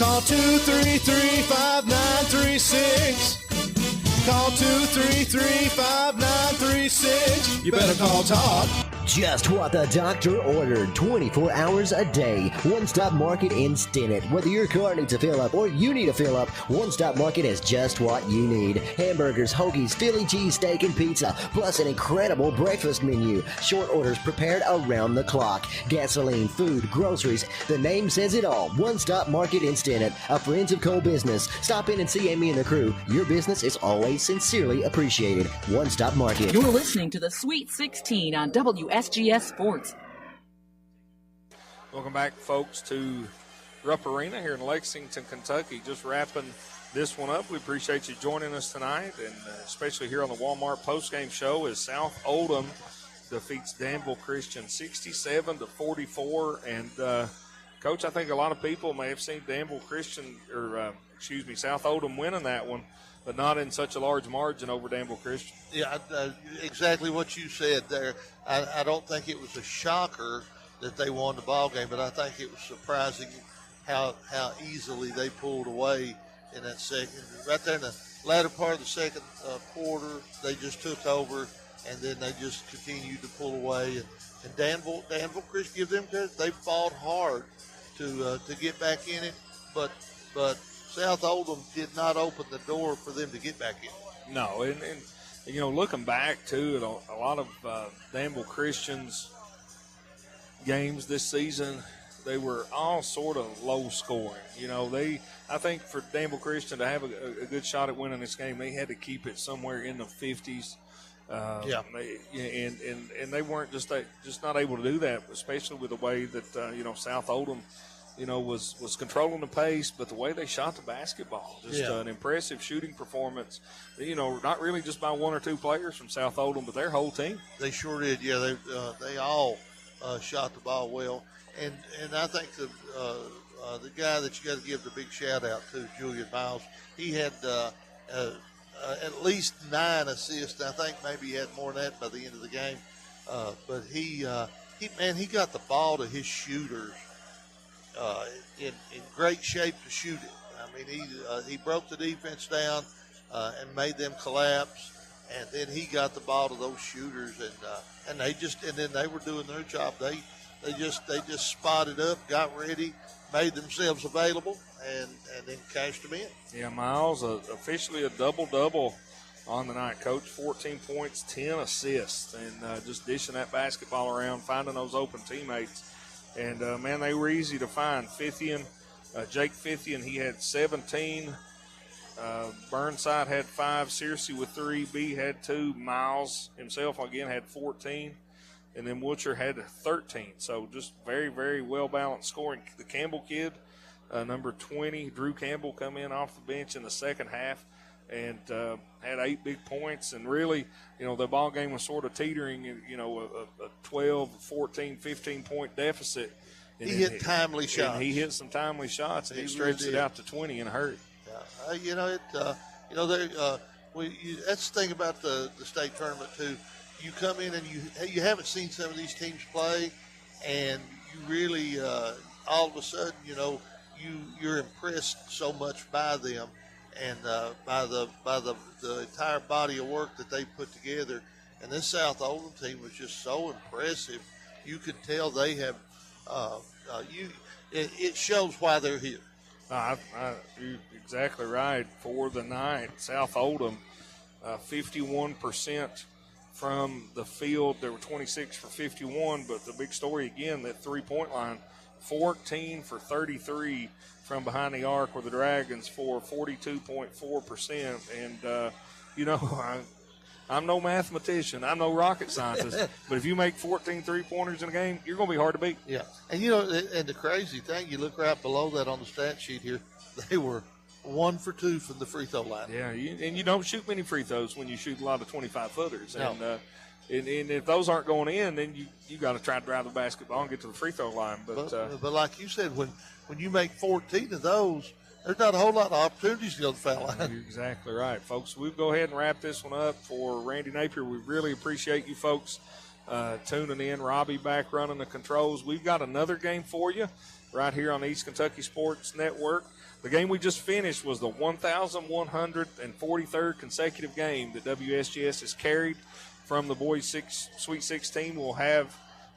Call 233-5936. Call 233-5936. You better call Todd. Just what the doctor ordered, 24 hours a day. One Stop Market in Stinnett. Whether your car needs a fill up or you need a fill up, One Stop Market has just what you need. Hamburgers, hoagies, Philly cheesesteak, and pizza, plus an incredible breakfast menu. Short orders prepared around the clock. Gasoline, food, groceries. The name says it all. One Stop Market in Stinnett, a Friends of Coal business. Stop in and see Amy and the crew. Your business is always sincerely appreciated. One Stop Market. You're listening to the Sweet 16 on WSGS Sports. Welcome back, folks, to Rupp Arena here in Lexington, Kentucky. Just wrapping this one up. We appreciate you joining us tonight, and especially here on the Walmart postgame show as South Oldham defeats Danville Christian 67-44. And, Coach, I think a lot of people may have seen Danville Christian, South Oldham winning that one, but not in such a large margin over Danville Christian. Yeah, exactly what you said there. I don't think it was a shocker that they won the ball game, but I think it was surprising how easily they pulled away in that second. Right there in the latter part of the second quarter, they just took over, and then they just continued to pull away. And Danville Christian, give them credit, they fought hard to get back in it, but South Oldham did not open the door for them to get back in. No, and looking back to a lot of Danville Christian's games this season, they were all sort of low scoring. I think for Danville Christian to have a good shot at winning this game, they had to keep it somewhere in the 50s. And they weren't just not able to do that, especially with the way that South Oldham was controlling the pace, but the way they shot the basketball, an impressive shooting performance, not really just by one or two players from South Oldham, but their whole team. They sure did, yeah. They all shot the ball well. And I think the guy that you got to give the big shout-out to, Julian Miles, he had at least 9 assists. I think maybe he had more than that by the end of the game. But he got the ball to his shooters in great shape to shoot it. I mean, he broke the defense down and made them collapse, and then he got the ball to those shooters, and then they were doing their job. They just spotted up, got ready, made themselves available, and then cashed them in. Yeah, Miles officially a double-double on the night, Coach. 14 points, 10 assists, and just dishing that basketball around, finding those open teammates. And, man, they were easy to find. Jake Fithian, he had 17 Burnside had 5, Searcy with 3, B had 2, Miles himself again had 14, and then Woocher had 13. So just very, very well-balanced scoring. The Campbell kid, number 20, Drew Campbell, come in off the bench in the second half and had 8 big points. And really, the ball game was sort of teetering, a 12, 14, 15-point deficit. And he hit timely shots. And he hit some timely shots, and he stretched it out to 20 in a hurry. That's the thing about the state tournament too. You come in and you haven't seen some of these teams play, and you really all of a sudden you're impressed so much by them and by the entire body of work that they put together. And this South Oldham team was just so impressive. You could tell they have. It shows why they're here. You're exactly right. For the night, South Oldham, 51% from the field. There were 26 for 51, but the big story again, that three-point line, 14 for 33 from behind the arc were the Dragons for 42.4%. And, I'm no mathematician. I'm no rocket scientist. But if you make 14 three-pointers in a game, you're going to be hard to beat. Yeah. And, and the crazy thing, you look right below that on the stat sheet here, they were 1 for 2 from the free throw line. Yeah, and you don't shoot many free throws when you shoot a lot of 25-footers. No. And if those aren't going in, then you got to try to drive the basketball and get to the free throw line. But like you said, when you make 14 of those, there's not a whole lot of opportunities to go to the foul line. You're exactly right, folks. We'll go ahead and wrap this one up for Randy Napier. We really appreciate you folks tuning in. Robbie back running the controls. We've got another game for you right here on the East Kentucky Sports Network. The game we just finished was the 1,143rd consecutive game that WSGS has carried from the boys Sweet 16. We'll have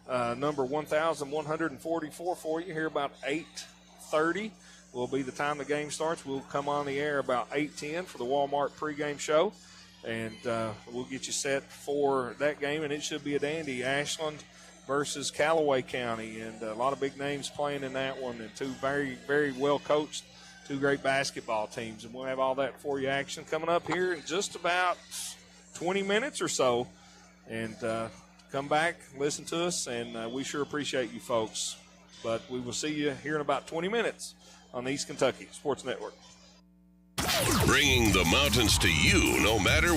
number 1,144 for you here about 8:30. Will be the time the game starts. We'll come on the air about 8:10 for the Walmart pregame show, and we'll get you set for that game, and it should be a dandy. Ashland versus Callaway County, and a lot of big names playing in that one, and two very, very well-coached, two great basketball teams, and we'll have all that for you action coming up here in just about 20 minutes or so, and come back, listen to us, and we sure appreciate you folks. But we will see you here in about 20 minutes on the East Kentucky Sports Network. Bringing the mountains to you no matter